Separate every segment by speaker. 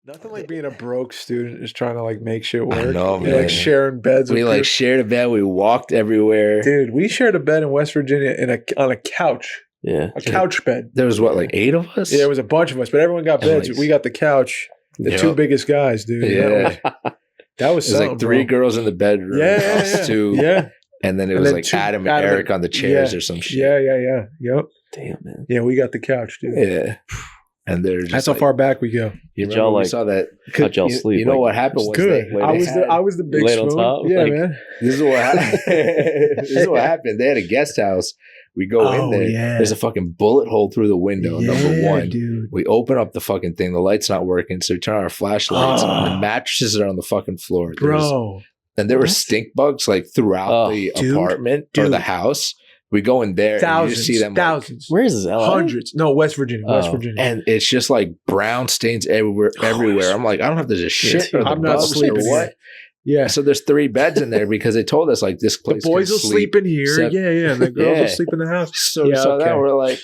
Speaker 1: Nothing like being a broke student is trying to like make shit work.
Speaker 2: I know,
Speaker 1: You're
Speaker 2: man.
Speaker 1: like sharing beds.
Speaker 2: We like shared a bed. We walked everywhere.
Speaker 1: Dude, we shared a bed in West Virginia on a couch.
Speaker 3: Yeah.
Speaker 1: A couch bed.
Speaker 2: There was what, like 8 of us?
Speaker 1: Yeah, there was a bunch of us, but everyone got
Speaker 2: And,
Speaker 1: beds.
Speaker 2: like,
Speaker 1: We got the couch. The two biggest guys, dude.
Speaker 2: Yeah.
Speaker 1: That was
Speaker 2: It was like 3 girls in the bedroom. Us 2.
Speaker 1: Yeah.
Speaker 2: And then it was like Adam and Eric on the chairs or some shit.
Speaker 1: Yeah. Yep.
Speaker 3: Damn, man.
Speaker 1: Yeah, we got the couch, dude.
Speaker 2: Yeah. And they're just
Speaker 1: That's how far back we go.
Speaker 2: You
Speaker 3: Did y'all
Speaker 2: we
Speaker 3: like
Speaker 2: saw that?
Speaker 3: how'd y'all sleep?
Speaker 2: You know
Speaker 3: Like,
Speaker 2: what happened was
Speaker 1: Good.
Speaker 2: they
Speaker 1: I was the big
Speaker 3: laid on
Speaker 1: spoon.
Speaker 3: top?
Speaker 1: Yeah,
Speaker 3: Like-
Speaker 1: man.
Speaker 2: This is what happened. This is what happened. They had a guest house. We go in there.
Speaker 1: Yeah.
Speaker 2: There's a fucking bullet hole through the window. Number one.
Speaker 1: Dude.
Speaker 2: We open up the fucking thing. The light's not working. So we turn on our flashlights. And the mattresses are on the fucking floor.
Speaker 1: Bro.
Speaker 2: And there were stink bugs like throughout the apartment or the house. We go in there and you just see them
Speaker 1: thousands.
Speaker 3: Where is this? LA?
Speaker 1: Hundreds. No, West Virginia. West
Speaker 3: Oh.
Speaker 1: Virginia.
Speaker 2: and it's just like brown stains everywhere. I'm like, I don't know if there's a shit or the
Speaker 1: I'm not
Speaker 2: bugs
Speaker 1: sleeping
Speaker 2: or what.
Speaker 1: here. Yeah.
Speaker 2: So there's 3 beds in there because they told us like this
Speaker 1: The
Speaker 2: place.
Speaker 1: boys will
Speaker 2: can
Speaker 1: sleep in here.
Speaker 2: 7.
Speaker 1: Yeah. And the girls
Speaker 2: Yeah.
Speaker 1: will sleep in the house.
Speaker 2: So
Speaker 1: Yeah, okay.
Speaker 2: that we're like,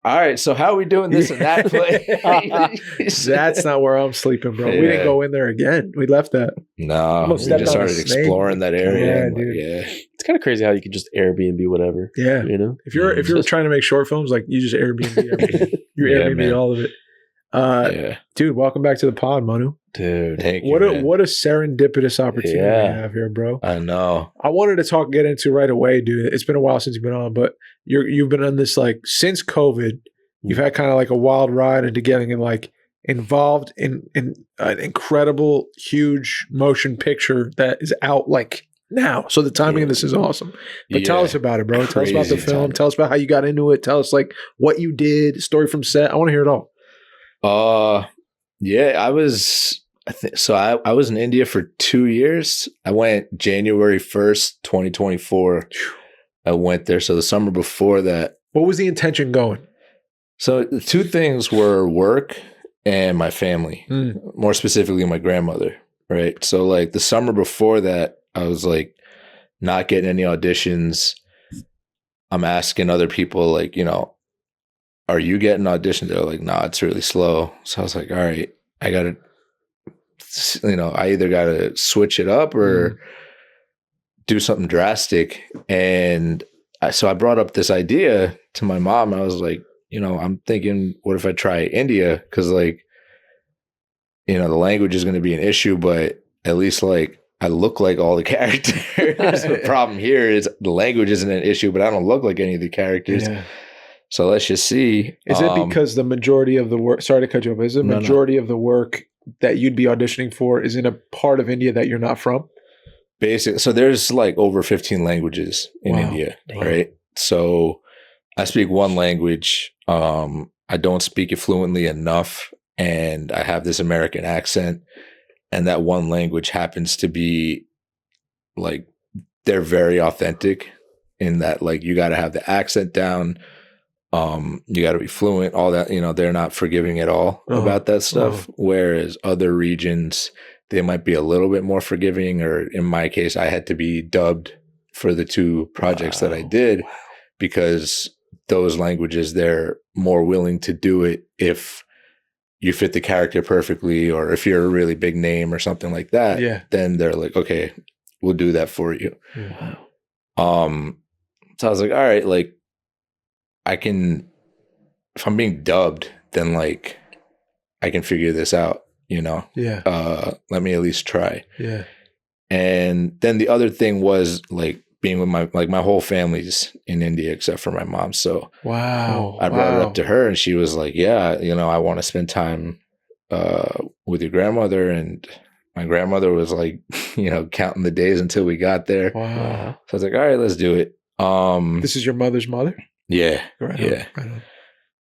Speaker 2: all right, so how are we doing this and that place?
Speaker 1: That's not where I'm sleeping, bro. We
Speaker 2: Yeah.
Speaker 1: didn't go in there again. We left that.
Speaker 2: No,
Speaker 1: Almost
Speaker 2: we
Speaker 1: stepped
Speaker 2: just
Speaker 1: on a
Speaker 2: started
Speaker 1: snake.
Speaker 2: exploring that area.
Speaker 1: Yeah,
Speaker 2: and, like,
Speaker 1: dude.
Speaker 2: yeah.
Speaker 3: It's kind of crazy how you can just Airbnb whatever.
Speaker 1: Yeah.
Speaker 3: You know?
Speaker 1: If you're trying to make short films, like you just Airbnb everything. You
Speaker 2: Yeah,
Speaker 1: Airbnb
Speaker 2: man.
Speaker 1: all of it.
Speaker 2: Yeah.
Speaker 1: Dude, welcome back to the pod, Manu.
Speaker 3: Dude.
Speaker 2: Thank you,
Speaker 1: What a
Speaker 2: man.
Speaker 1: what a serendipitous opportunity
Speaker 3: Yeah.
Speaker 1: we have here, bro.
Speaker 2: I know.
Speaker 1: I wanted to get into right away, dude. It's been a while since you've been on, but you've been on this like since COVID. You've had kind of like a wild ride into getting involved in an incredible, huge motion picture that is out like now. So the timing of this is awesome. But tell
Speaker 2: Yeah.
Speaker 1: us about it, bro. Tell us about the
Speaker 2: Crazy
Speaker 1: film.
Speaker 2: timing.
Speaker 1: Tell us about how you got into it. Tell us like what you did, story from set. I want to hear it all.
Speaker 2: Yeah, I was in India for 2 years. I went January 1st, 2024. I went there. So the summer before that.
Speaker 1: What was the intention going?
Speaker 2: So the 2 things were work and my family,
Speaker 1: Mm.
Speaker 2: more specifically my grandmother, right? So like the summer before that, I was like not getting any auditions. I'm asking other people like, are you getting auditions? They're like, nah, it's really slow. So I was like, all right, I got to, I either got to switch it up or do something drastic. And so I brought up this idea to my mom. I was like, I'm thinking, what if I try India? Because the language is going to be an issue, but at least like I look like all the characters. The problem here is the language isn't an issue, but I don't look like any of the characters.
Speaker 1: Yeah.
Speaker 2: So let's just see.
Speaker 1: Is it because the majority of the work, sorry to cut you off, is the majority of the work that you'd be auditioning for is in a part of India that you're not from?
Speaker 2: Basically, so there's like over 15 languages in India, right? So I speak one language. I don't speak it fluently enough, and I have this American accent, and that one language happens to be like they're very authentic in that like you got to have the accent down. You got to be fluent, all that, they're not forgiving at all about that stuff. Whereas other regions, they might be a little bit more forgiving, or in my case, I had to be dubbed for the 2 projects that I did because those languages, they're more willing to do it if you fit the character perfectly, or if you're a really big name or something like that.
Speaker 1: Yeah.
Speaker 2: Then they're like, okay, we'll do that for you.
Speaker 3: Wow.
Speaker 2: So I was like, all right, like if I'm being dubbed, then like I can figure this out,
Speaker 1: Yeah.
Speaker 2: let me at least try.
Speaker 1: Yeah.
Speaker 2: And then the other thing was like being with my whole family's in India except for my mom. So
Speaker 1: Wow.
Speaker 2: I brought it up to her and she was like, yeah, I want to spend time with your grandmother. And my grandmother was like, counting the days until we got there.
Speaker 1: Wow.
Speaker 2: So I was like, all right, let's do it.
Speaker 1: This is your mother's mother?
Speaker 2: Yeah.
Speaker 1: Right.
Speaker 2: Yeah.
Speaker 1: Right on.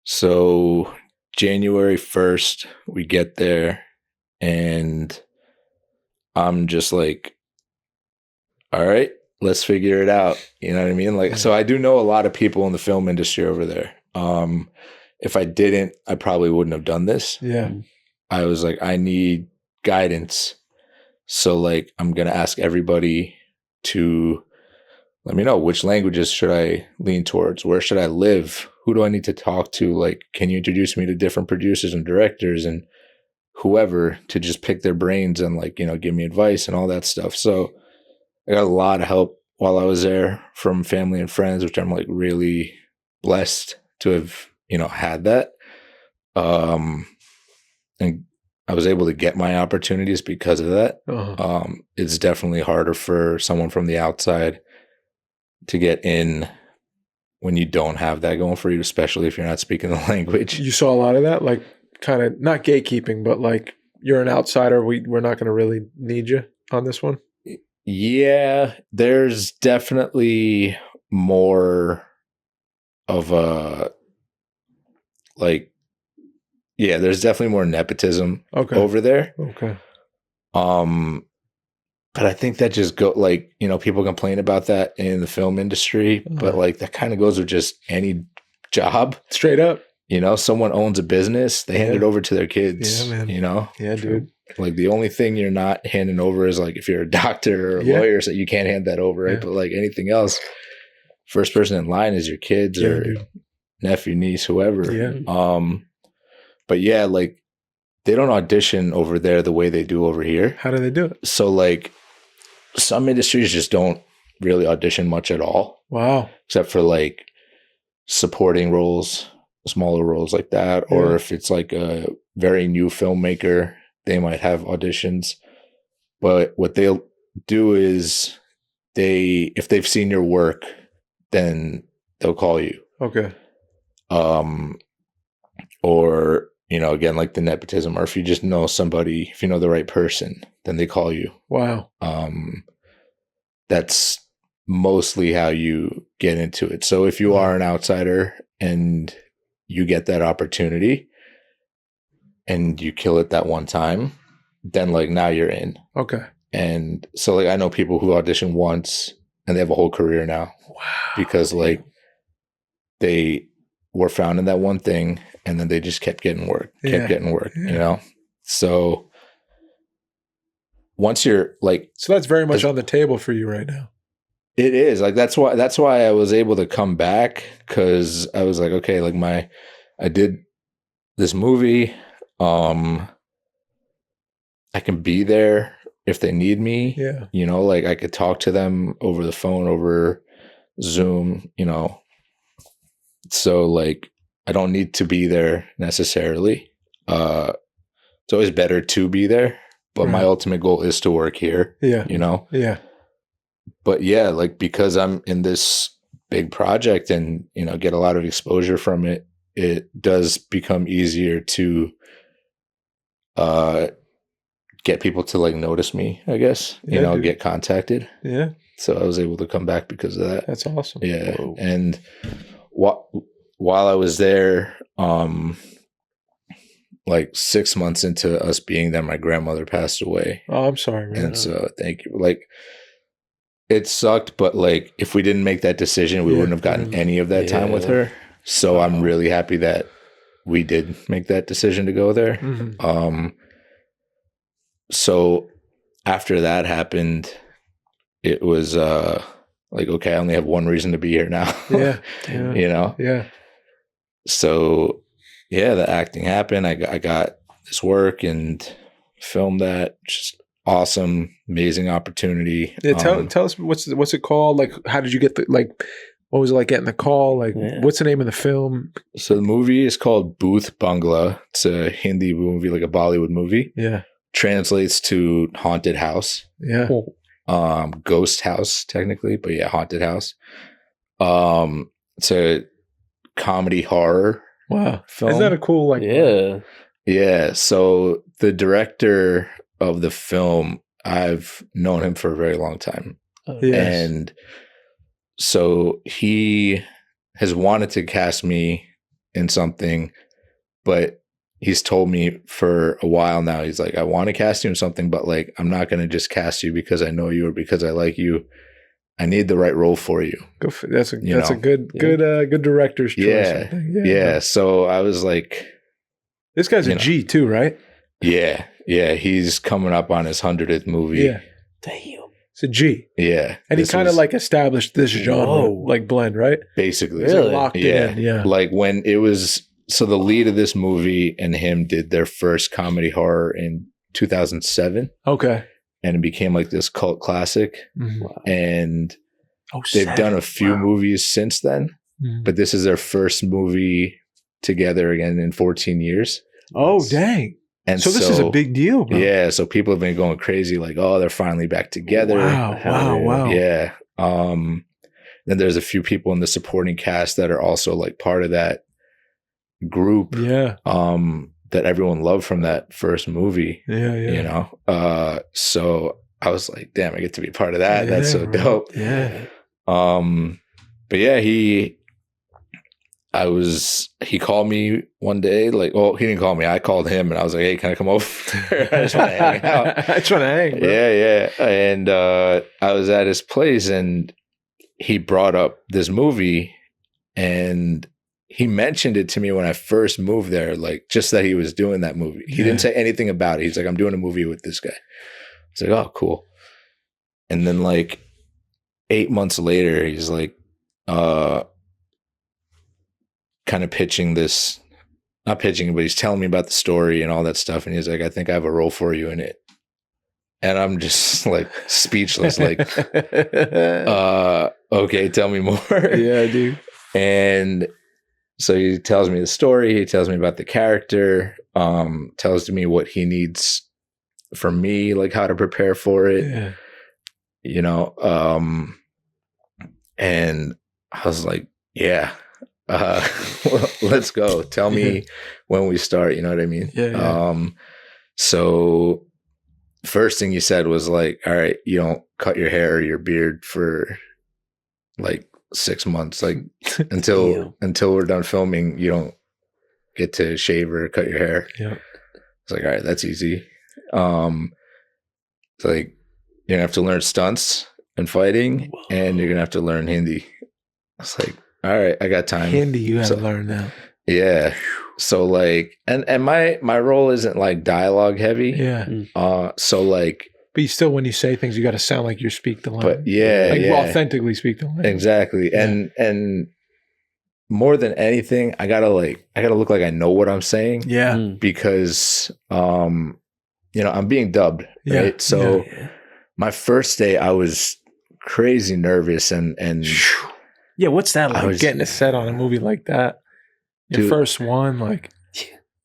Speaker 2: So January 1st, we get there and I'm just like, all right, let's figure it out. You know what I mean? Like, so I do know a lot of people in the film industry over there. If I didn't, I probably wouldn't have done this.
Speaker 1: Yeah.
Speaker 2: I was like, I need guidance. So like, I'm going to ask everybody to let me know which languages should I lean towards? Where should I live? Who do I need to talk to? Like, can you introduce me to different producers and directors? And whoever to just pick their brains and like, give me advice and all that stuff. So I got a lot of help while I was there from family and friends, which I'm like really blessed to have, had that. And I was able to get my opportunities because of that. It's definitely harder for someone from the outside to get in when you don't have that going for you, especially if you're not speaking the language.
Speaker 1: You saw a lot of that, like kind of not gatekeeping, but like you're an outsider. We're not going to really need you on this one.
Speaker 2: Yeah, there's definitely more of a there's definitely more nepotism over there.
Speaker 1: Okay.
Speaker 2: But I think that just people complain about that in the film industry, but like that kind of goes with just any job.
Speaker 1: Straight up.
Speaker 2: Someone owns a business, they hand it over to their kids.
Speaker 1: Yeah, man.
Speaker 2: Yeah,
Speaker 1: dude.
Speaker 2: Like the only thing you're not handing over is like if you're a doctor or a lawyer, so you can't hand that over, right? Yeah. But like anything else, first person in line is your kids or nephew, niece, whoever.
Speaker 1: Yeah.
Speaker 2: But yeah, like they don't audition over there the way they do over here.
Speaker 1: How do they do it?
Speaker 2: So like some industries just don't really audition much at all.
Speaker 1: Wow.
Speaker 2: Except for like supporting roles, smaller roles like that. Yeah. Or if it's like a very new filmmaker, they might have auditions. But what they'll do is if they've seen your work, then they'll call you.
Speaker 1: Okay.
Speaker 2: Or, again, like the nepotism, or if you just know somebody, if you know the right person, then they call you.
Speaker 1: Wow.
Speaker 2: That's mostly how you get into it. So if you are an outsider and you get that opportunity and you kill it that one time, then like now you're in.
Speaker 1: Okay.
Speaker 2: And so like I know people who audition once and they have a whole career now.
Speaker 1: Wow.
Speaker 2: Because like they were found in that one thing and then they just kept getting work, So once you're like,
Speaker 1: so that's very much on the table for you right now.
Speaker 2: It is like, that's why I was able to come back. Cause I was like, okay, like I did this movie. I can be there if they need me.
Speaker 1: Yeah.
Speaker 2: Like I could talk to them over the phone, over Zoom, So like, I don't need to be there necessarily. It's always better to be there, but my ultimate goal is to work here.
Speaker 1: Yeah.
Speaker 2: Yeah. But yeah, like because I'm in this big project and, get a lot of exposure from it, it does become easier to get people to like notice me, I guess, get contacted.
Speaker 1: Yeah.
Speaker 2: So I was able to come back because of that.
Speaker 1: That's awesome.
Speaker 2: Yeah. Whoa. And while I was there, like 6 months into us being there, my grandmother passed away.
Speaker 1: Oh, I'm sorry, man.
Speaker 2: And so thank you. Like it sucked, but like if we didn't make that decision, we wouldn't have gotten any of that time with her. So I'm really happy that we did make that decision to go there. Mm-hmm. So after that happened, it was like, okay, I only have one reason to be here now.
Speaker 1: Yeah.
Speaker 2: Yeah. So yeah, the acting happened. I got this work and filmed that. Just awesome, amazing opportunity.
Speaker 1: Yeah, tell us what's it called? Like, how did you get what was it like getting the call? Like, what's the name of the film?
Speaker 2: So the movie is called Bhooth Bangla. It's a Hindi movie, like a Bollywood movie.
Speaker 1: Yeah.
Speaker 2: Translates to haunted house.
Speaker 1: Yeah.
Speaker 2: Ghost house technically, but yeah, haunted house. It's a comedy horror.
Speaker 1: Wow.
Speaker 2: Film.
Speaker 1: Isn't that a cool
Speaker 2: Yeah. So the director of the film, I've known him for a very long time.
Speaker 1: Yes.
Speaker 2: And so he has wanted to cast me in something, but he's told me for a while now, he's like, I want to cast you in something, but like, I'm not going to just cast you because I know you or because I like you. I need the right role for you.
Speaker 1: That's a good director's choice.
Speaker 2: Yeah. So I was like,
Speaker 1: this guy's a G too, right?
Speaker 2: Yeah. Yeah. He's coming up on his 100th movie.
Speaker 1: Yeah.
Speaker 3: Damn.
Speaker 1: It's a G.
Speaker 2: Yeah.
Speaker 1: And he kind of like established this genre, like blend, right?
Speaker 2: Basically.
Speaker 1: Really? Like locked in. Yeah.
Speaker 2: Like when it was So the lead of this movie and him did their first comedy horror in 2007.
Speaker 1: Okay.
Speaker 2: And it became like this cult classic.
Speaker 1: Mhm.
Speaker 2: And they've done a few movies since then, but this is their first movie together again in 14 years.
Speaker 1: Oh, dang.
Speaker 2: And
Speaker 1: so this is a big deal, bro.
Speaker 2: Yeah. So people have been going crazy, like, oh, they're finally back together.
Speaker 1: Wow.
Speaker 2: Yeah. Then there's a few people in the supporting cast that are also like part of that group.
Speaker 1: Yeah.
Speaker 2: That everyone loved from that first movie.
Speaker 1: Yeah.
Speaker 2: You know? So I was like, damn, I get to be part of that. That's so dope.
Speaker 1: Yeah.
Speaker 2: But yeah, he called me one day, like, well, he didn't call me. I called him and I was like, hey, can I come over? I just want to hang out.
Speaker 1: I just want to hang, bro.
Speaker 2: Yeah. And I was at his place and he brought up this movie and he mentioned it to me when I first moved there, like just that he was doing that movie. He didn't say anything about it. He's like, I'm doing a movie with this guy. I was like, oh, cool. And then like 8 months later, he's like, kind of pitching this, not pitching, but he's telling me about the story and all that stuff. And he's like, I think I have a role for you in it. And I'm just like speechless, like, okay, tell me more.
Speaker 1: Yeah, dude.
Speaker 2: And so he tells me the story. He tells me about the character, tells me what he needs from me, like how to prepare for it, you know? And I was like, yeah, let's go. Tell me when we start, you know what I mean? So first thing he said was like, all right, you don't cut your hair or your beard for like 6 months, like until we're done filming, you don't get to shave or cut your hair. It's like, all right, that's easy. It's like you're gonna have to learn stunts and fighting, and you're gonna have to learn Hindi. It's like, all right, I got time.
Speaker 1: Hindi, you have to learn now.
Speaker 2: Yeah. So like, and my role isn't like dialogue heavy. So like,
Speaker 1: but you still, when you say things, you got to sound like you speak the language.
Speaker 2: But
Speaker 1: authentically speak the language.
Speaker 2: Exactly. And more than anything, I gotta look like I know what I'm saying. Because you know, I'm being dubbed. Right. So my first day I was crazy nervous and
Speaker 1: yeah, what's that like, getting a set on a movie like that? Your
Speaker 2: dude,
Speaker 1: first one, like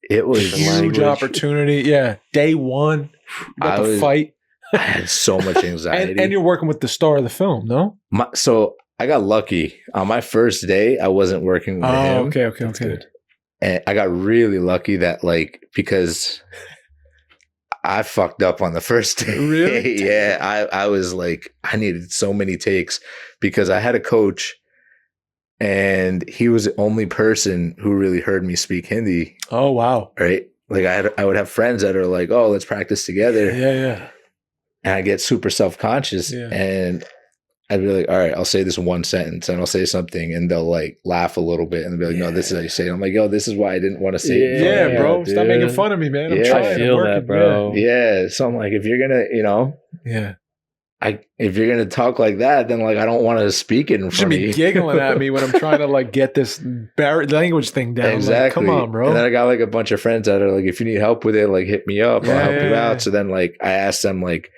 Speaker 2: it was
Speaker 1: huge opportunity. Yeah. Day one. About to fight.
Speaker 2: I had so much anxiety.
Speaker 1: and you're working with the star of the film, no?
Speaker 2: So I got lucky. On my first day, I wasn't working with him.
Speaker 1: Okay.
Speaker 2: Good. And I got really lucky that like, because I fucked up on the first day.
Speaker 1: Really?
Speaker 2: Yeah. I was like, I needed so many takes because I had a coach and he was the only person who really heard me speak Hindi.
Speaker 1: Oh, wow.
Speaker 2: Right? Like I would have friends that are like, oh, let's practice together.
Speaker 1: Yeah.
Speaker 2: And I get super self-conscious and I'd be like, all right, I'll say this one sentence and I'll say something and they'll like laugh a little bit and they'll be like, no, this is how you say it. I'm like, yo, this is why I didn't want to say it.
Speaker 1: Yeah, bro. Dude. Stop making fun of me, man. I'm trying.
Speaker 3: I feel that, bro.
Speaker 2: Yeah. So I'm like, if you're going to, you know, if you're going to talk like that, then like, I don't want to speak it in front of you.
Speaker 1: You should be giggling at me when I'm trying to like get this language thing down.
Speaker 2: Exactly.
Speaker 1: Like, come on, bro.
Speaker 2: And then I got like a bunch of friends that are like, if you need help with it, like hit me up. I'll help you out. So then like, I asked them like,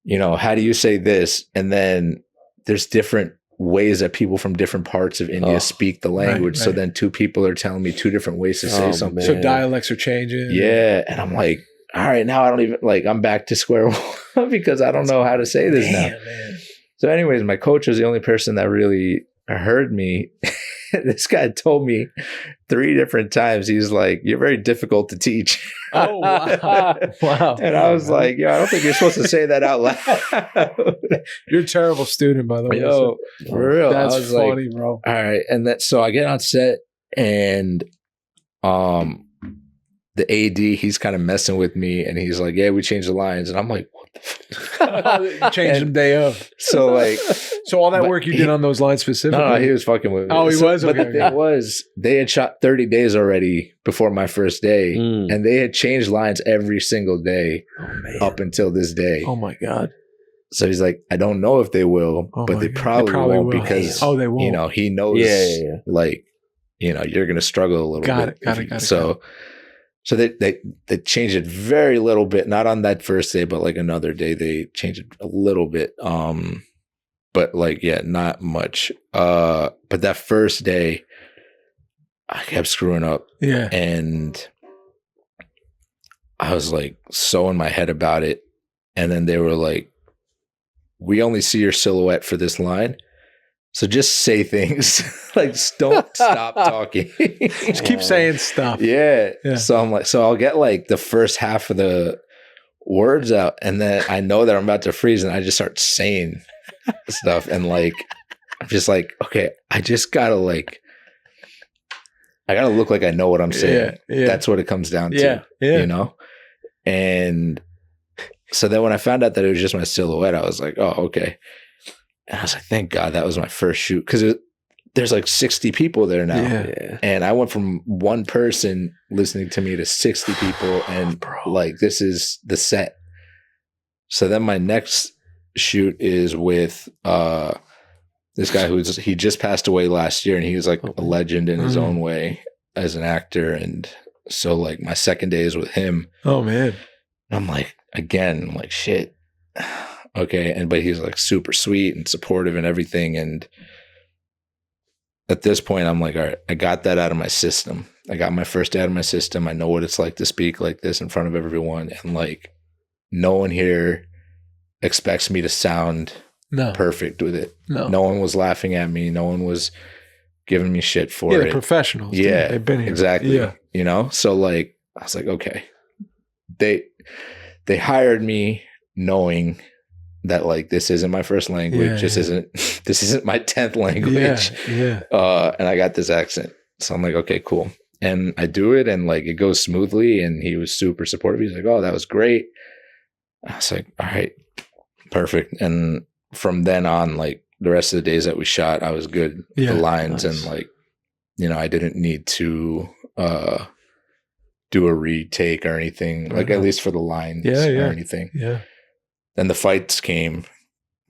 Speaker 2: you know, how do you say this? And then there's different ways that people from different parts of India speak the language. Right. So then two people are telling me two different ways to say something.
Speaker 1: Man. So dialects are changing.
Speaker 2: Yeah. And I'm like, all right, now I don't even like, I'm back to square one because I don't know how to say this now. Man. So anyways, my coach was the only person that really heard me. This guy told me 3 different times. He's like, you're very difficult to teach.
Speaker 1: Oh, wow. Wow.
Speaker 2: And I was like, yo, I don't think you're supposed to say that out loud.
Speaker 1: You're a terrible student, by the way.
Speaker 2: Yo, for real.
Speaker 1: That's
Speaker 2: I was
Speaker 1: funny,
Speaker 2: like,
Speaker 1: bro.
Speaker 2: All right. And so I get on set and the AD, he's kind of messing with me and he's like, yeah, we changed the lines. And I'm like, what the fuck?
Speaker 1: Changed them day of.
Speaker 2: So like,
Speaker 1: so all that work you did on those lines specifically?
Speaker 2: No, he was fucking with me.
Speaker 1: Oh, he was?
Speaker 2: But the thing was, they had shot 30 days already before my first day. And they had changed lines every single day up until this day.
Speaker 1: Oh my God.
Speaker 2: So he's like, I don't know if they will, but they probably won't because
Speaker 1: they won't.
Speaker 2: You know, he knows like, you're going to struggle a little bit.
Speaker 1: Got it.
Speaker 2: So they changed it very little bit, not on that first day, but like another day they changed it a little bit. But like, yeah, not much. But that first day I kept screwing up.
Speaker 1: Yeah.
Speaker 2: And I was like so in my head about it. And then they were like, we only see your silhouette for this line. So just say things. Like, just don't stop talking.
Speaker 1: Just keep saying stuff.
Speaker 2: Yeah. So I'm like, so I'll get like the first half of the words out, and then I know that I'm about to freeze, and I just start saying stuff. And like, I'm just like, okay, I gotta look like I know what I'm saying.
Speaker 1: Yeah.
Speaker 2: That's what it comes down to.
Speaker 1: Yeah.
Speaker 2: And so then when I found out that it was just my silhouette, I was like, oh, okay. And I was like, thank God that was my first shoot. Because there's like 60 people there now.
Speaker 1: Yeah.
Speaker 2: And I went from one person listening to me to 60 people. And like, this is the set. So then my next shoot is with this guy he just passed away last year. And he was like a legend in his own way as an actor. And so like my second day is with him.
Speaker 1: Oh, man.
Speaker 2: And I'm like, again, I'm like, shit. Okay. But he's like super sweet and supportive and everything. And at this point, I'm like, all right, I got that out of my system. I got my first day out of my system. I know what it's like to speak like this in front of everyone. And like, no one here expects me to sound perfect with it. No one was laughing at me. No one was giving me shit for it.
Speaker 1: Yeah, professionals.
Speaker 2: Yeah,
Speaker 1: they've been here.
Speaker 2: Exactly.
Speaker 1: Yeah.
Speaker 2: So like, I was like, okay. They hired me knowing that like this isn't my first language. This isn't my 10th language.
Speaker 1: Yeah.
Speaker 2: And I got this accent. So I'm like, okay, cool. And I do it and like it goes smoothly, and he was super supportive. He's like, oh, that was great. I was like, all right, perfect. And from then on, like the rest of the days that we shot, I was good with the lines. Nice. And like, I didn't need to do a retake or anything, like at least for the lines or anything. Yeah. Then the fights came,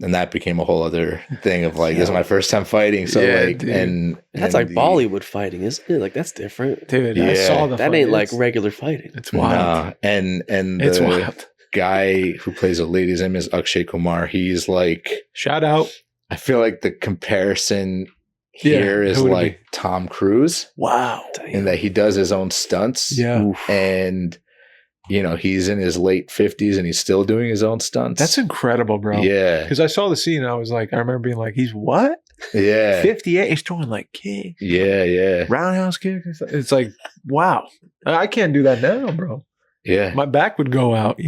Speaker 2: and that became a whole other thing of like, this is my first time fighting. So like, dude. and
Speaker 3: that's like Bollywood fighting, isn't it? Like that's different.
Speaker 1: Dude, I saw the
Speaker 3: that
Speaker 1: fight.
Speaker 3: ain't like regular fighting.
Speaker 1: It's wild.
Speaker 2: And it's wild. Guy who plays a lady, his name is Akshay Kumar. He's like,
Speaker 1: shout out.
Speaker 2: I feel like the comparison here is like Tom Cruise.
Speaker 1: Wow.
Speaker 2: In that he does his own stunts.
Speaker 1: Yeah.
Speaker 2: Oof. And he's in his late 50s and he's still doing his own stunts.
Speaker 1: That's incredible, bro.
Speaker 2: Yeah.
Speaker 1: Because I saw the scene and I was like, I remember being like, he's what?
Speaker 2: Yeah.
Speaker 1: 58. He's throwing like kicks.
Speaker 2: Yeah.
Speaker 1: Roundhouse kicks. It's like, wow. I can't do that now, bro.
Speaker 2: Yeah.
Speaker 1: My back would go out,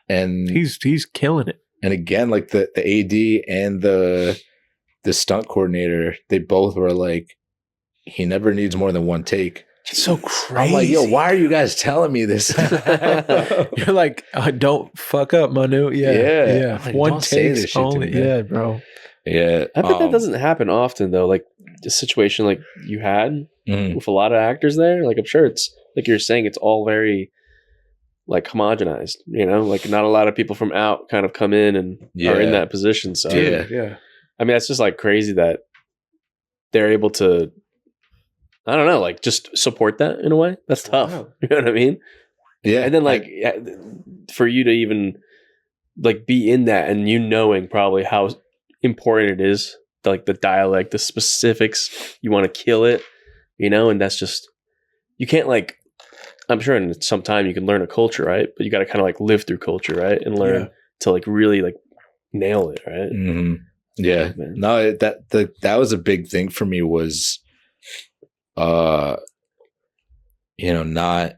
Speaker 1: And he's killing it.
Speaker 2: And again, like the AD and the stunt coordinator, they both were like, he never needs more than one take.
Speaker 1: It's so crazy.
Speaker 2: I'm like, yo, why are you guys telling me this?
Speaker 1: You're like, don't fuck up, Manu. Yeah.
Speaker 2: Like,
Speaker 1: one take only. Yeah, bro.
Speaker 2: Yeah.
Speaker 3: I bet that doesn't happen often, though. Like a situation like you had with a lot of actors there. Like I'm sure it's like you're saying, it's all very like homogenized. Like not a lot of people from out kind of come in and are in that position. So
Speaker 2: yeah.
Speaker 3: I mean, that's just like crazy that they're able to. I don't know, like just support that in a way. That's tough. Wow. You know what I mean?
Speaker 2: Yeah.
Speaker 3: And then like for you to even like be in that and knowing probably how important it is, like the dialect, the specifics, you want to kill it, and that's just, you can't like, I'm sure in some time you can learn a culture, right? But you got to kind of like live through culture, right? And learn to like really like nail it, right?
Speaker 2: Mm-hmm. Yeah. Oh, no, that was a big thing for me was, not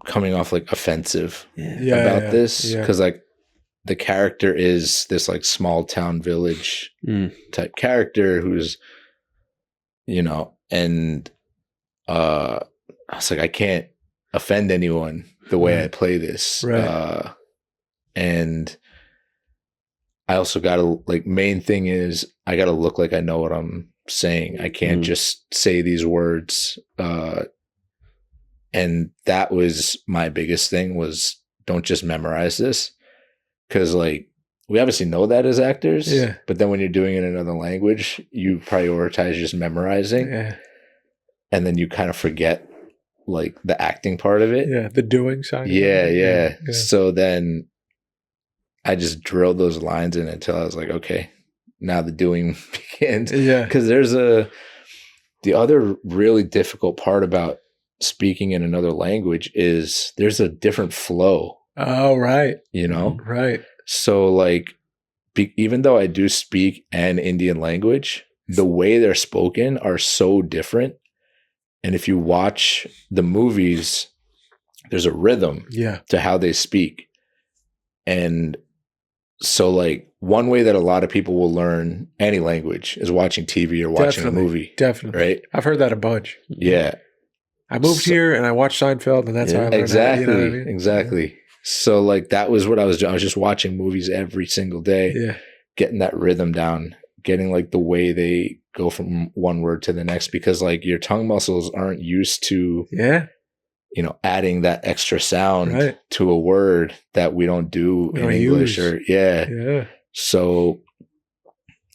Speaker 2: coming off like offensive about this. Cause like the character is this like small town village type character who's, and I was like, I can't offend anyone the way I play this.
Speaker 1: Right.
Speaker 2: And I also gotta like, main thing is I gotta look like I know what I'm saying. I can't just say these words. And that was my biggest thing was don't just memorize this. Cause like we obviously know that as actors, but then when you're doing it in another language, you prioritize just memorizing. Yeah. and then you kind of forget like the acting part of it.
Speaker 1: Yeah, the doing side.
Speaker 2: Yeah. So then I just drilled those lines in until I was like, okay, now the doing begins.
Speaker 1: Yeah.
Speaker 2: Because the other really difficult part about speaking in another language is there's a different flow.
Speaker 1: Oh, right.
Speaker 2: You know?
Speaker 1: Right.
Speaker 2: So like, even though I do speak an Indian language, the way they're spoken are so different. And if you watch the movies, there's a rhythm to how they speak. And so like one way that a lot of people will learn any language is watching TV or watching a movie.
Speaker 1: Definitely.
Speaker 2: Right?
Speaker 1: I've heard that a bunch.
Speaker 2: Yeah.
Speaker 1: I moved here and I watched Seinfeld and that's how I learned
Speaker 2: exactly.
Speaker 1: How, you know what I mean?
Speaker 2: Exactly. Yeah. So like that was what I was doing. I was just watching movies every single day.
Speaker 1: Yeah.
Speaker 2: Getting that rhythm down, getting like the way they go from one word to the next, because like your tongue muscles aren't used to adding that extra sound to a word that we don't do in English So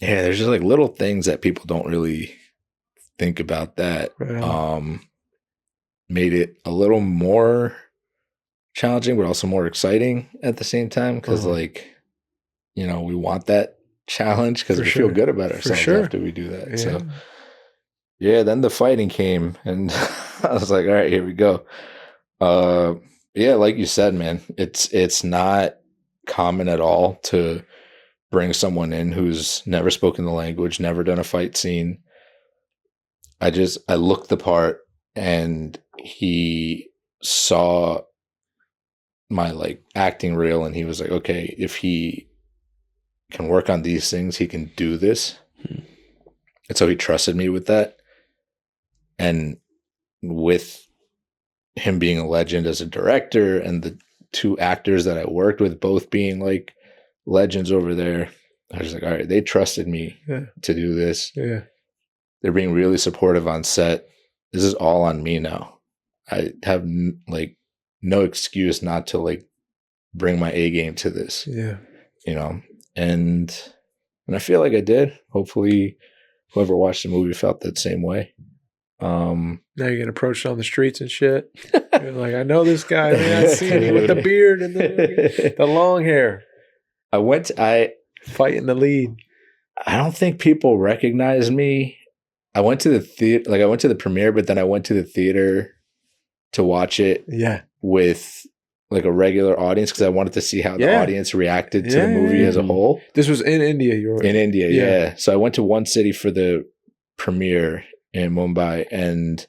Speaker 2: there's just like little things that people don't really think about that made it a little more challenging but also more exciting at the same time, because like we want that challenge because we feel good about ourselves after we do that. So then the fighting came and I was like, all right, here we go. Like you said, man, it's not common at all to bring someone in who's never spoken the language, never done a fight scene. I looked the part and he saw my like acting reel and he was like, okay, if he can work on these things, he can do this. And so he trusted me with that. And with him being a legend as a director and the two actors that I worked with both being like legends over there, I was like, all right, they trusted me to do this. Yeah. They're being really supportive on set. This is all on me now. I have like no excuse not to like bring my A game to this. Yeah. And I feel like I did. Hopefully whoever watched the movie felt that same way.
Speaker 1: Now you're getting approached on the streets and shit. You're like, I know this guy. Man, I see him with the beard and the long hair. Fighting the lead.
Speaker 2: I don't think people recognize me. I went to the theater, like I went to the premiere, but then I went to the theater to watch it with like a regular audience because I wanted to see how the audience reacted to the movie as a whole.
Speaker 1: This was in India.
Speaker 2: In India, yeah. So I went to one city for the premiere in Mumbai, and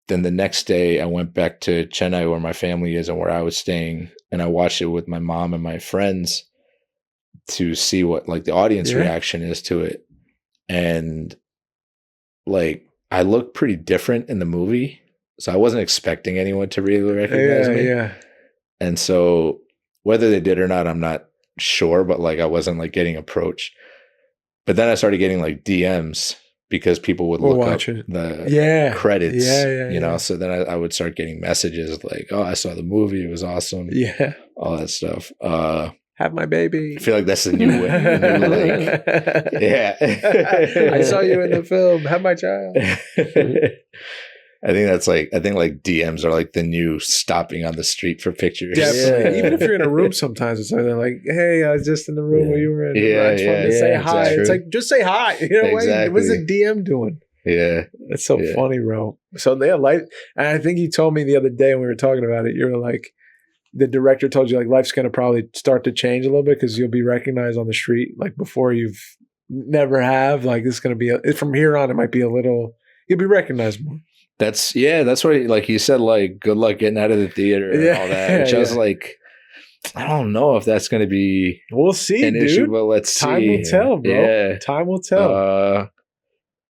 Speaker 2: then the next day I went back to Chennai where my family is and where I was staying, and I watched it with my mom and my friends to see what like the audience reaction is to it. And like I look pretty different in the movie, so I wasn't expecting anyone to really recognize me. Yeah. And so whether they did or not, I'm not sure, but like I wasn't like getting approached. But then I started getting like DMs because people would look up the credits, you know? So then I would start getting messages like, oh, I saw the movie. It was awesome. Yeah. All that stuff.
Speaker 1: Have my baby.
Speaker 2: I feel like that's the new way.
Speaker 1: I saw you in the film. Have my child.
Speaker 2: I think DMs are like the new stopping on the street for pictures.
Speaker 1: Definitely. Yeah. Even if you're in a room sometimes, it's like, hey, I was just in the room where you were in. I just wanted to say hi. Exactly. It's like, just say hi. You know, exactly. What's a DM doing? Yeah. That's so funny, bro. So and I think you told me the other day when we were talking about it, you were like, the director told you like life's going to probably start to change a little bit because you'll be recognized on the street like before you've never have. Like this is going to be from here on, it might be a little, you'll be recognized more.
Speaker 2: That's what like he said, like good luck getting out of the theater and all that. Which I was like, I don't know if that's going to be
Speaker 1: we'll see,
Speaker 2: an issue, but let's see.
Speaker 1: Time will tell, bro. Yeah. Time will tell.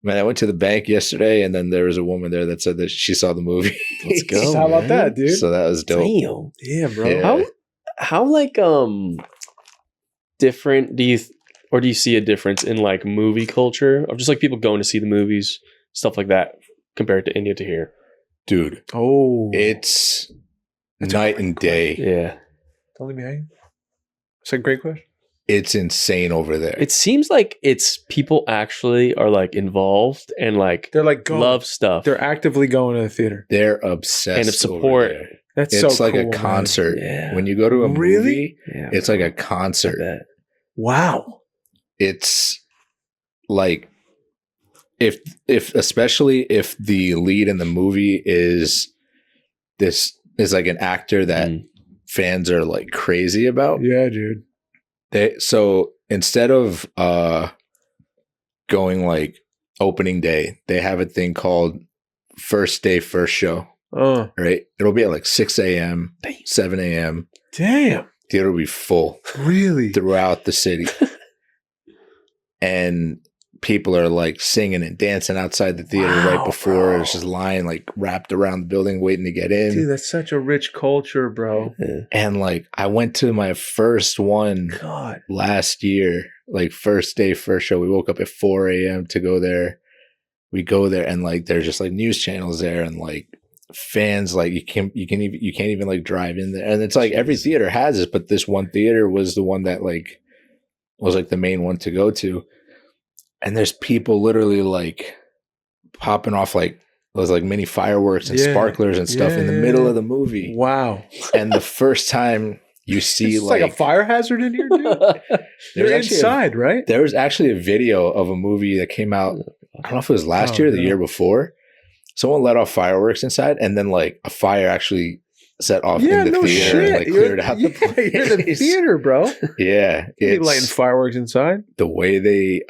Speaker 2: Man, I went to the bank yesterday and then there was a woman there that said that she saw the movie.
Speaker 3: Let's go.
Speaker 1: How about that, dude?
Speaker 2: So that was dope.
Speaker 3: Damn.
Speaker 1: Yeah, bro.
Speaker 2: Yeah.
Speaker 3: How like different do you see a difference in like movie culture of just like people going to see the movies, stuff like that, compared to India to here?
Speaker 2: Dude.
Speaker 1: Oh.
Speaker 2: That's night and day.
Speaker 3: Yeah.
Speaker 1: Don't leave me hanging. It's a great question.
Speaker 2: it's insane over there.
Speaker 3: It seems like it's people actually are like involved and like
Speaker 1: They're like
Speaker 3: love stuff.
Speaker 1: They're actively going to the theater.
Speaker 2: They're obsessed
Speaker 3: And of support.
Speaker 2: over there.
Speaker 1: That's
Speaker 2: It's
Speaker 1: so
Speaker 2: like
Speaker 1: cool,
Speaker 2: a concert.
Speaker 3: Yeah.
Speaker 2: When you go to a
Speaker 1: Really?
Speaker 2: movie,
Speaker 3: Yeah,
Speaker 2: it's like a
Speaker 3: I
Speaker 2: concert.
Speaker 3: bet.
Speaker 1: man. Wow.
Speaker 2: It's like if especially if the lead in the movie is like an actor that fans are like crazy about.
Speaker 1: Yeah, dude.
Speaker 2: So instead of going like opening day, they have a thing called first day, first show. Right? It'll be at like 6 a.m., 7 a.m.
Speaker 1: Damn.
Speaker 2: Theater will be full
Speaker 1: Really?
Speaker 2: throughout the city. And people are like singing and dancing outside the theater right before.
Speaker 1: Bro.
Speaker 2: There's just line like wrapped around the building waiting to get in.
Speaker 1: Dude, that's such a rich culture, bro.
Speaker 2: And like I went to my first one
Speaker 1: God.
Speaker 2: last year, like first day, first show. We woke up at 4 a.m. to go there. We go there and like there's just like news channels there and like fans, like you can't even like drive in there. And it's like every theater has it, but this one theater was the one that like was like the main one to go to. And there's people literally like popping off like those like mini fireworks and sparklers and stuff in the middle of the movie.
Speaker 1: Wow.
Speaker 2: And the first time you see
Speaker 1: It's like a fire hazard in here, dude. You're inside, right?
Speaker 2: There was actually a video of a movie that came out, I don't know if it was last year or the year before. Someone let off fireworks inside and then like a fire actually set off in the theater and like cleared out the place.
Speaker 1: You're in the theater, bro.
Speaker 2: Yeah.
Speaker 1: You're lighting fireworks inside.
Speaker 2: The way they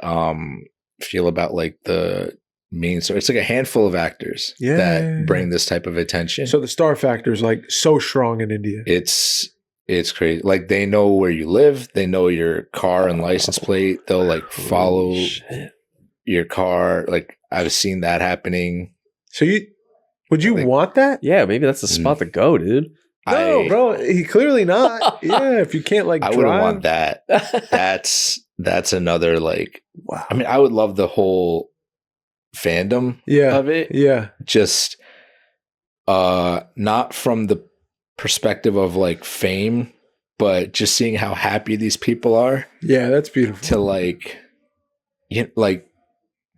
Speaker 2: feel about like the main story. It's like a handful of actors that bring this type of attention.
Speaker 1: So the star factor is like so strong in India.
Speaker 2: It's crazy. Like they know where you live. They know your car and license plate. They'll like follow your car. Like I've seen that happening.
Speaker 1: So would you want that?
Speaker 3: Yeah, maybe that's the spot to go, dude.
Speaker 1: No, bro. He clearly not. Yeah, if you can't like
Speaker 2: I
Speaker 1: drive.
Speaker 2: wouldn't want that. That's another like.
Speaker 1: Wow.
Speaker 2: I mean, I would love the whole fandom of it.
Speaker 1: Yeah.
Speaker 2: Just not from the perspective of like fame, but just seeing how happy these people are.
Speaker 1: Yeah, that's beautiful.
Speaker 2: To like,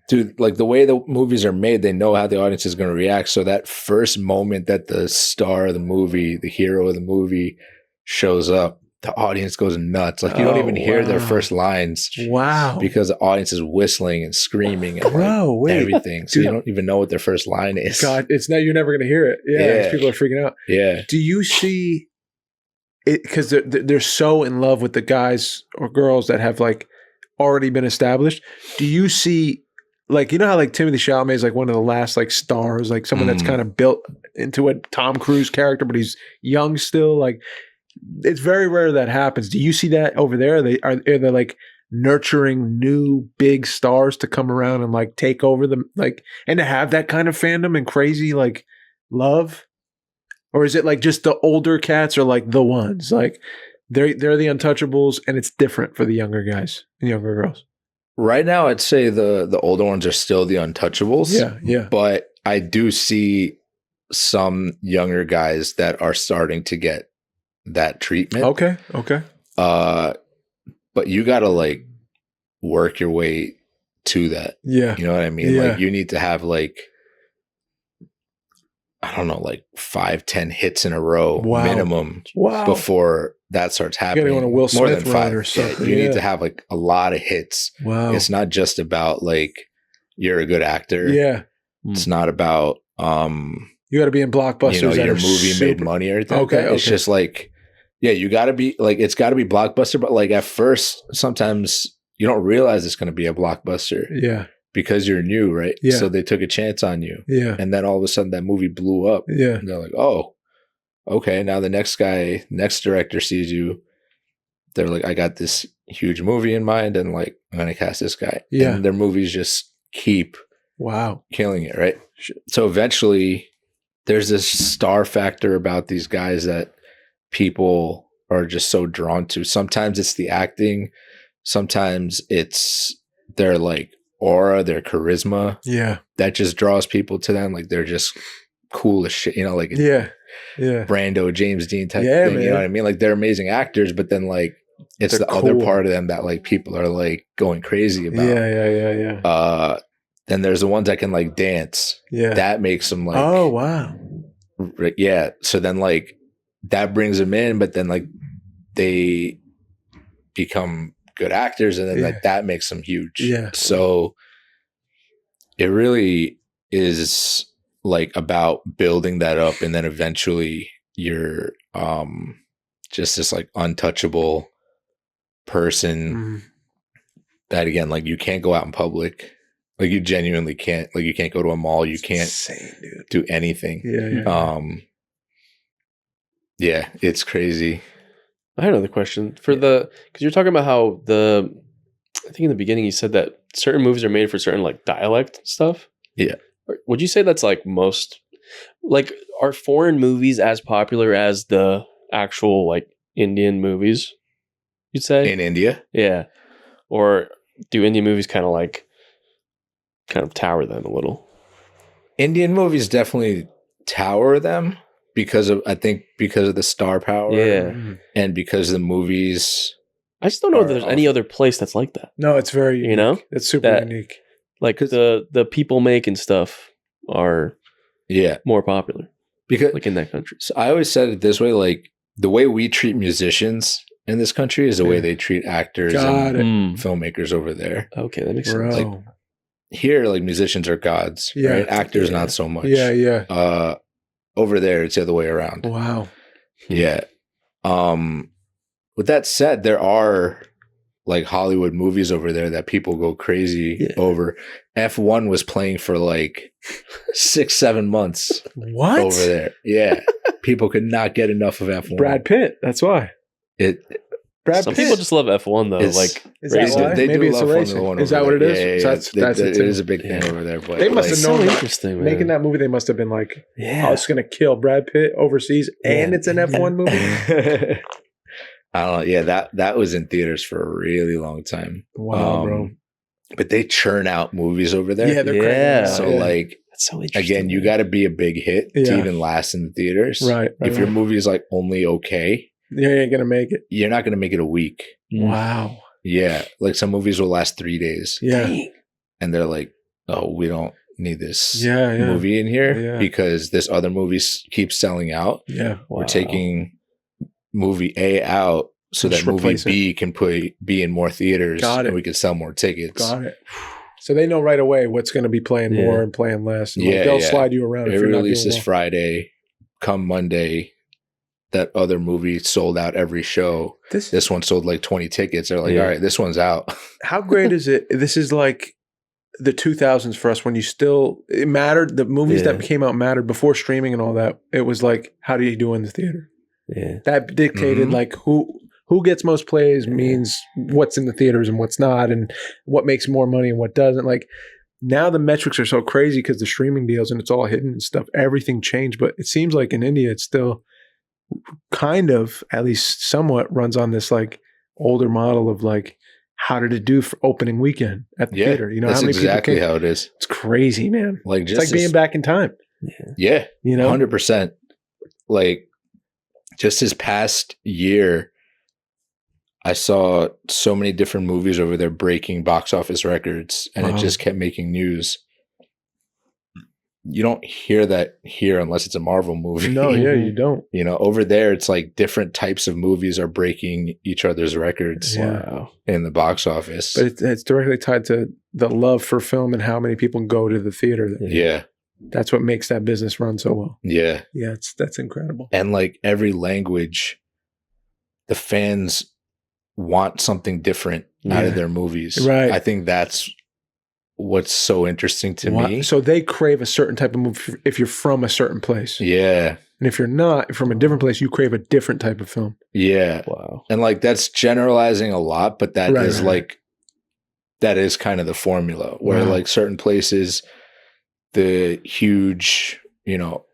Speaker 2: dude, like the way the movies are made, they know how the audience is going to react. So that first moment that the star of the movie, the hero of the movie shows up, the audience goes nuts. Like you don't even hear their first lines.
Speaker 1: Wow.
Speaker 2: Because the audience is whistling and screaming and everything. So you don't even know what their first line is.
Speaker 1: God, it's now you're never going to hear it. Yeah. People are freaking out.
Speaker 2: Yeah.
Speaker 1: Do you see it? Because they're so in love with the guys or girls that have like already been established. Do you see, like, you know how like Timothée Chalamet is like one of the last like stars, like someone that's kind of built into a Tom Cruise character, but he's young still. Like, it's very rare that happens. Do you see that over there? Are they like nurturing new big stars to come around and like take over them, like, and to have that kind of fandom and crazy like love? Or is it like just the older cats are like the ones, like they're the untouchables, and it's different for the younger guys and younger girls?
Speaker 2: Right now, I'd say the older ones are still the untouchables.
Speaker 1: Yeah. But
Speaker 2: I do see some younger guys that are starting to get that treatment.
Speaker 1: Okay.
Speaker 2: But you got to like work your way to that. Yeah. You know what I mean? Yeah. Like you need to have like, I don't know, like 5-10 hits in a row minimum before that starts happening.
Speaker 1: You gotta go on a Will Smith run or
Speaker 2: something. You need to have like a lot of hits.
Speaker 1: Wow.
Speaker 2: It's not just about like you're a good actor.
Speaker 1: Yeah.
Speaker 2: It's not about
Speaker 1: you got to be in blockbusters.
Speaker 2: You know, your movie made money or anything. Okay. It's just like, yeah, you got to be like, it's got to be blockbuster. But like at first, sometimes you don't realize it's going to be a blockbuster. Yeah. Because you're new, right? Yeah. So they took a chance on you. Yeah. And then all of a sudden that movie blew up. Yeah. And they're like, oh, okay. Now the next director sees you. They're like, I got this huge movie in mind and like, I'm going to cast this guy. Yeah. And their movies just keep killing it, right? So eventually there's this star factor about these guys that people are just so drawn to. Sometimes it's the acting. Sometimes it's their like aura, their charisma. Yeah. That just draws people to them. Like they're just cool as shit, you know, like Brando, James Dean type thing. Man. You know what I mean? Like they're amazing actors, but then like it's
Speaker 1: They're
Speaker 2: the other
Speaker 1: cool.
Speaker 2: part of them that like people are like going crazy about.
Speaker 1: Yeah.
Speaker 2: Then there's the ones that can like dance.
Speaker 1: Yeah.
Speaker 2: That makes them like,
Speaker 1: oh wow.
Speaker 2: yeah. So then like that brings them in, but then like they become good actors, and then like that makes them huge.
Speaker 1: Yeah.
Speaker 2: So it really is like about building that up, and then eventually you're just this like untouchable person that again, like you can't go out in public. Like you genuinely can't. Like you can't go to a mall. You can't
Speaker 1: insane, dude.
Speaker 2: do anything. Yeah, it's crazy.
Speaker 3: I had another question for because you're talking about how I think in the beginning you said that certain movies are made for certain like dialect stuff.
Speaker 2: Yeah.
Speaker 3: Would you say that's like most, like, are foreign movies as popular as the actual like Indian movies? You'd say
Speaker 2: In India?
Speaker 3: Yeah. Or do Indian movies kind of tower them a little?
Speaker 2: Indian movies definitely tower them because of the star power.
Speaker 3: Yeah.
Speaker 2: And because the movies.
Speaker 3: I just don't know if there's any other place that's like that.
Speaker 1: No, it's very unique.
Speaker 3: You know?
Speaker 1: It's super unique.
Speaker 3: Like the people making stuff are more popular.
Speaker 2: Because
Speaker 3: like in that country.
Speaker 2: So I always said it this way, like the way we treat musicians in this country is the way they treat actors and filmmakers over there.
Speaker 3: Okay, that makes sense.
Speaker 2: Like here, like musicians are gods, right? Actors not so much.
Speaker 1: Yeah.
Speaker 2: Over there, it's the other way around.
Speaker 1: Wow.
Speaker 2: Yeah. With that said, there are like Hollywood movies over there that people go crazy over. F1 was playing for like 6-7 months.
Speaker 1: What?
Speaker 2: Over there. Yeah. People could not get enough of F1.
Speaker 1: Brad Pitt. That's why.
Speaker 3: Some people just love F1 though. Like,
Speaker 1: is that why?
Speaker 2: They
Speaker 1: Maybe
Speaker 2: do
Speaker 1: it's
Speaker 2: love
Speaker 1: a racing.
Speaker 2: Formula 1
Speaker 1: is that
Speaker 2: over
Speaker 1: what it
Speaker 2: there.
Speaker 1: is?
Speaker 2: Yeah,
Speaker 1: So that's
Speaker 2: it is a big thing over there. But
Speaker 1: they must have known
Speaker 3: so interesting, man.
Speaker 1: Making that movie, they must have been like, oh, it's going to kill Brad Pitt overseas, and it's an F1 movie.
Speaker 2: I don't know. Yeah, that was in theaters for a really long time.
Speaker 1: Wow, bro.
Speaker 2: But they churn out movies over there.
Speaker 1: Yeah, they're crazy.
Speaker 2: So like,
Speaker 3: that's so interesting.
Speaker 2: Again, you got to be a big hit to even last in the theaters.
Speaker 1: Right.
Speaker 2: If your movie is like only okay,
Speaker 1: you ain't gonna make it.
Speaker 2: You're not gonna make it a week.
Speaker 1: Wow.
Speaker 2: Yeah, like some movies will last 3 days.
Speaker 1: Yeah,
Speaker 2: and they're like, "Oh, we don't need this
Speaker 1: movie
Speaker 2: in here because this other movie keeps selling out.
Speaker 1: Yeah,
Speaker 2: we're taking movie A out so that movie B can be in more theaters, and we can sell more tickets."
Speaker 1: Got it. So they know right away what's going to be playing more and playing less. And they'll slide you around.
Speaker 2: It releases Friday. Come Monday, that other movie sold out every show. This one sold like 20 tickets. They're like, all right, this one's out.
Speaker 1: How great is it? This is like the 2000s for us when it mattered. The movies that came out mattered before streaming and all that. It was like, how do you do in the theater?
Speaker 3: Yeah.
Speaker 1: That dictated like who gets most plays means what's in the theaters and what's not, and what makes more money and what doesn't. Like now the metrics are so crazy because the streaming deals and it's all hidden and stuff. Everything changed, but it seems like in India it's still kind of, at least somewhat, runs on this like older model of like, how did it do for opening weekend at the theater? You know,
Speaker 2: that's
Speaker 1: how many
Speaker 2: exactly
Speaker 1: people
Speaker 2: how it is.
Speaker 1: It's crazy, man.
Speaker 2: Like
Speaker 1: it's like being back in time.
Speaker 2: Yeah,
Speaker 1: you know,
Speaker 2: 100%. Like just this past year, I saw so many different movies over there breaking box office records, and it just kept making news. You don't hear that here unless it's a Marvel movie.
Speaker 1: No, you don't.
Speaker 2: You know, over there, it's like different types of movies are breaking each other's records in the box office.
Speaker 1: But it's directly tied to the love for film and how many people go to the theater.
Speaker 2: Yeah.
Speaker 1: That's what makes that business run so well.
Speaker 2: Yeah.
Speaker 1: Yeah, that's incredible.
Speaker 2: And like every language, the fans want something different out of their movies.
Speaker 1: Right.
Speaker 2: I think that's what's so interesting to me.
Speaker 1: So they crave a certain type of movie if you're from a certain place.
Speaker 2: Yeah.
Speaker 1: And if you're not from a different place, you crave a different type of film.
Speaker 2: Yeah.
Speaker 3: Wow.
Speaker 2: And like that's generalizing a lot, but that is like, that is kind of the formula where like certain places, the huge, you know,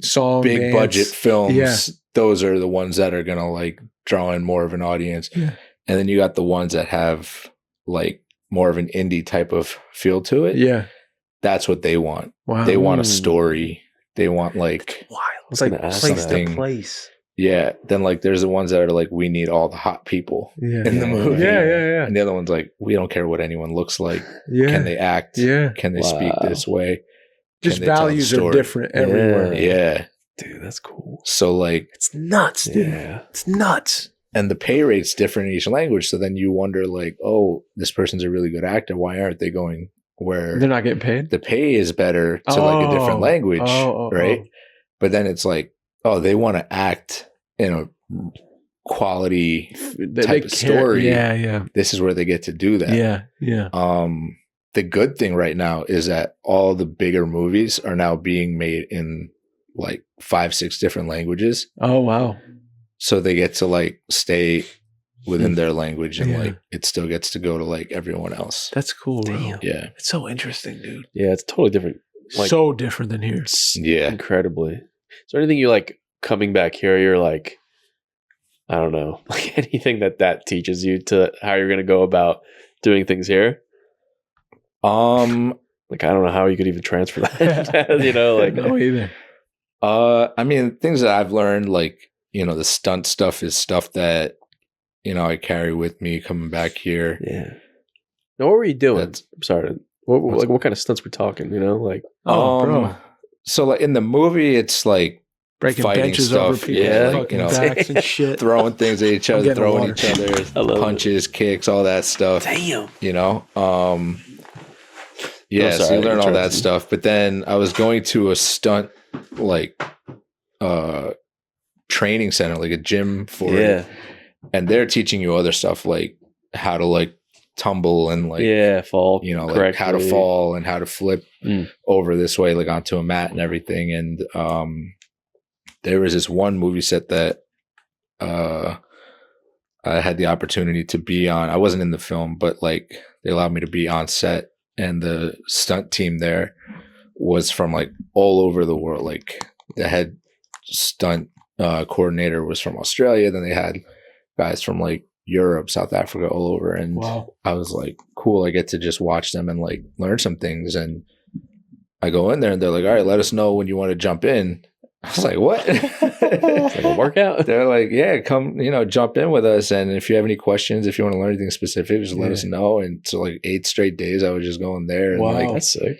Speaker 1: song,
Speaker 2: big
Speaker 1: dance,
Speaker 2: budget films, those are the ones that are going to like draw in more of an audience.
Speaker 1: Yeah.
Speaker 2: And then you got the ones that have like more of an indie type of feel to it.
Speaker 1: Yeah.
Speaker 2: That's what they want.
Speaker 1: Wow.
Speaker 2: They want a story. They want like
Speaker 4: Wild. It's like place to place.
Speaker 2: Yeah. Then like there's the ones that are like, we need all the hot people in the movie.
Speaker 1: Yeah.
Speaker 2: And the other one's like, we don't care what anyone looks like.
Speaker 1: Yeah.
Speaker 2: Can they act?
Speaker 1: Yeah.
Speaker 2: Can they speak this way?
Speaker 1: Just
Speaker 2: Can they tell the
Speaker 1: values are
Speaker 2: story?
Speaker 1: different everywhere.
Speaker 2: Yeah.
Speaker 3: Dude, that's cool.
Speaker 2: So like,
Speaker 1: It's nuts, dude.
Speaker 3: Yeah.
Speaker 1: It's nuts.
Speaker 2: and the pay rate's different in each language. So then you wonder like, oh, this person's a really good actor. Why aren't they going where
Speaker 1: They're not getting paid?
Speaker 2: the pay is better to like a different language, right? But then it's like, oh, they want to act in a quality type of story.
Speaker 1: Yeah.
Speaker 2: This is where they get to do that.
Speaker 1: Yeah.
Speaker 2: The good thing right now is that all the bigger movies are now being made in like 5-6 different languages.
Speaker 1: Oh, wow.
Speaker 2: So they get to like stay within their language and
Speaker 1: Yeah.
Speaker 2: like it still gets to go to like everyone else.
Speaker 1: That's cool, bro.
Speaker 3: Damn.
Speaker 2: Yeah.
Speaker 1: It's so interesting, dude.
Speaker 3: Yeah, it's totally different. Like,
Speaker 1: so different than here.
Speaker 2: Yeah.
Speaker 3: incredibly. Is there anything you like coming back here? You're like, I don't know, like anything that teaches you to how you're going to go about doing things here? Like, I don't know how you could even transfer that, you know, like,
Speaker 1: No, either.
Speaker 2: I mean, things that I've learned, like, you know, the stunt stuff is stuff that, you know, I carry with me coming back here.
Speaker 3: yeah. Now, what were you doing?
Speaker 2: That's-
Speaker 3: I'm sorry. What kind of stunts we talking, you know, like,
Speaker 1: Bro.
Speaker 2: So like in the movie, it's like
Speaker 1: Breaking
Speaker 2: fighting
Speaker 1: benches
Speaker 2: stuff,
Speaker 1: over people's
Speaker 2: yeah, like,
Speaker 1: fucking
Speaker 2: you know,
Speaker 1: backs and shit.
Speaker 2: throwing things at each
Speaker 1: I'm
Speaker 2: other,
Speaker 1: getting
Speaker 2: throwing
Speaker 1: water.
Speaker 2: each other,
Speaker 3: I love
Speaker 2: punches, kicks, all that stuff.
Speaker 3: damn.
Speaker 2: You know, yeah,
Speaker 3: Oh, sorry,
Speaker 2: so you
Speaker 3: I
Speaker 2: learn all that
Speaker 3: interrupted you.
Speaker 2: stuff. But then I was going to a stunt like training center, like a gym for it, and they're teaching you other stuff like how to like tumble and like
Speaker 3: fall,
Speaker 2: you know, like how to
Speaker 3: correctly.
Speaker 2: fall and how to flip
Speaker 3: Mm.
Speaker 2: over this way, like onto a mat and everything. And there was this one movie set that I had the opportunity to be on. I wasn't in the film, but like they allowed me to be on set, and the stunt team there was from like all over the world. Like the head stunt coordinator was from Australia. Then they had guys from like Europe, South Africa, all over. And
Speaker 1: Wow.
Speaker 2: I was like, cool, I get to just watch them and like learn some things. And I go in there and they're like, all right, let us know when you want to jump in. I was like, what?
Speaker 3: It's like a workout.
Speaker 2: They're like, yeah, come, you know, jump in with us. And if you have any questions, if you want to learn anything specific, just let
Speaker 1: Yeah.
Speaker 2: us know. And so like 8 straight days, I was just going there. And
Speaker 1: Wow.
Speaker 2: like,
Speaker 3: That's sick.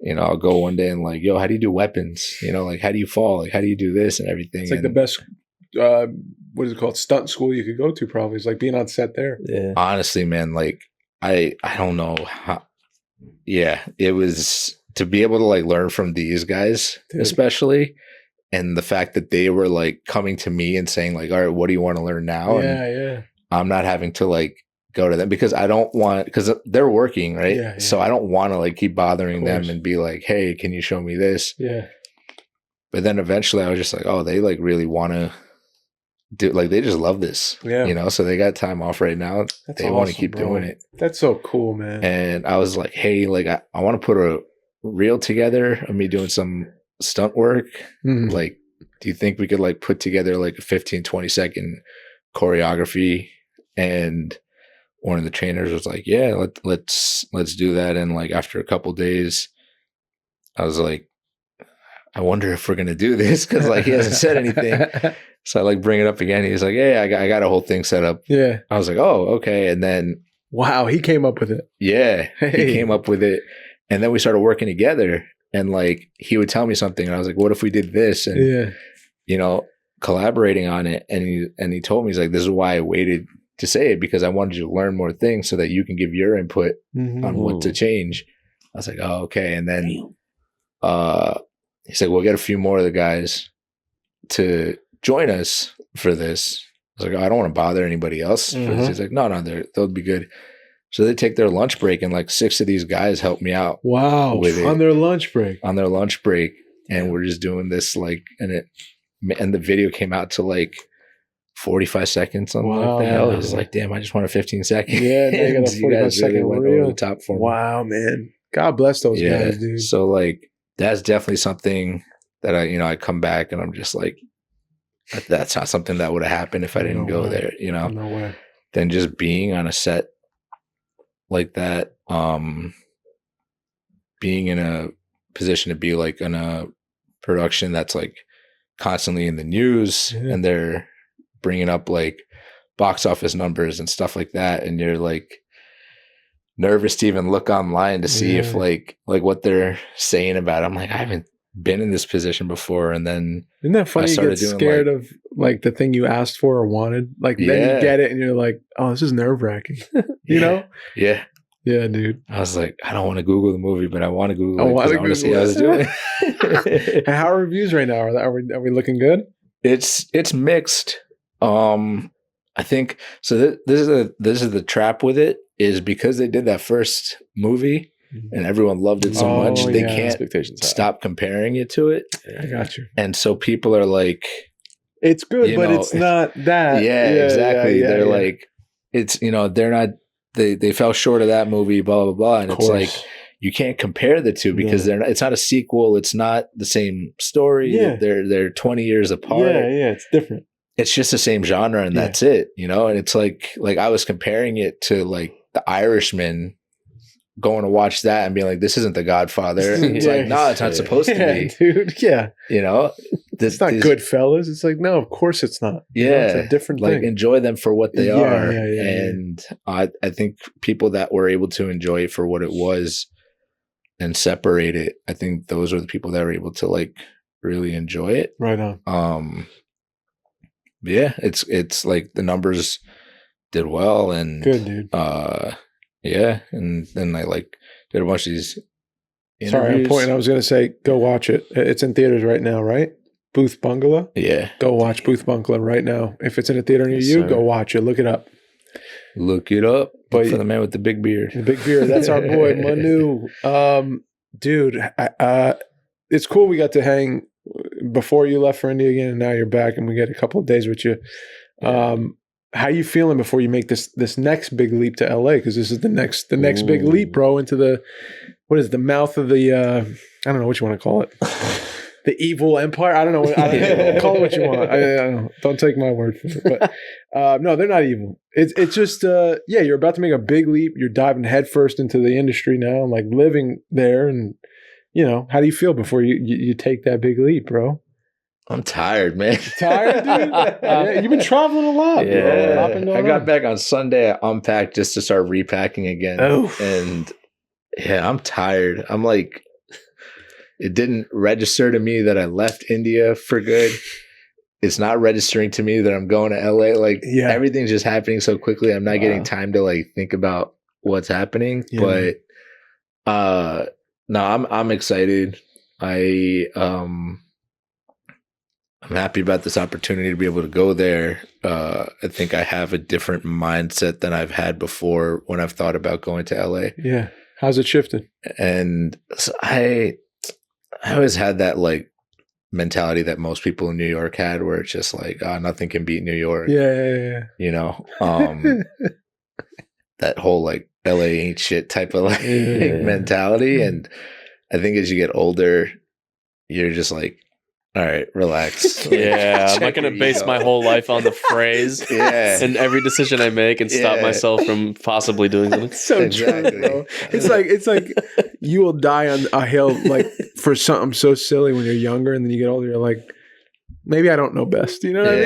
Speaker 2: you know, I'll go one day and like, yo, how do you do weapons? You know, like, how do you fall? Like, how do you do this and everything?
Speaker 1: It's like
Speaker 2: and
Speaker 1: the best, what is it called? Stunt school you could go to, probably. It's like being on set there.
Speaker 3: Yeah.
Speaker 2: honestly, man, like, I don't know how, yeah, it was to be able to like learn from these guys,
Speaker 1: Dude.
Speaker 2: especially. And the fact that they were like coming to me and saying like, all right, what do you want to learn now? And
Speaker 1: Yeah.
Speaker 2: I'm not having to like go to them because I don't want, because they're working, right?
Speaker 1: Yeah.
Speaker 2: So I don't want to like keep bothering
Speaker 1: Of
Speaker 2: them
Speaker 1: course.
Speaker 2: and be like, hey, can you show me this?
Speaker 1: Yeah.
Speaker 2: But then eventually I was just like, oh, they like really want to do, like, they just love this,
Speaker 1: Yeah.
Speaker 2: you know? So they got time off right now.
Speaker 1: That's
Speaker 2: They want to
Speaker 1: awesome,
Speaker 2: keep
Speaker 1: bro.
Speaker 2: doing it.
Speaker 1: That's so cool, man.
Speaker 2: And I was like, hey, like, I want to put a reel together of me doing some stunt work.
Speaker 1: Mhm.
Speaker 2: Like, do you think we could like put together like a 15-20 second choreography? And one of the trainers was like, yeah, let's do that. And like after a couple days, I was like, I wonder if we're gonna do this, because like he hasn't said anything. So I like bring it up again. He's like, hey, I got a whole thing set up.
Speaker 1: Yeah.
Speaker 2: I was like, oh, okay. And then
Speaker 1: Wow. He came up with it.
Speaker 2: yeah,
Speaker 1: Hey.
Speaker 2: he came up with it. And then we started working together. And like he would tell me something, and I was like, what if we did this? And
Speaker 1: Yeah.
Speaker 2: you know, collaborating on it. And he told me, he's like, this is why I waited to say it, because I wanted you to learn more things so that you can give your input
Speaker 1: Mhm.
Speaker 2: on what to change. I was like, oh, okay. And then he said, we'll get a few more of the guys to join us for this. I was like, oh, I don't want to bother anybody else for this.
Speaker 1: Mhm.
Speaker 2: He's like, no, they'll be good. So they take their lunch break, and like 6 of these guys help me out
Speaker 1: Wow.
Speaker 2: With it.
Speaker 1: On their lunch break.
Speaker 2: on their lunch break. And we're just doing this like, and the video came out to like 45 seconds, something
Speaker 1: Wow,
Speaker 2: like that. I
Speaker 1: man.
Speaker 2: was like, damn, I just want a 15 second.
Speaker 1: Yeah, they got a
Speaker 2: You guys
Speaker 1: 45-second
Speaker 2: went
Speaker 1: reel.
Speaker 2: over the top for me.
Speaker 1: Wow, man. God bless those
Speaker 2: Yeah.
Speaker 1: guys, dude.
Speaker 2: So like, that's definitely something that I come back and I'm just like, that's not something that would have happened if I didn't
Speaker 1: No
Speaker 2: go
Speaker 1: way.
Speaker 2: there, you know?
Speaker 1: No way.
Speaker 2: Then just being on a set like that, being in a position to be like in a production that's like constantly in the news and they're bringing up like box office numbers and stuff like that. And you're like nervous to even look online to see if like what they're saying about it. I'm like, I haven't been in this position before. And then
Speaker 1: isn't that funny? You get scared of like the thing you asked for or wanted. Like then you get it and you're like, oh, this is nerve wracking. You know?
Speaker 2: Yeah.
Speaker 1: Yeah, dude.
Speaker 2: I was like, I don't want to Google the movie, but I want to Google it. I want to see how it's doing.
Speaker 1: How are reviews right now? Are we looking good?
Speaker 2: It's mixed. I think so. This is the trap with it is because they did that first movie and everyone loved it so much. They can't stop comparing it to it.
Speaker 1: I got you.
Speaker 2: And so people are like,
Speaker 1: it's good, but it's not that.
Speaker 2: Yeah, exactly. They're like, it's, they're not, they fell short of that movie, blah, blah, blah. And it's like, you can't compare the two because it's not a sequel. It's not the same story.
Speaker 1: Yeah.
Speaker 2: They're 20 years apart.
Speaker 1: Yeah. It's different.
Speaker 2: It's just the same genre and that's it, and it's like I was comparing it to like The Irishman, going to watch that and being like, this isn't The Godfather. It's like, no, it's not supposed to be.
Speaker 1: Dude. Yeah.
Speaker 2: It's
Speaker 1: not Goodfellas. It's like, no, of course it's not.
Speaker 2: Yeah.
Speaker 1: It's a different thing.
Speaker 2: Enjoy them for what they are. And I think people that were able to enjoy it for what it was and separate it, I think those are the people that were able to like really enjoy it.
Speaker 1: Right on.
Speaker 2: Yeah, it's like the numbers did well and
Speaker 1: good, dude.
Speaker 2: And then I like did a bunch of these interviews.
Speaker 1: Sorry, I'm pointing. I was gonna say go watch it. It's in theaters right now, right? Bhooth Bangla.
Speaker 2: Yeah.
Speaker 1: Go watch Bhooth Bangla right now. If it's in a theater near you, go watch it. Look it up.
Speaker 2: Look it up. But for the man with the big beard.
Speaker 1: The big beard. That's our boy Manu. Dude, it's cool we got to hang before you left for India again, and now you're back, and we get a couple of days with you. How you feeling before you make this next big leap to LA? Because this is the next big leap, bro, into the mouth of the I don't know what you want to call it, the evil empire. I don't know. Call it what you want. I don't know. Don't take my word for it. But no, they're not evil. It's just you're about to make a big leap. You're diving headfirst into the industry now, and like living there and. How do you feel before you take that big leap, bro?
Speaker 2: I'm tired, man.
Speaker 1: Tired, dude? You've been traveling a lot, bro.
Speaker 2: I got back on Sunday. I unpacked just to start repacking again.
Speaker 1: Oh.
Speaker 2: And I'm tired. I'm like, it didn't register to me that I left India for good. It's not registering to me that I'm going to LA. Like everything's just happening so quickly. I'm not getting time to like think about what's happening. Yeah. But no, I'm excited. I'm happy about this opportunity to be able to go there. I think I have a different mindset than I've had before when I've thought about going to LA.
Speaker 1: Yeah. How's it shifted?
Speaker 2: And so I always had that like mentality that most people in New York had where it's just like, nothing can beat New York.
Speaker 1: Yeah.
Speaker 2: That whole like LA ain't shit type of like mentality. And I think as you get older, you're just like, all right, relax.
Speaker 3: I'm not going to base my whole life on the phrase and every decision I make and stop myself from possibly doing something.
Speaker 1: So true, bro. It's like you will die on a hill like for something so silly when you're younger, and then you get older, you're like, maybe I don't know best. You know what I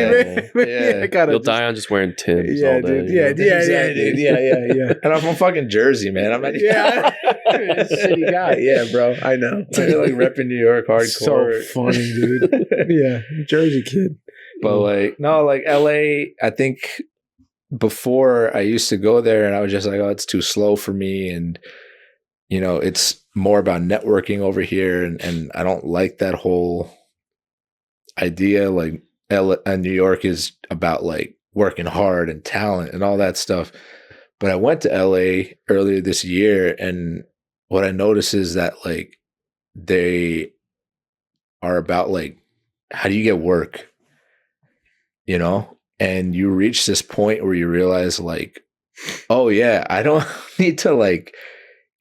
Speaker 1: mean?
Speaker 3: You'll die on just wearing Timbs all day.
Speaker 1: Dude. Yeah.
Speaker 2: And I'm from fucking Jersey, man. I'm not
Speaker 1: shitty guy. Yeah, bro. I know.
Speaker 2: I like repping New York hardcore.
Speaker 1: So funny, dude. Yeah, Jersey kid.
Speaker 2: But like, no, like LA, I think before I used to go there and I was just like, oh, it's too slow for me. And, it's more about networking over here. And I don't like that whole idea. Like New York is about like working hard and talent and all that stuff. But I went to LA earlier this year, and what I noticed is that like they are about like, how do you get work? And you reach this point where you realize like, oh yeah, I don't need to like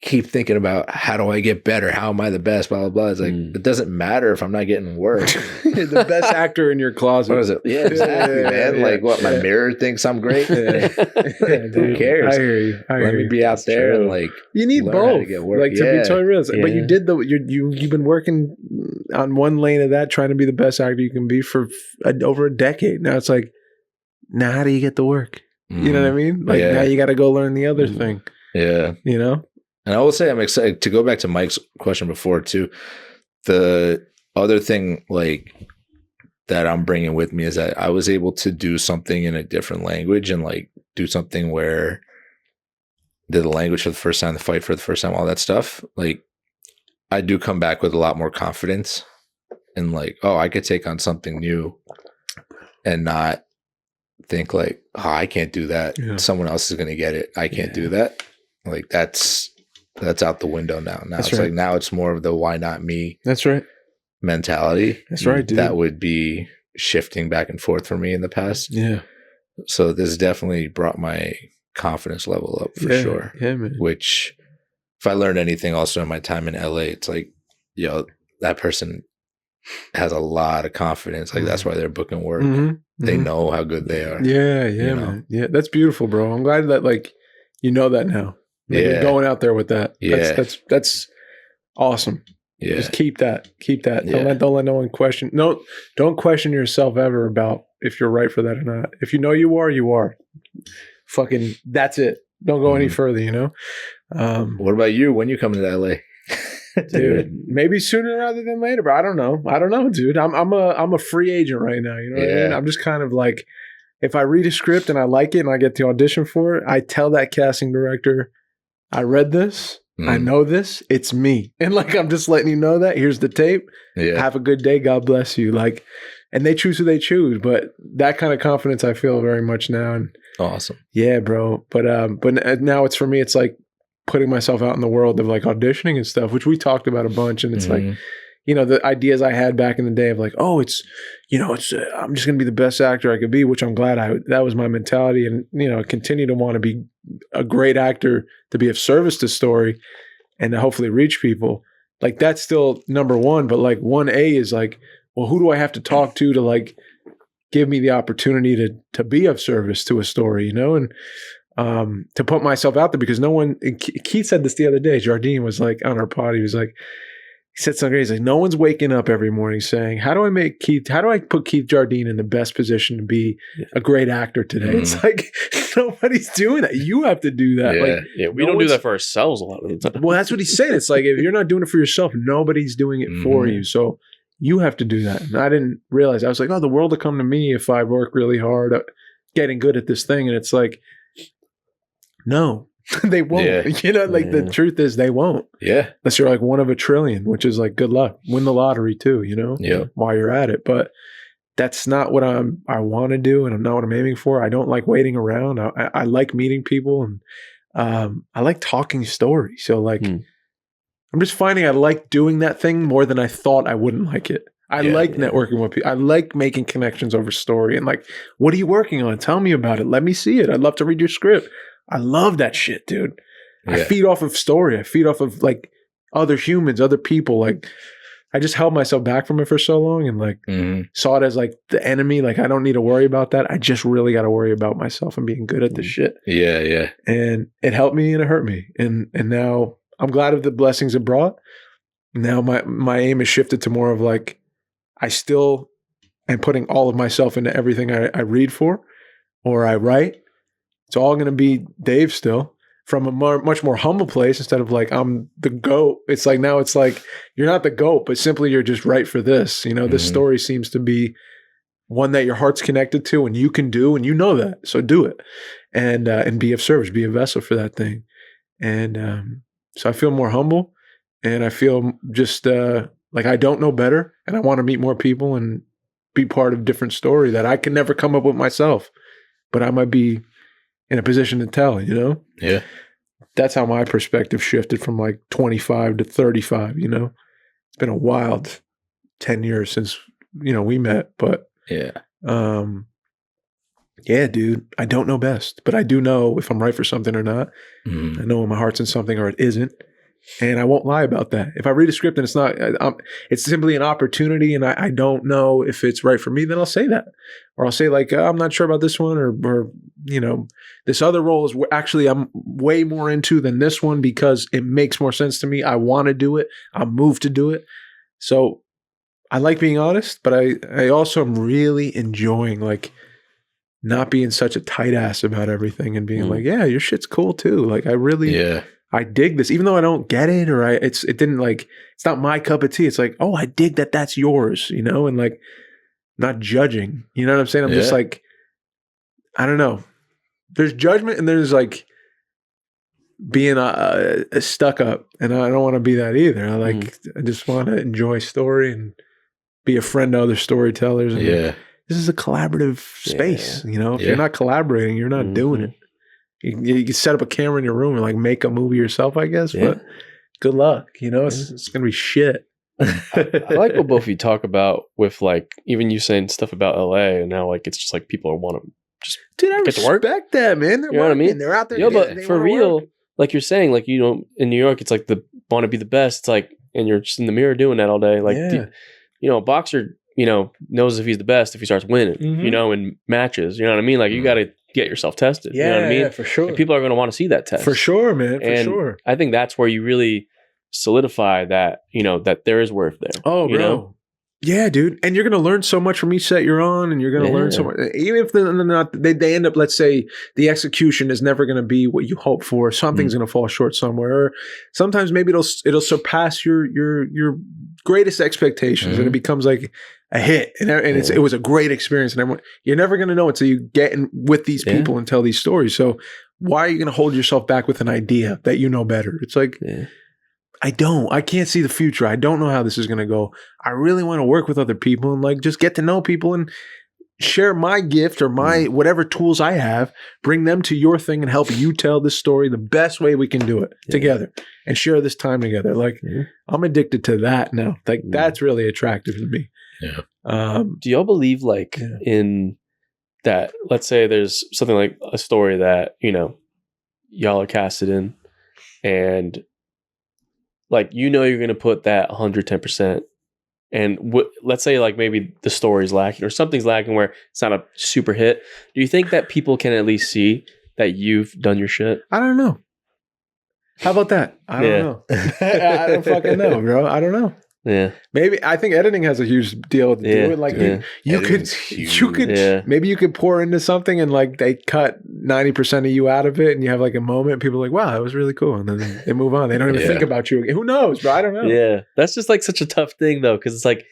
Speaker 2: keep thinking about how do I get better? How am I the best? Blah, blah, blah. It's like, it doesn't matter if I'm not getting work.
Speaker 1: The best actor in your closet.
Speaker 2: What is it? Yeah, exactly, man. Like what? My mirror thinks I'm great. Who cares?
Speaker 1: I hear you.
Speaker 2: Let me be out there and like
Speaker 1: you need both. To be totally real. But you did you've been working on one lane of that, trying to be the best actor you can be for over a decade. Now it's like, now how do you get the work? You know what I mean? Like now you got to go learn the other thing.
Speaker 2: Yeah.
Speaker 1: You know?
Speaker 2: And I will say I'm excited to go back to Mike's question before too. The other thing like that I'm bringing with me is that I was able to do something in a different language and like do something where did the language for the first time, the fight for the first time, all that stuff. Like I do come back with a lot more confidence and like, oh, I could take on something new and not think like, oh, I can't do that. Yeah. Someone else is going to get it. I can't do that. Like that's out the window now. Now that's it's right. Like now it's more of the why not me.
Speaker 1: That's right.
Speaker 2: Mentality.
Speaker 1: That's right, dude.
Speaker 2: That would be shifting back and forth for me in the past.
Speaker 1: Yeah.
Speaker 2: So this definitely brought my confidence level up for sure.
Speaker 1: Yeah, man.
Speaker 2: Which if I learned anything also in my time in LA, it's like, that person has a lot of confidence. Like that's why they're booking work. Mm-hmm. They know how good they are.
Speaker 1: Yeah, man. Yeah, that's beautiful, bro. I'm glad that like you know that now. Like you're going out there with that.
Speaker 2: Yeah.
Speaker 1: That's awesome.
Speaker 2: Yeah.
Speaker 1: Just keep that.
Speaker 2: Yeah.
Speaker 1: Don't let no one question. No, don't question yourself ever about if you're right for that or not. If you know you are, you are. Fucking that's it. Don't go any further, you know?
Speaker 2: What about you when you come to LA?
Speaker 1: Dude, maybe sooner rather than later, but I don't know, dude. I'm a free agent right now, you know what I mean? I'm just kind of like, if I read a script and I like it and I get the audition for it, I tell that casting director, I read this, I know this, it's me. And like, I'm just letting you know that. Here's the tape. Yeah. Have a good day. God bless you. Like, and they choose who they choose. But that kind of confidence I feel very much now. And
Speaker 2: awesome.
Speaker 1: Yeah, bro. But now it's for me, it's like putting myself out in the world of like auditioning and stuff, which we talked about a bunch. And it's like, the ideas I had back in the day of like, oh, I'm just going to be the best actor I could be, which I'm glad that was my mentality. And, continue to want to be a great actor, to be of service to story and to hopefully reach people. Like that's still number one, but like 1A is like, well, who do I have to talk to like give me the opportunity to be of service to a story, and to put myself out there, because no one, Keith said this the other day, Jardine was like on our pod, he said something great. He's like, no one's waking up every morning saying, how do I put Keith Jardine in the best position to be a great actor today? It's like, nobody's doing that. You have to do that.
Speaker 3: We don't do that for ourselves a lot of the time.
Speaker 1: Well, that's what he's saying. It's like, if you're not doing it for yourself, nobody's doing it for you. So you have to do that. And I didn't realize, I was like, oh, the world will come to me if I work really hard at getting good at this thing. And it's like, no. They won't. The truth is they won't.
Speaker 2: Yeah.
Speaker 1: Unless you're like one of a trillion, which is like good luck. Win the lottery too, while you're at it. But that's not what I want to do, and I'm not what I'm aiming for. I don't like waiting around. I like meeting people, and I like talking stories. So like I'm just finding I like doing that thing more than I thought I wouldn't like it. I like networking with people. I like making connections over story and like, what are you working on? Tell me about it. Let me see it. I'd love to read your script. I love that shit, dude. Yeah. I feed off of story. I feed off of like other humans, other people. Like I just held myself back from it for so long and like saw it as like the enemy. Like I don't need to worry about that. I just really got to worry about myself and being good at this shit.
Speaker 2: Yeah, yeah.
Speaker 1: And it helped me and it hurt me. And now I'm glad of the blessings it brought. Now my aim is shifted to more of like, I still am putting all of myself into everything I read for or I write. It's all going to be Dave still from a much more humble place instead of like, I'm the GOAT. It's like, now it's like, you're not the GOAT, but simply you're just right for this. This story seems to be one that your heart's connected to and you can do, and that. So do it and be of service, be a vessel for that thing. And so I feel more humble and I feel just like I don't know better and I want to meet more people and be part of a different story that I can never come up with myself, but I might be in a position to tell,
Speaker 2: Yeah.
Speaker 1: That's how my perspective shifted from like 25 to 35, It's been a wild 10 years since, we met, but
Speaker 2: yeah,
Speaker 1: dude, I don't know best, but I do know if I'm right for something or not. I know when my heart's in something or it isn't. And I won't lie about that. If I read a script and it's not, it's simply an opportunity and I don't know if it's right for me, then I'll say that. Or I'll say like, I'm not sure about this one or, you know, this other role is actually I'm way more into than this one because it makes more sense to me. I want to do it. I'm moved to do it. So I like being honest, but I also am really enjoying like not being such a tight ass about everything and being like, yeah, your shit's cool too. Like I really, I dig this, even though I don't get it or it didn't like, it's not my cup of tea. It's like, oh, I dig that that's yours, you know, and like not judging, you know what I'm saying? I'm just like, I don't know. There's judgment and there's like being a stuck up and I don't want to be that either. I like, I just want to enjoy story and be a friend to other storytellers. And this is a collaborative space, you know, if you're not collaborating, you're not doing it. You can set up a camera in your room and like make a movie yourself, I guess, but good luck. You know, it's going to be shit.
Speaker 3: I like what both of you talk about with like, even you saying stuff about LA and how like, it's just like people want to just get to work.
Speaker 1: Respect that, man. They're
Speaker 3: you know what I mean?
Speaker 1: They're out there.
Speaker 3: Yeah, but for real, like you're saying, like, you know, in New York, it's like want to be the best. It's like, and you're just in the mirror doing that all day. Like, you know, a boxer, you know, knows if he's the best if he starts winning, you know, in matches. You know what I mean? Like, you got to get yourself tested. You know what I mean?
Speaker 1: Yeah, for sure.
Speaker 3: And people are going to want to see that test.
Speaker 1: For sure, man. For sure.
Speaker 3: I think that's where you really solidify that, you know, that there is worth there.
Speaker 1: Oh,
Speaker 3: you
Speaker 1: bro.
Speaker 3: know?
Speaker 1: Yeah, dude. And you're going to learn so much from each set you're on, and you're going to learn so much. Even if they're not, they end up, let's say, the execution is never going to be what you hope for. Something's going to fall short somewhere. Or sometimes maybe it'll surpass your greatest expectations, and it becomes like a hit. And it was a great experience. And everyone, you're never going to know until you get in with these people and tell these stories. So why are you going to hold yourself back with an idea that you know better? It's like, I can't see the future. I don't know how this is going to go. I really want to work with other people and like just get to know people and share my gift or my whatever tools I have, bring them to your thing and help you tell this story the best way we can do it together and share this time together. Like I'm addicted to that now. Like that's really attractive to me.
Speaker 2: Yeah.
Speaker 3: Do y'all believe like in that, let's say there's something like a story that, you know, y'all are casted in and like, you know, you're going to put that 110%. And let's say like maybe the story's lacking or something's lacking where it's not a super hit. Do you think that people can at least see that you've done your shit?
Speaker 1: I don't know. How about that? I don't know. I don't fucking know, bro. I don't know.
Speaker 3: Yeah.
Speaker 1: Maybe I think editing has a huge deal to do with like you could maybe you could pour into something and like they cut 90% of you out of it and you have like a moment and people are like, wow, that was really cool. And then they move on. They don't even think about you again. Who knows, bro? I don't know.
Speaker 3: Yeah. That's just like such a tough thing though, because it's like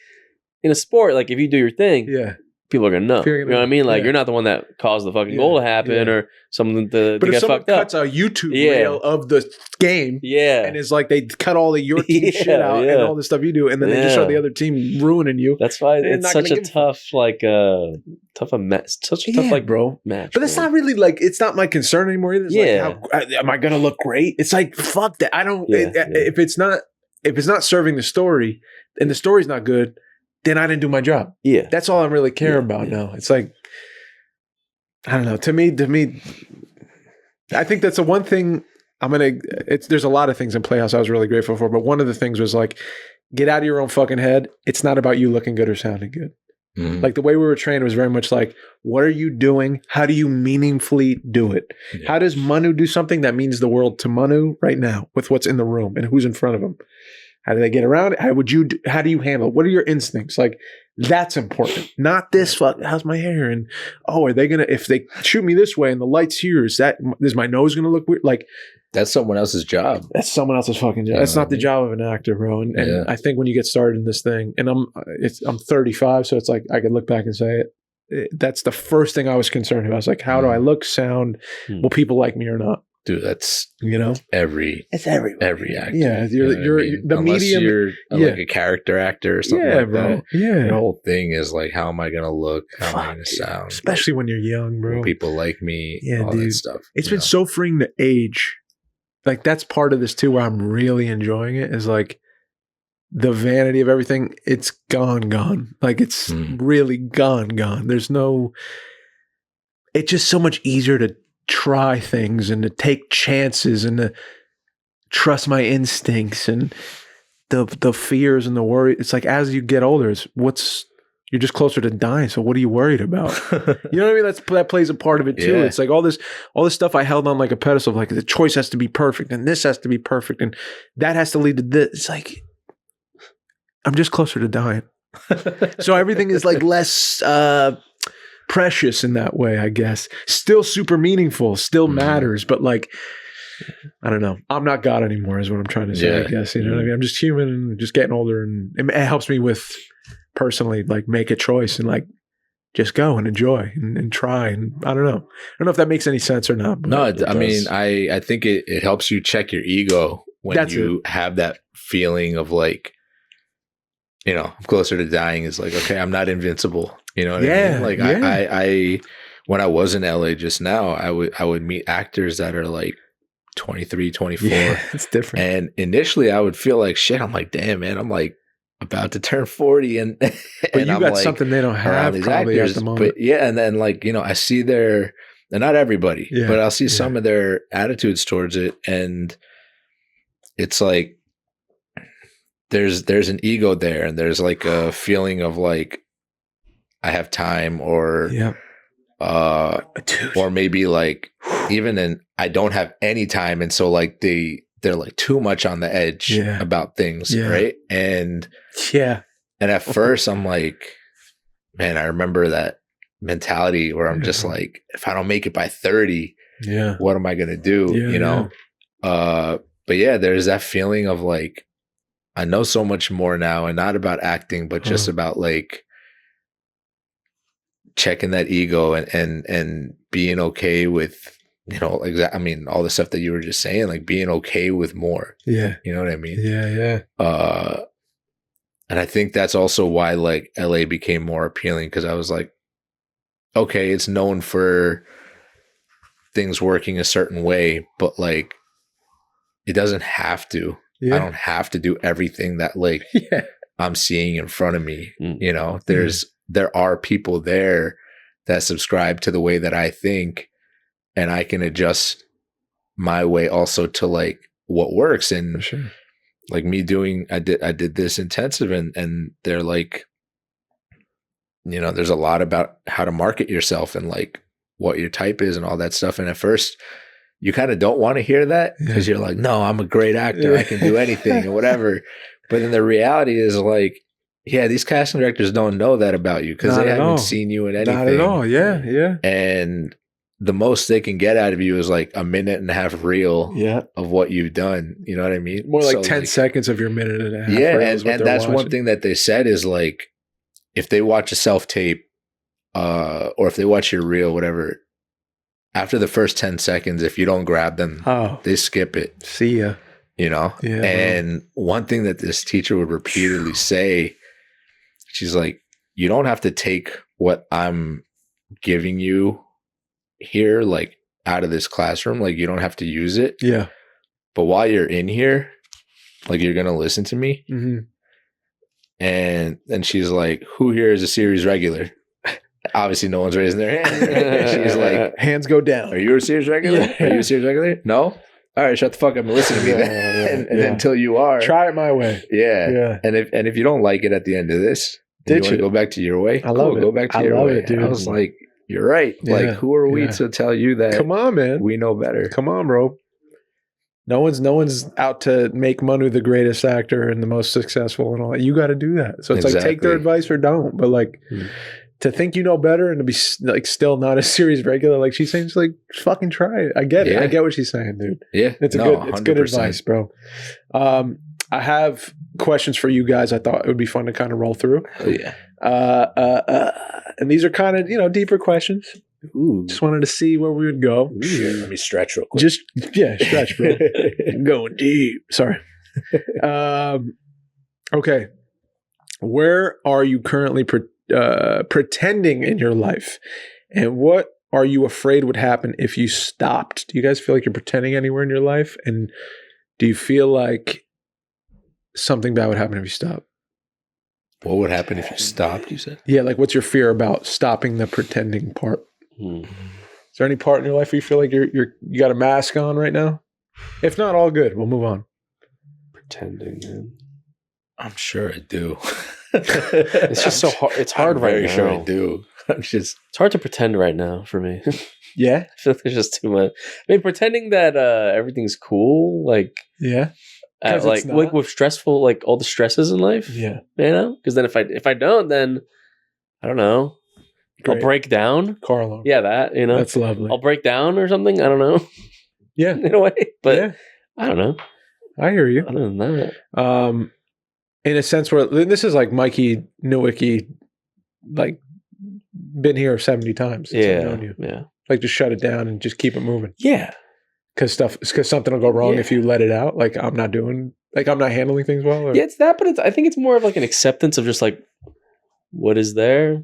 Speaker 3: in a sport, like if you do your thing, people are gonna know. You know what I mean? Like you're not the one that caused the fucking goal to happen or something to
Speaker 1: but
Speaker 3: get
Speaker 1: if someone
Speaker 3: fucked up.
Speaker 1: cuts a YouTube reel of the game and it's like they cut all of your team shit out and all the stuff you do and then they just show the other team ruining you.
Speaker 3: That's why it's such a tough like such a tough like
Speaker 1: bro
Speaker 3: match.
Speaker 1: But it's not really like it's not my concern anymore either. It's like am I gonna look great? It's like fuck that. I don't if it's not serving the story and the story's not good, then I didn't do my job. Yeah. That's all I really care about now. It's like, I don't know. To me, I think that's the one thing there's a lot of things in Playhouse I was really grateful for, but one of the things was like, get out of your own fucking head. It's not about you looking good or sounding good. Mm-hmm. Like the way we were trained was very much like, what are you doing? How do you meaningfully do it? Yeah. How does Manu do something that means the world to Manu right now with what's in the room and who's in front of him? How do they get around it? How do you handle it? What are your instincts? Like, that's important. Not this how's my hair? And, are they going to, if they shoot me this way and the light's here, is my nose going to look weird? Like,
Speaker 2: that's someone else's job.
Speaker 1: That's someone else's fucking job. That's not the job of an actor, bro. And I think when you get started in this thing, and I'm 35, so it's like, I can look back and say that's the first thing I was concerned about. I was like, how do I look, sound? Will people like me or not?
Speaker 2: Dude, that's
Speaker 1: it's
Speaker 2: every actor.
Speaker 1: Yeah, you're the
Speaker 2: Unless
Speaker 1: medium.
Speaker 2: You're like a character actor or something like
Speaker 1: bro.
Speaker 2: that.
Speaker 1: Yeah,
Speaker 2: the whole thing is like, how am I gonna look? How am I gonna sound?
Speaker 1: Especially when you're young, bro.
Speaker 2: Will people like me? All
Speaker 1: dude.
Speaker 2: that stuff.
Speaker 1: It's been so freeing to age. Like that's part of this too, where I'm really enjoying it. Is like the vanity of everything. It's gone. Like it's really gone. There's no. It's just so much easier to try things and to take chances and to trust my instincts and the fears and the worry. It's like as you get older, you're just closer to dying. So what are you worried about? You know what I mean? That plays a part of it too.
Speaker 2: Yeah.
Speaker 1: It's like all this stuff I held on like a pedestal, like the choice has to be perfect and this has to be perfect and that has to lead to this. It's like I'm just closer to dying. So everything is like less precious in that way, I guess. Still super meaningful, still matters, but like I don't know. I'm not God anymore is what I'm trying to say, I guess. You know what I mean? I'm just human and just getting older, and it helps me with personally like make a choice and like just go and enjoy and try. And I don't know if that makes any sense or not.
Speaker 2: No, I mean, I think it helps you check your ego when you have that feeling of like, you know, I'm closer to dying. Is like, okay, I'm not invincible. You know what I mean? Like I when I was in LA just now, I would meet actors that are like 23, 24.
Speaker 1: Yeah, it's different.
Speaker 2: And initially I would feel like shit. I'm like, damn, man, I'm like about to turn 40 and
Speaker 1: but you got like, something they don't have probably actors, at the moment.
Speaker 2: But yeah, and then like, you know, I see and not everybody, but I'll see some of their attitudes towards it, and it's like there's an ego there, and there's like a feeling of like I have time, or or maybe like even I don't have any time, and so like they're like too much on the edge about things, right? And at first I'm like, man, I remember that mentality where I'm just like, if I don't make it by 30, what am I gonna do? You know? But yeah, there's that feeling of like, I know so much more now, and not about acting, but just about like checking that ego and being okay with, you know, I mean, all the stuff that you were just saying, like being okay with more. Yeah. You know what I mean?
Speaker 1: Yeah.
Speaker 2: And I think that's also why like LA became more appealing, because I was like, okay, it's known for things working a certain way, but like it doesn't have to. I don't have to do everything that like I'm seeing in front of me. You know, there are people there that subscribe to the way that I think, and I can adjust my way also to like what works. And like me doing, I did this intensive, and they're like, you know, there's a lot about how to market yourself and like what your type is and all that stuff. And at first you kind of don't want to hear that, because you're like, no, I'm a great actor. I can do anything or whatever. But then the reality is like, yeah, these casting directors don't know that about you, because they haven't seen you in anything. Not
Speaker 1: at all. Yeah.
Speaker 2: And the most they can get out of you is like a minute and a half reel of what you've done. You know what I mean?
Speaker 1: More like 10 seconds of your minute and a half.
Speaker 2: Yeah. And that's one thing that they said is like, if they watch a self-tape, or if they watch your reel, whatever, after the first 10 seconds, if you don't grab them, they skip it.
Speaker 1: See ya.
Speaker 2: You know?
Speaker 1: Yeah,
Speaker 2: and one thing that this teacher would repeatedly say, she's like, you don't have to take what I'm giving you here, like out of this classroom. Like you don't have to use it.
Speaker 1: Yeah.
Speaker 2: But while you're in here, like you're going to listen to me.
Speaker 1: Mm-hmm.
Speaker 2: And then she's like, who here is a series regular? Obviously no one's raising their hand. She's like,
Speaker 1: hands go down.
Speaker 2: Are you a series regular? Are you a series regular? No? All right, shut the fuck up and listen to me then. And until you are.
Speaker 1: Try it my way.
Speaker 2: Yeah. And if you don't like it at the end of this, you want to go back to your way?
Speaker 1: I love it.
Speaker 2: Go back to your way.
Speaker 1: Dude.
Speaker 2: I was like, you're right. Like, who are we to tell you that?
Speaker 1: Come on, man.
Speaker 2: We know better.
Speaker 1: Come on, bro. No one's out to make Manu the greatest actor and the most successful and all that. You got to do that. So it's like, take their advice or don't. But like, to think you know better and to be like still not a series regular, like she's saying, just like fucking try it. I get it. I get what she's saying, dude.
Speaker 2: Yeah,
Speaker 1: it's good advice, bro. I have questions for you guys. I thought it would be fun to kind of roll through.
Speaker 2: Oh yeah.
Speaker 1: And these are kind of deeper questions.
Speaker 3: Ooh.
Speaker 1: Just wanted to see where we would go.
Speaker 2: Ooh. Let me stretch real quick.
Speaker 1: Just stretch, bro. Going deep. Sorry. Okay. Where are you currently pretending in your life, and what are you afraid would happen if you stopped? Do you guys feel like you're pretending anywhere in your life, and do you feel like something bad would happen if you stopped?
Speaker 2: What would happen if you stopped, you said?
Speaker 1: Yeah, like what's your fear about stopping the pretending part? Is there any part in your life where you feel like you got a mask on right now? If not, all good. We'll move on.
Speaker 3: Pretending, man.
Speaker 2: I'm sure I do.
Speaker 3: It's just so hard. It's hard right now.
Speaker 2: Sure I do. It's
Speaker 3: hard to pretend right now for me.
Speaker 1: Yeah.
Speaker 3: I feel like there's just too much. I mean, pretending that everything's cool, like
Speaker 1: Yeah.
Speaker 3: like with stressful, like all the stresses in life.
Speaker 1: Yeah.
Speaker 3: You know, because then if I don't, then I don't know.
Speaker 1: Great.
Speaker 3: I'll break down.
Speaker 1: Car alarm.
Speaker 3: Yeah, that, you know.
Speaker 1: That's lovely.
Speaker 3: I'll break down or something. I don't know.
Speaker 1: Yeah.
Speaker 3: In a way, but
Speaker 1: yeah.
Speaker 3: I don't know.
Speaker 1: I hear you.
Speaker 3: Other than that,
Speaker 1: in a sense where this is like Mikey Nowicki, like been here 70 times. Since I've known you.
Speaker 3: Yeah.
Speaker 1: Like just shut it down and just keep it moving.
Speaker 3: Yeah.
Speaker 1: Because something will go wrong if you let it out. Like I'm not handling things well. Or?
Speaker 3: Yeah, it's that, but I think it's more of like an acceptance of just like what is there.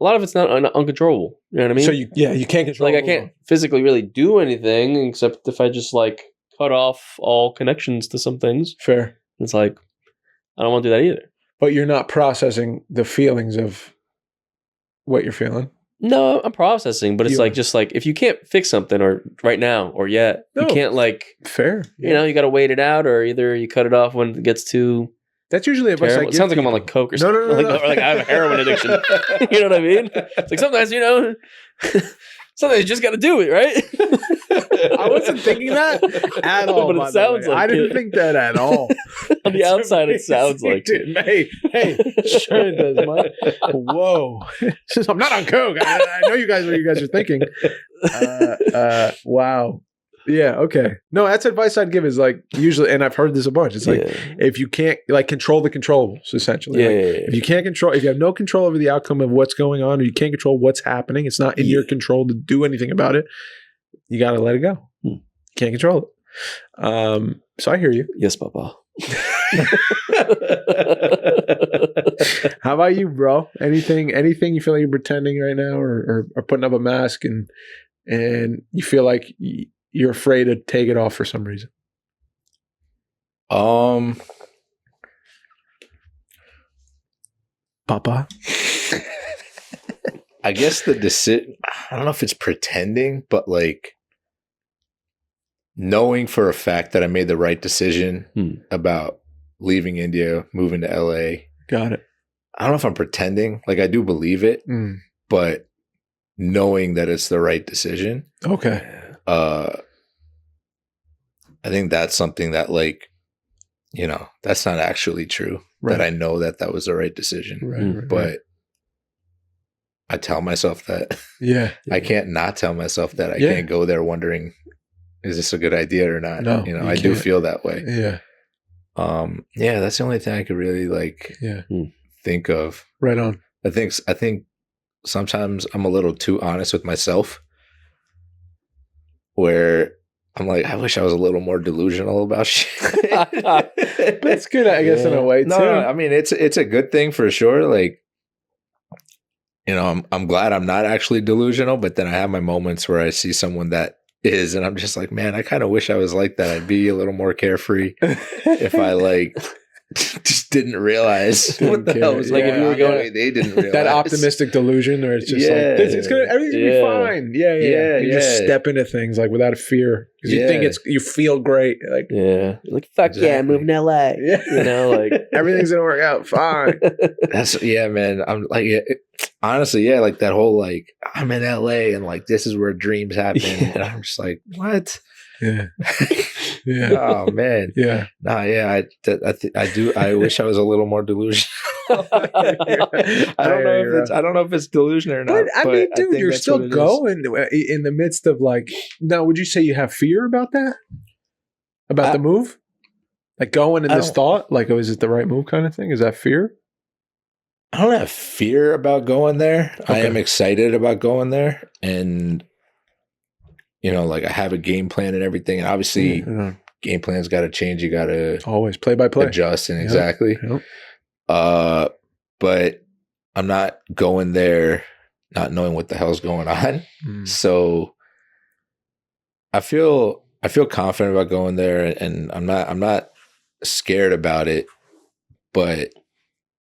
Speaker 3: A lot of it's not uncontrollable. You know what I mean?
Speaker 1: So you can't control.
Speaker 3: Like I can't physically really do anything except if I just like cut off all connections to some things.
Speaker 1: Fair.
Speaker 3: It's like I don't want to do that either.
Speaker 1: But you're not processing the feelings of what you're feeling.
Speaker 3: No, I'm processing, but it's like just like if you can't fix something or right now or yet, you can't like
Speaker 1: fair. Yeah.
Speaker 3: You know, you got to wait it out, or either you cut it off when it gets too.
Speaker 1: That's usually advice.
Speaker 3: It sounds like I'm on like coke or something.
Speaker 1: No.
Speaker 3: Or like I have a heroin addiction. You know what I mean? It's like sometimes sometimes you just got to do it, right?
Speaker 1: I wasn't thinking that at all.
Speaker 3: But it sounds like
Speaker 1: I didn't think that at all.
Speaker 3: On the outside, it sounds like it.
Speaker 1: Hey, sure it does, Mike. Whoa, I'm not on coke. I know you guys what you guys are thinking. Wow. Yeah. Okay. No, that's advice I'd give. Is like usually, and I've heard this a bunch. It's like if you can't like control the controllables, essentially. If you can't control, if you have no control over the outcome of what's going on, or you can't control what's happening, it's not in your control to do anything about it. You got to let it go. You can't control it. So I hear you.
Speaker 3: Yes, Papa.
Speaker 1: How about you, bro? Anything you feel like you're pretending right now, or putting up a mask, and you feel like you're afraid to take it off for some reason? Papa.
Speaker 2: I guess the decision. I don't know if it's pretending, but like knowing for a fact that I made the right decision about leaving India, moving to LA.
Speaker 1: Got it.
Speaker 2: I don't know if I'm pretending. Like I do believe it, but knowing that it's the right decision.
Speaker 1: Okay.
Speaker 2: I think that's something that like, you know, that's not actually true.
Speaker 1: Right.
Speaker 2: That I know that was the right decision.
Speaker 1: Right.
Speaker 2: But I tell myself that.
Speaker 1: Yeah.
Speaker 2: I can't not tell myself that. I can't go there wondering, is this a good idea or not?
Speaker 1: No,
Speaker 2: you know, I do feel that way.
Speaker 1: Yeah.
Speaker 2: Yeah, that's the only thing I could really like think of.
Speaker 1: Right on.
Speaker 2: I think sometimes I'm a little too honest with myself, where I'm like, I wish I was a little more delusional about shit.
Speaker 1: That's good, I guess, in a way too.
Speaker 2: No, I mean it's a good thing for sure. Like, you know, I'm glad I'm not actually delusional, but then I have my moments where I see someone that is, and I'm just like, man, I kind of wish I was like that. I'd be a little more carefree if I like just didn't realize what the hell was like. If you were going, they didn't realize
Speaker 1: that optimistic delusion, or it's just like it's gonna, everything's gonna be fine. Yeah. You just step into things like without a fear because you think you feel great. Like
Speaker 3: like fuck yeah, I'm moving to LA. Yeah. You know, like
Speaker 1: everything's gonna work out fine.
Speaker 2: That's man. I'm like honestly, like that whole like I'm in LA and like this is where dreams happen, and I'm just like what. Yeah. Oh man.
Speaker 1: Yeah.
Speaker 2: No. Yeah. I do. I wish I was a little more delusional. I don't know if it's delusion or not.
Speaker 1: But I mean, dude, you're still going in the midst of like. Now, would you say you have fear about that? About the move, like going in this thought, like, oh, is it the right move, kind of thing? Is that fear?
Speaker 2: I don't have fear about going there. Okay. I am excited about going there, and. You know, like I have a game plan and everything, and obviously game plan's got to change. You got to
Speaker 1: always play by play,
Speaker 2: adjust, and exactly. But I'm not going there not knowing what the hell's going on. So I feel confident about going there, and I'm not scared about it. But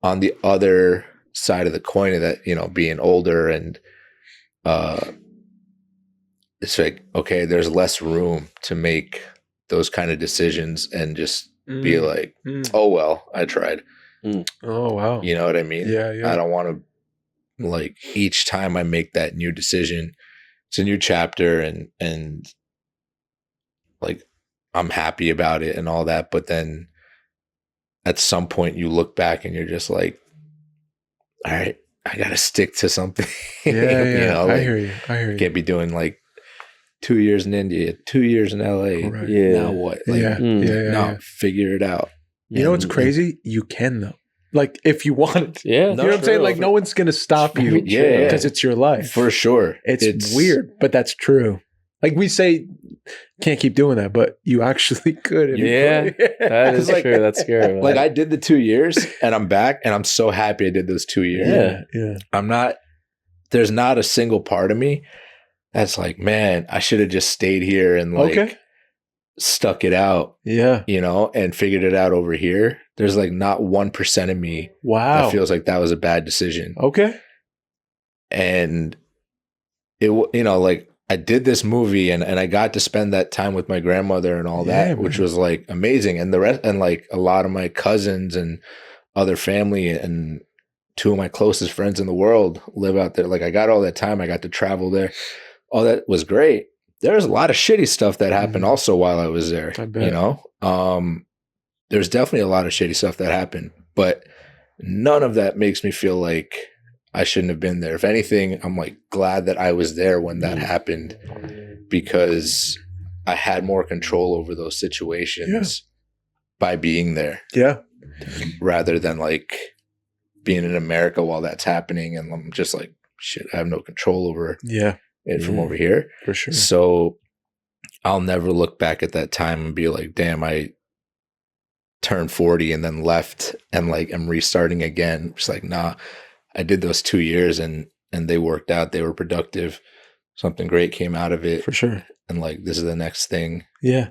Speaker 2: on the other side of the coin of that, you know, being older and it's like, okay, there's less room to make those kind of decisions and just be like, oh, well, I tried.
Speaker 1: Oh, wow.
Speaker 2: You know what I mean?
Speaker 1: Yeah.
Speaker 2: I don't want to, like, each time I make that new decision, it's a new chapter and like, I'm happy about it and all that. But then at some point you look back and you're just like, all right, I got to stick to something.
Speaker 1: Yeah.
Speaker 2: You know, like,
Speaker 1: I hear you.
Speaker 2: Can't be doing like 2 years in India, 2 years in LA.
Speaker 1: Right.
Speaker 2: Now what? Like, no, figure it out.
Speaker 1: You know what's crazy? You can though. Like if you want it.
Speaker 3: Yeah.
Speaker 1: You know what I'm saying? Like no one's gonna stop you because it's your life.
Speaker 2: For sure.
Speaker 1: It's weird, but that's true. Like we say, can't keep doing that, but you actually could. If you could.
Speaker 3: That is true. That's scary.
Speaker 2: Like I did the 2 years and I'm back and I'm so happy I did those 2 years.
Speaker 1: Yeah.
Speaker 2: There's not a single part of me that's like, man, I should have just stayed here and like stuck it out.
Speaker 1: Yeah.
Speaker 2: You know, and figured it out over here. There's like not 1% of me that feels like that was a bad decision.
Speaker 1: Okay.
Speaker 2: And it, you know, like I did this movie and I got to spend that time with my grandmother and all that, which was like amazing. And the rest, and like a lot of my cousins and other family and 2 of my closest friends in the world live out there. Like I got all that time. I got to travel there. All that was great. There's a lot of shitty stuff that happened also while I was there.
Speaker 1: I bet.
Speaker 2: You know, there's definitely a lot of shitty stuff that happened, but none of that makes me feel like I shouldn't have been there. If anything, I'm like glad that I was there when that happened because I had more control over those situations by being there.
Speaker 1: Yeah.
Speaker 2: Rather than like being in America while that's happening. And I'm just like, shit, I have no control over it from over here.
Speaker 1: For sure.
Speaker 2: So I'll never look back at that time and be like, damn, I turned 40 and then left and like I'm restarting again. It's like, nah, I did those 2 years and they worked out. They were productive. Something great came out of it.
Speaker 1: For sure.
Speaker 2: And like, this is the next thing.
Speaker 1: Yeah.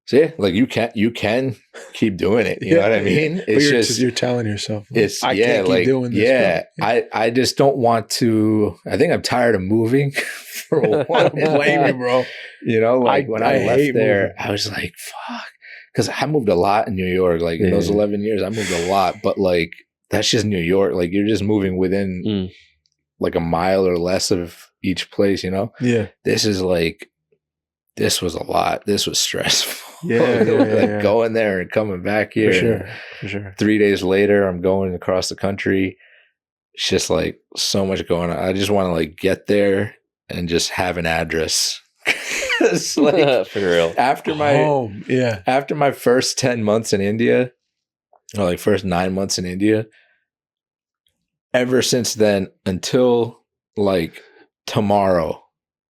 Speaker 2: So yeah, like you can keep doing it. You know what I mean? It's just
Speaker 1: you're telling yourself.
Speaker 2: It's
Speaker 1: I can't keep doing this.
Speaker 2: I just don't want to. I think I'm tired of moving. For one,
Speaker 1: blame me, bro.
Speaker 2: You know, like when I left there, moving. I was like, fuck, because I moved a lot in New York. Like in those 11 years, I moved a lot. But like that's just New York. Like you're just moving within like a mile or less of each place. You know?
Speaker 1: Yeah.
Speaker 2: This is like. This was a lot. This was stressful.
Speaker 1: Yeah.
Speaker 2: Going there and coming back here.
Speaker 1: For sure.
Speaker 2: 3 days later, I'm going across the country. It's just like so much going on. I just want to like get there and just have an address. It's like
Speaker 3: for real.
Speaker 2: After my first 10 months in India, or like first 9 months in India, ever since then until like tomorrow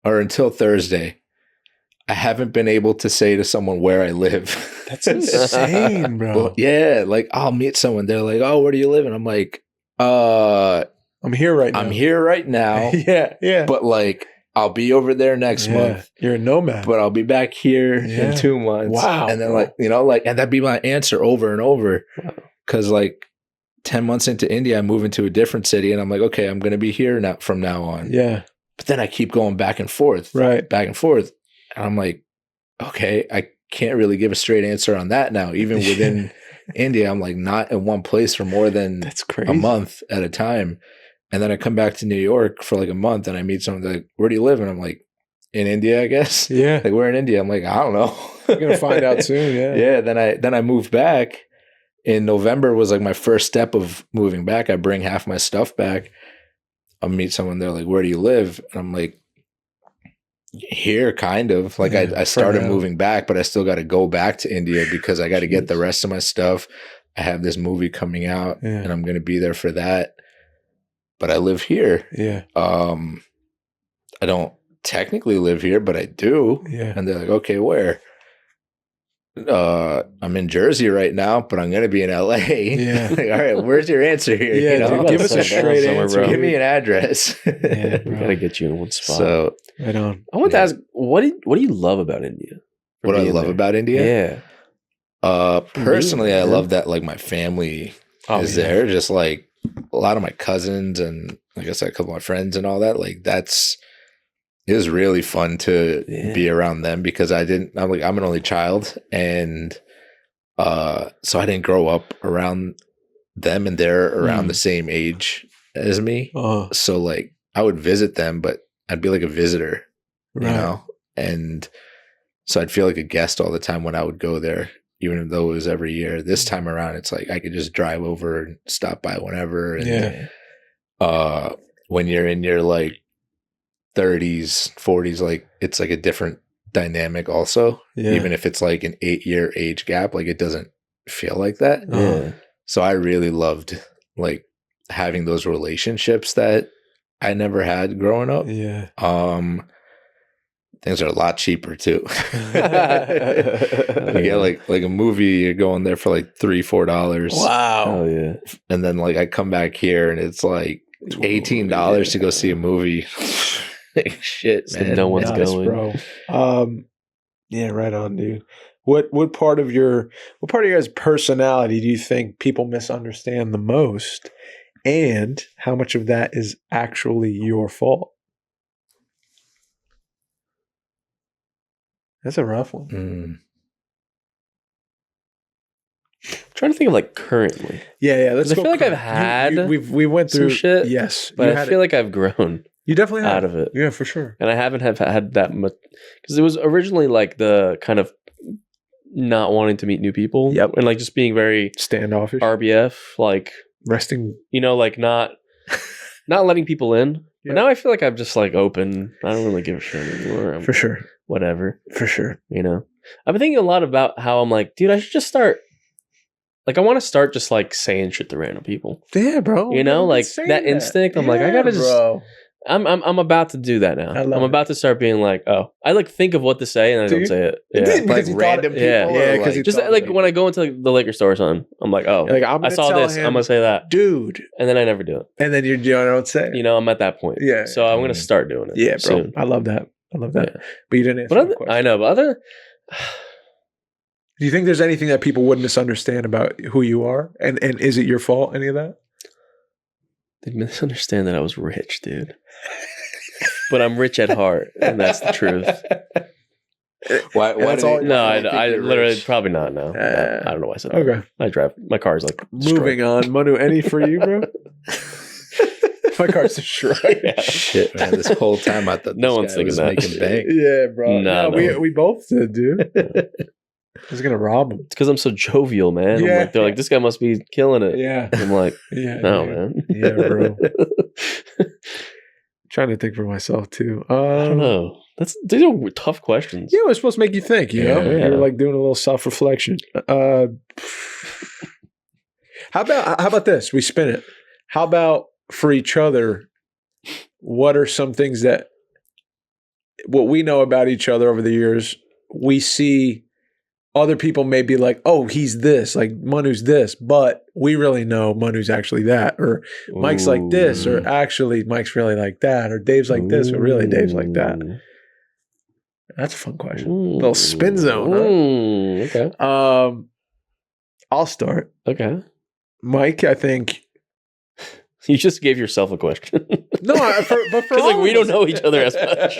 Speaker 2: or until Thursday, I haven't been able to say to someone where I live.
Speaker 1: That's insane, bro.
Speaker 2: Well, yeah, like I'll meet someone. They're like, "Oh, where do you live?" And I'm like,
Speaker 1: I'm here right now.
Speaker 2: I'm here right now."
Speaker 1: Yeah.
Speaker 2: But like, I'll be over there next month.
Speaker 1: You're a nomad.
Speaker 2: But I'll be back here in 2 months.
Speaker 1: Wow.
Speaker 2: And then like, you know, like, and that'd be my answer over and over. Because like 10 months into India, I move into a different city, and I'm like, okay, I'm going to be here now from now on.
Speaker 1: Yeah.
Speaker 2: But then I keep going back and forth.
Speaker 1: Right.
Speaker 2: Back and forth. And I'm like, okay, I can't really give a straight answer on that now. Even within India, I'm like not in one place for more than
Speaker 1: That's crazy.
Speaker 2: A month at a time. And then I come back to New York for like a month and I meet someone like, where do you live? And I'm like, in India, I guess.
Speaker 1: Yeah.
Speaker 2: Like, we're in India. I'm like, I don't know.
Speaker 1: You're going to find out soon. Yeah.
Speaker 2: Yeah. Then I moved back. In November was like my first step of moving back. I bring half my stuff back. I'll meet someone there like, where do you live? And I'm like, here, kind of. Like I started moving back, but I still got to go back to India because I got to get the rest of my stuff. I have this movie coming out and I'm going to be there for that. But I live here.
Speaker 1: Yeah.
Speaker 2: I don't technically live here, but I do.
Speaker 1: Yeah.
Speaker 2: And they're like, okay, where? I'm in Jersey right now, but I'm going to be in LA.
Speaker 1: Yeah.
Speaker 2: Like, all right, where's your answer here?
Speaker 1: Yeah,
Speaker 2: you know?
Speaker 1: dude, give us a straight answer,
Speaker 3: bro.
Speaker 2: Give me an address.
Speaker 3: Yeah, we gotta get you in one spot.
Speaker 2: So,
Speaker 1: right on.
Speaker 3: I want to ask, what do you love about India?
Speaker 2: What I love about India?
Speaker 3: Yeah.
Speaker 2: Personally, I love that like my family is there. Just like a lot of my cousins and like I said, a couple of my friends and all that. Like that's it was really fun to be around them because I'm an only child, and so I didn't grow up around them, and they're around the same age as me. So like I would visit them, but I'd be like a visitor, you know? And so I'd feel like a guest all the time when I would go there, even though it was every year. This time around, it's like I could just drive over and stop by whenever. And when you're in your like 30s, 40s, like it's like a different dynamic also. Even if it's like an 8-year age gap, like it doesn't feel like that. So I really loved like having those relationships that I never had growing up. Things are a lot cheaper too. You get like a movie, you're going there for like $3-4.
Speaker 1: Wow.
Speaker 3: Oh yeah.
Speaker 2: And then like I come back here and it's like $18 to go see a movie. Shit, man.
Speaker 3: No one's going,
Speaker 1: bro. Yeah, right on, dude. What part of your guys' personality do you think people misunderstand the most, and how much of that is actually your fault? That's a rough one.
Speaker 3: I'm trying to think of like currently.
Speaker 1: Yeah. Let's
Speaker 3: I
Speaker 1: go.
Speaker 3: feel like I've had
Speaker 1: we went through
Speaker 3: some shit.
Speaker 1: Yes,
Speaker 3: But I feel like I've grown.
Speaker 1: You definitely have.
Speaker 3: Out of it.
Speaker 1: Yeah, for sure.
Speaker 3: And I haven't had that much, because it was originally like the kind of not wanting to meet new people.
Speaker 1: Yep.
Speaker 3: And like just being very
Speaker 1: Standoffish.
Speaker 3: RBF, like,
Speaker 1: Resting.
Speaker 3: you know, like not letting people in. But now I feel like I'm just like open. I don't really give a shit anymore.
Speaker 1: For sure.
Speaker 3: Whatever.
Speaker 1: For sure.
Speaker 3: You know? I've been thinking a lot about how I'm like, dude, I should just start. Like, I want to start just like saying shit to random people.
Speaker 1: Yeah, bro.
Speaker 3: You know, like that instinct. I'm like, I gotta just.
Speaker 1: Bro.
Speaker 3: I'm about to do that now. I'm about to start being like, oh, I like think of what to say and I don't say it. Yeah,
Speaker 1: like random people.
Speaker 3: Yeah,
Speaker 1: because
Speaker 3: just like when I go into like, the liquor store or something, I'm like, oh,
Speaker 1: like,
Speaker 3: I saw this. I'm gonna say that,
Speaker 1: dude,
Speaker 3: and then I never do it.
Speaker 1: And then you don't say it.
Speaker 3: You know, I'm at that point.
Speaker 1: Yeah.
Speaker 3: So I'm gonna start doing it.
Speaker 1: Yeah, bro.
Speaker 3: Soon.
Speaker 1: I love that. Yeah. But you didn't answer
Speaker 3: But
Speaker 1: my question.
Speaker 3: I know, but other.
Speaker 1: Do you think there's anything that people would misunderstand about who you are, and is it your fault? Any of that?
Speaker 3: They misunderstand that I was rich, dude. But I'm rich at heart, and that's the truth.
Speaker 2: Why
Speaker 1: that's all.
Speaker 3: No, I literally probably not. No, I don't know why I said that.
Speaker 1: Okay.
Speaker 3: I drive my car's like
Speaker 1: moving on. Manu, any for you, bro? My car's destroyed.
Speaker 3: Yeah.
Speaker 2: Shit, man! This whole time I thought
Speaker 3: no one's thinking that.
Speaker 2: making bank.
Speaker 1: Yeah, bro.
Speaker 3: No.
Speaker 1: We both did, dude. I was gonna rob him.
Speaker 3: It's because I'm so jovial, man.
Speaker 1: Yeah.
Speaker 3: I'm like, they're like, this guy must be killing it.
Speaker 1: Yeah.
Speaker 3: I'm like,
Speaker 1: Yeah.
Speaker 3: no,
Speaker 1: dude.
Speaker 3: man.
Speaker 1: Yeah, bro. Trying to think for myself too.
Speaker 3: I don't know. These are tough questions.
Speaker 1: Yeah, it was supposed to make you think. You know,
Speaker 3: Yeah.
Speaker 1: you're like doing a little self-reflection. How about this? We spin it. How about for each other? What are some things that what we know about each other over the years? We see other people may be like, oh, he's this, like Manu's this, but we really know Manu's actually that, or Mike's like this, or actually Mike's really like that, or Dave's like this, but really Dave's like that. That's a fun question. Little spin zone. Huh?
Speaker 3: Okay.
Speaker 1: I'll start.
Speaker 3: Okay.
Speaker 1: Mike, I think.
Speaker 3: You just gave yourself a question.
Speaker 1: No, but for
Speaker 3: because like we don't know each other as much.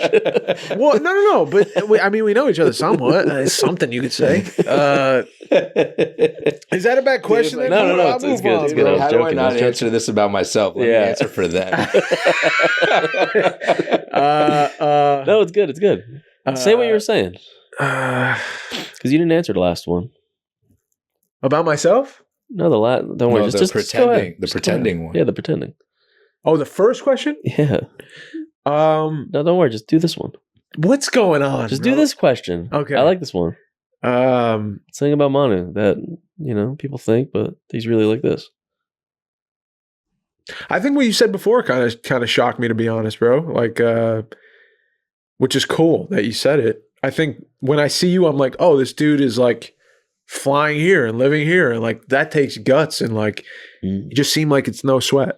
Speaker 1: Well, no. But we know each other somewhat. It's something you could say. Is that a bad question?
Speaker 3: Dude, no. It's good. It's good.
Speaker 2: How do I not answer this about myself? Let me answer for that.
Speaker 3: No, it's good. It's good. Say what you were saying. Because you didn't answer the last one.
Speaker 1: About myself?
Speaker 3: No, the last. Don't worry. Just
Speaker 2: pretending. The
Speaker 3: just
Speaker 2: pretending one.
Speaker 3: Yeah, the pretending.
Speaker 1: Oh, the first question?
Speaker 3: Yeah. No, don't worry. Just do this one.
Speaker 1: What's going on?
Speaker 3: Just do this question.
Speaker 1: Okay.
Speaker 3: I like this one. Something about Manu that people think, but he's really like this.
Speaker 1: I think what you said before kind of shocked me, to be honest, bro. Like, which is cool that you said it. I think when I see you, I'm like, oh, this dude is like flying here and living here, and like that takes guts, and like you just seem like it's no sweat.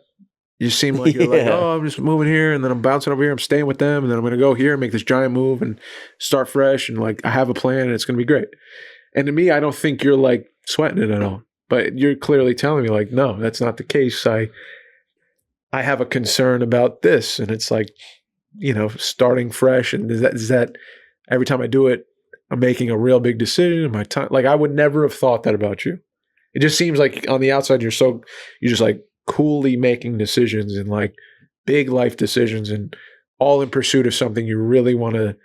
Speaker 1: You seem like you're like, oh, I'm just moving here, and then I'm bouncing over here, I'm staying with them, and then I'm gonna go here and make this giant move and start fresh, and like I have a plan and it's gonna be great. And to me, I don't think you're like sweating it at all. But you're clearly telling me like, no, that's not the case. I have a concern about this, and it's like, starting fresh? And is that every time I do it, I'm making a real big decision? My time, like, I would never have thought that about you. It just seems like on the outside, you're just like coolly making decisions and like big life decisions and all in pursuit of something you really want to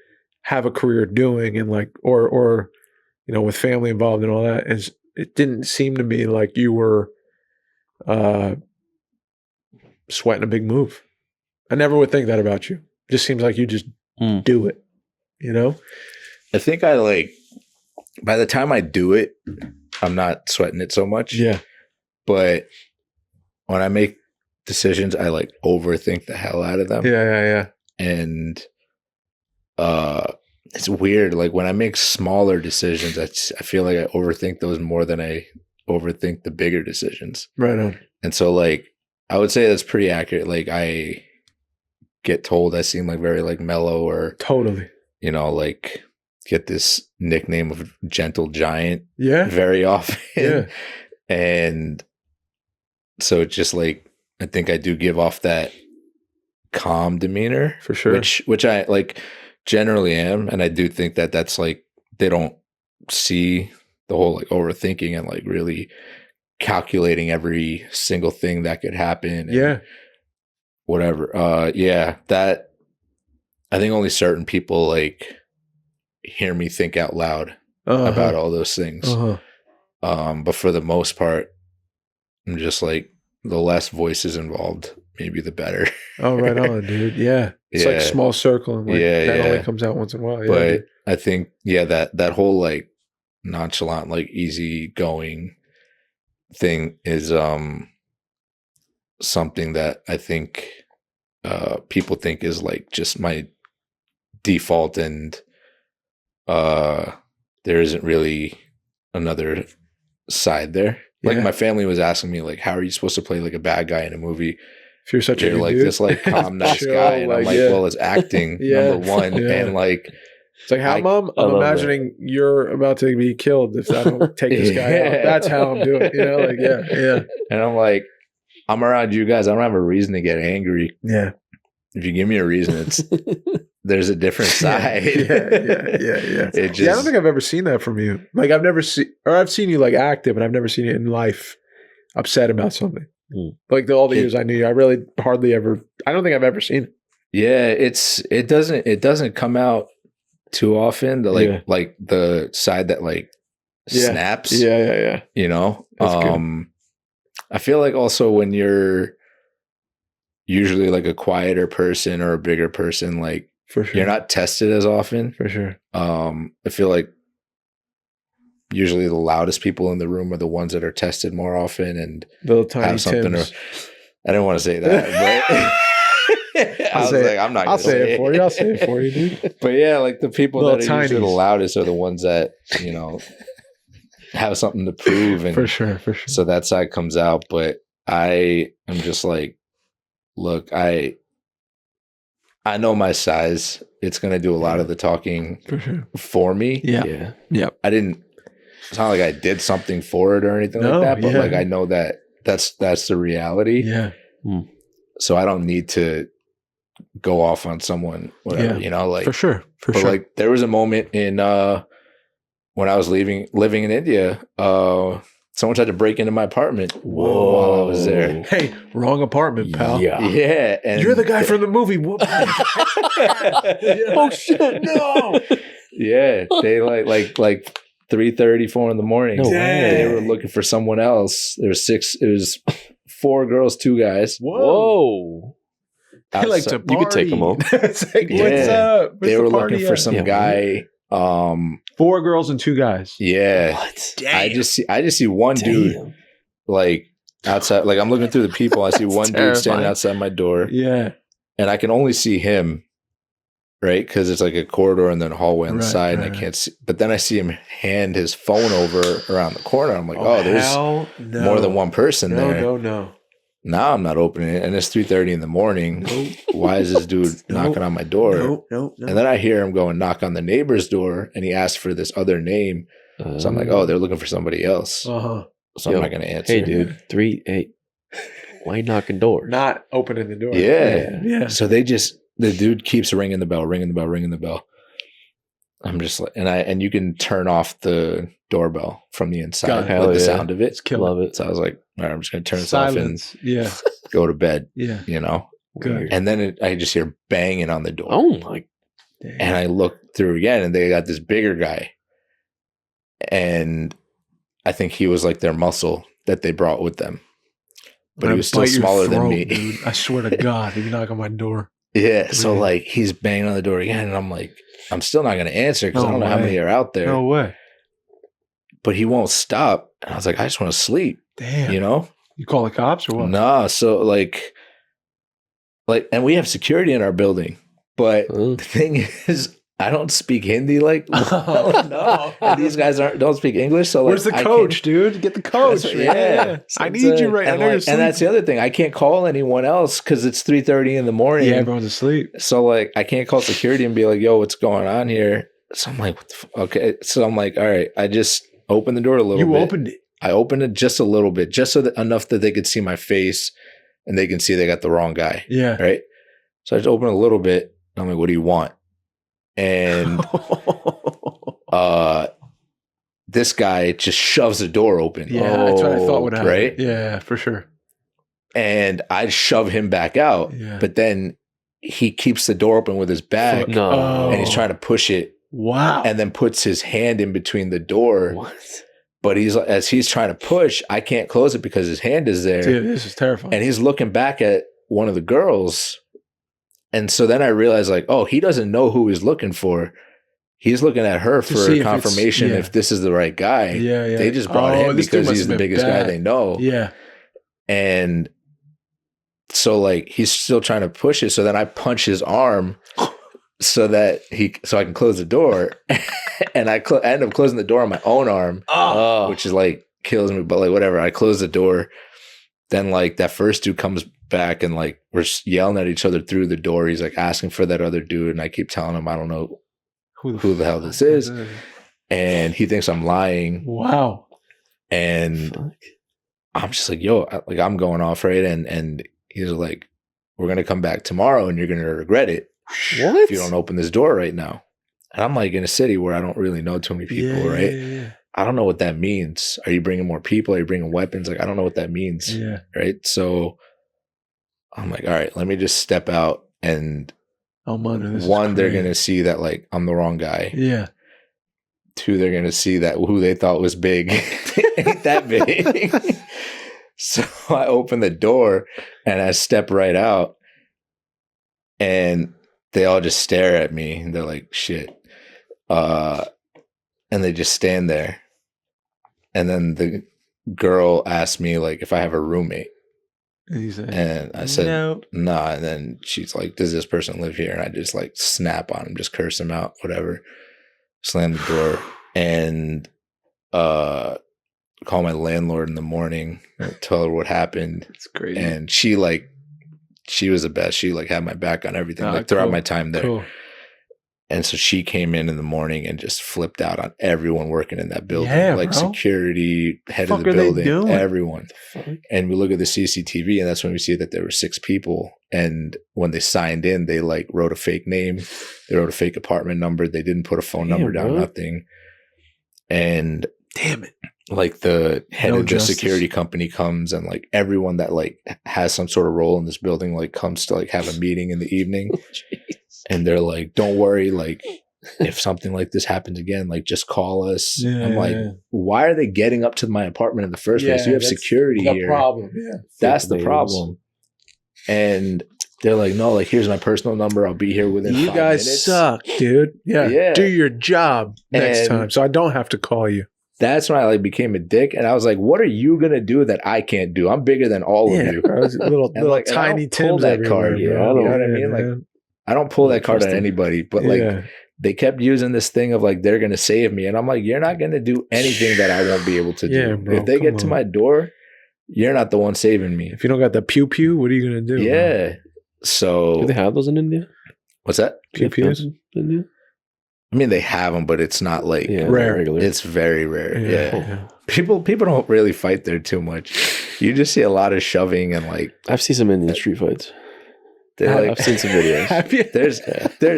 Speaker 1: have a career doing, and like, or with family involved and all that. And it didn't seem to me like you were sweating a big move. I never would think that about you. It just seems like you just do it,
Speaker 2: I think by the time I do it, I'm not sweating it so much.
Speaker 1: Yeah.
Speaker 2: But when I make decisions, I like overthink the hell out of them.
Speaker 1: Yeah.
Speaker 2: And it's weird. Like when I make smaller decisions, I feel like I overthink those more than I overthink the bigger decisions.
Speaker 1: Right on.
Speaker 2: And so like, I would say that's pretty accurate. Like I get told I seem like very like mellow, or
Speaker 1: totally,
Speaker 2: like get this nickname of gentle giant very often.
Speaker 1: Yeah.
Speaker 2: And so it's just like, I think I do give off that calm demeanor
Speaker 1: for sure,
Speaker 2: which I like generally am. And I do think that that's like, they don't see the whole like overthinking and like really calculating every single thing that could happen. And whatever. That I think only certain people like hear me think out loud about all those things. But for the most part, I'm just like, the less voices involved, maybe the better.
Speaker 1: Oh, right on, dude. Yeah. It's like a small circle, and like that only comes out once in a while.
Speaker 2: But
Speaker 1: dude.
Speaker 2: I think, that whole like nonchalant, like easy going thing is something that I think people think is like just my default, and there isn't really another side there. Like my family was asking me, like, how are you supposed to play like a bad guy in a movie
Speaker 1: if you're such a
Speaker 2: like
Speaker 1: dude?
Speaker 2: this like calm nice
Speaker 1: Chill,
Speaker 2: guy? And I'm like, well, it's acting, number one. And like,
Speaker 1: it's like, how, Mom? I'm imagining you're about to be killed if I don't take this guy out. That's how I'm doing it.
Speaker 2: And I'm like, I'm around you guys, I don't have a reason to get angry.
Speaker 1: Yeah.
Speaker 2: If you give me a reason, it's there's a different side.
Speaker 1: Yeah. I don't think I've ever seen that from you. Like I've seen you like active, but I've never seen you in life upset about something. Like all the years I knew you, I really hardly ever. I don't think I've ever seen it.
Speaker 2: Yeah, it doesn't come out too often. Like the side that like snaps.
Speaker 1: Yeah.
Speaker 2: That's good. I feel like also when you're usually like a quieter person or a bigger person, like
Speaker 1: for sure,
Speaker 2: you're not tested as often.
Speaker 1: For sure.
Speaker 2: I feel like usually the loudest people in the room are the ones that are tested more often and
Speaker 1: little tiny
Speaker 2: have something. I didn't want to say that, but I'll say it for you. I'll say it for you, dude. But yeah, like the people that are usually the loudest are the ones that have something to prove, and
Speaker 1: for sure.
Speaker 2: So that side comes out. But I am just like, look, I know my size. It's going to do a lot of the talking for me.
Speaker 1: Yeah.
Speaker 2: It's not like I did something for it or anything like that, but like I know that that's the reality.
Speaker 1: Yeah.
Speaker 2: So I don't need to go off on someone, whatever, like
Speaker 1: for sure.
Speaker 2: But like there was a moment in when I was living in India, someone tried to break into my apartment while I was there.
Speaker 1: Hey, wrong apartment, pal.
Speaker 2: Yeah. And
Speaker 1: you're the guy from the movie. Oh shit, no.
Speaker 2: Yeah. They like 3:30, 4 in the morning.
Speaker 3: No way.
Speaker 2: They were looking for someone else. There was 4 girls, 2 guys.
Speaker 3: Whoa.
Speaker 1: They like to party.
Speaker 3: You could take them home.
Speaker 1: It's like, what's up?
Speaker 2: They were looking for some guy.
Speaker 1: 4 girls and 2 guys.
Speaker 2: Yeah.
Speaker 3: What?
Speaker 2: Damn. I just see one dude like outside. Like I'm looking through the people. I see one dude standing outside my door.
Speaker 1: Yeah.
Speaker 2: And I can only see him, right? Because it's like a corridor and then a hallway on the side, and I can't see. But then I see him hand his phone over around the corner. I'm like, there's more than one person there.
Speaker 1: No.
Speaker 2: Now I'm not opening it, and it's 3:30 in the morning. Why is this dude knocking on my door?
Speaker 1: No.
Speaker 2: And then I hear him go and knock on the neighbor's door, and he asked for this other name. So I'm like, they're looking for somebody else.
Speaker 1: Uh-huh.
Speaker 2: So I'm not going to answer.
Speaker 3: Hey, dude, 3-8. Why you knocking doors?
Speaker 1: Not opening the door.
Speaker 2: Yeah.
Speaker 1: Yeah.
Speaker 2: So they just the dude keeps ringing the bell. I'm just like, and you can turn off the doorbell from the inside with the sound of it.
Speaker 1: It's killer.
Speaker 3: Love it.
Speaker 2: So I was like, all right, I'm just going to turn this off and go to bed, you know?
Speaker 1: Good.
Speaker 2: And then I just hear banging on the door.
Speaker 3: Oh my.
Speaker 1: Damn.
Speaker 2: And I look through again and they got this bigger guy. And I think he was like their muscle that they brought with them. But he was still smaller than me.
Speaker 1: Dude. I swear to God, if you knock on my door.
Speaker 2: Yeah. So like he's banging on the door again. And I'm like, I'm still not going to answer because I don't know how many are out there.
Speaker 1: No way.
Speaker 2: But he won't stop. And I was like, I just want to sleep.
Speaker 1: Damn.
Speaker 2: You know?
Speaker 1: You call the cops or what?
Speaker 2: Nah. So like, and we have security in our building. But the thing is, I don't speak Hindi like no. And these guys don't speak English. So like,
Speaker 1: where's the coach, dude? Get the coach.
Speaker 2: Yeah.
Speaker 1: I need you right now.
Speaker 2: And that's the other thing. I can't call anyone else because it's 3:30 in the morning.
Speaker 1: Yeah, everyone's asleep.
Speaker 2: So like, I can't call security and be like, "Yo, what's going on here?" So I'm like, "What the okay." So I'm like, "All right." I just opened the door a little bit.
Speaker 1: You opened it.
Speaker 2: I opened it just a little bit, just so that enough that they could see my face and they can see they got the wrong guy.
Speaker 1: Yeah.
Speaker 2: Right. So I just opened a little bit. I'm like, what do you want? And this guy just shoves the door open.
Speaker 1: Yeah, that's what I thought would happen.
Speaker 2: Right?
Speaker 1: Yeah, for sure.
Speaker 2: And I shove him back out.
Speaker 1: Yeah.
Speaker 2: But then he keeps the door open with his back.
Speaker 3: No.
Speaker 2: And he's trying to push it.
Speaker 1: Wow.
Speaker 2: And then puts his hand in between the door.
Speaker 3: What?
Speaker 2: But as he's trying to push, I can't close it because his hand is there.
Speaker 1: Dude, this is terrifying.
Speaker 2: And he's looking back at one of the girls. And so then I realized, like, oh, he doesn't know who he's looking for. He's looking at her for confirmation if this is the right guy.
Speaker 1: Yeah, yeah.
Speaker 2: They just brought him because he's the biggest guy they know.
Speaker 1: Yeah.
Speaker 2: And so, like, he's still trying to push it. So then I punch his arm so that I can close the door. And I end up closing the door on my own arm, which is like kills me. But like, whatever. I close the door. Then like that first dude comes back and like we're yelling at each other through the door. He's like asking for that other dude, and I keep telling him I don't know who the hell this is, and he thinks I'm lying.
Speaker 1: Wow.
Speaker 2: And I'm just like, yo, I'm going off, right? And he's like, we're gonna come back tomorrow, and you're gonna regret it if you don't open this door right now. And I'm like in a city where I don't really know too many people, right?
Speaker 1: Yeah.
Speaker 2: I don't know what that means. Are you bringing more people? Are you bringing weapons? Like, I don't know what that means.
Speaker 1: Yeah.
Speaker 2: Right. So I'm like, all right, let me just step out. And one, they're going to see that like I'm the wrong guy.
Speaker 1: Yeah.
Speaker 2: Two, they're going to see that who they thought was big ain't that big. So I open the door and I step right out and they all just stare at me and they're like, shit. And they just stand there. And then the girl asked me like if I have a roommate. And I said, no. Nah. And then she's like, does this person live here? And I just like snap on him, just curse him out, whatever. Slam the door and call my landlord in the morning, tell her what happened.
Speaker 1: It's crazy.
Speaker 2: And she was the best. She like had my back on everything, like throughout my time there. Cool. And so she came in the morning and just flipped out on everyone working in that building, like bro. Security, head of the building, everyone. And we look at the CCTV and that's when we see that there were 6 people. And when they signed in, they like wrote a fake name. They wrote a fake apartment number. They didn't put a phone number down, nothing. And
Speaker 1: damn it.
Speaker 2: Like the head of the security company comes and like everyone that like has some sort of role in this building, like comes to like have a meeting in the evening. And they're like, don't worry, like, if something like this happens again, like, just call us. Yeah, I'm like, why are they getting up to my apartment in the first place? You have security here.
Speaker 1: Problem. Yeah.
Speaker 2: That's the problem. And they're like, no, like, here's my personal number. I'll be here within 5 minutes. You guys
Speaker 1: suck, dude. Yeah. Do your job next time so I don't have to call you.
Speaker 2: That's when I like became a dick. And I was like, what are you going to do that I can't do? I'm bigger than all of you.
Speaker 1: Bro, little like, tiny Tims
Speaker 2: that card. You know what I mean? Like, I don't pull that card on anybody, but like they kept using this thing of like, they're going to save me. And I'm like, you're not going to do anything that I won't be able to do. Bro, if they get to my door, you're not the one saving me.
Speaker 1: If you don't got the pew pew, what are you going to do?
Speaker 2: Yeah. Bro? So.
Speaker 3: Do they have those in India?
Speaker 2: What's that?
Speaker 1: Pew pews?
Speaker 3: In India?
Speaker 2: I mean, they have them, but it's not like
Speaker 1: rare.
Speaker 3: Regular.
Speaker 2: It's very rare. Yeah. People don't really fight there too much. You just see a lot of shoving and like.
Speaker 3: I've seen some Indian street fights. I've seen some videos.
Speaker 1: Have you?
Speaker 2: There's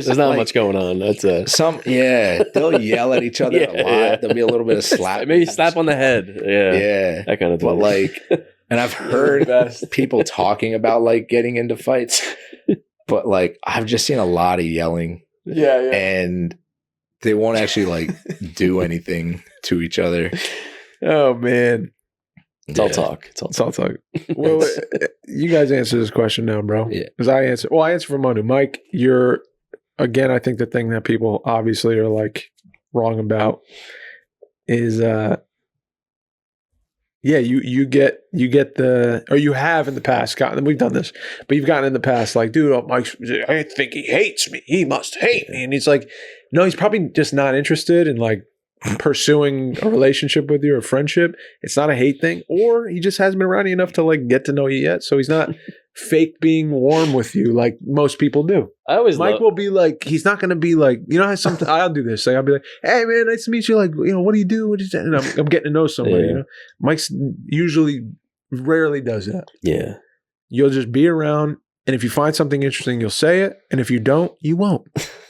Speaker 3: not
Speaker 2: like,
Speaker 3: much going on. That's
Speaker 2: they'll yell at each other a lot.
Speaker 3: Yeah.
Speaker 2: There'll be a little bit of slap.
Speaker 3: Maybe slap on the head.
Speaker 2: Yeah.
Speaker 3: That kind of thing.
Speaker 2: But like, and I've heard people talking about like getting into fights, but like I've just seen a lot of yelling.
Speaker 3: Yeah.
Speaker 2: And they won't actually like do anything to each other.
Speaker 1: Oh man.
Speaker 3: It's all talk.
Speaker 1: It's all talk. Well, you guys answer this question now, bro.
Speaker 2: Yeah.
Speaker 1: Because I answer for Manu. Mike, you're, again, I think the thing that people obviously are like wrong about is, you get the, or you have in the past gotten, we've done this, but you've gotten in the past like, dude, Mike, I think he hates me. He must hate me. And he's like, no, he's probably just not interested in like pursuing a relationship with you or friendship. It's not a hate thing, or he just hasn't been around you enough to like get to know you yet. So he's not fake being warm with you like most people do.
Speaker 3: I always
Speaker 1: Mike will be like, he's not going to be like, you know how sometimes I'll do this. Like, I'll be like, hey man, nice to meet you. Like, you know, what do you do? What is that? And I'm getting to know somebody. You know, Mike's usually rarely does that.
Speaker 3: Yeah,
Speaker 1: you'll just be around, and if you find something interesting, you'll say it, and if you don't, you won't.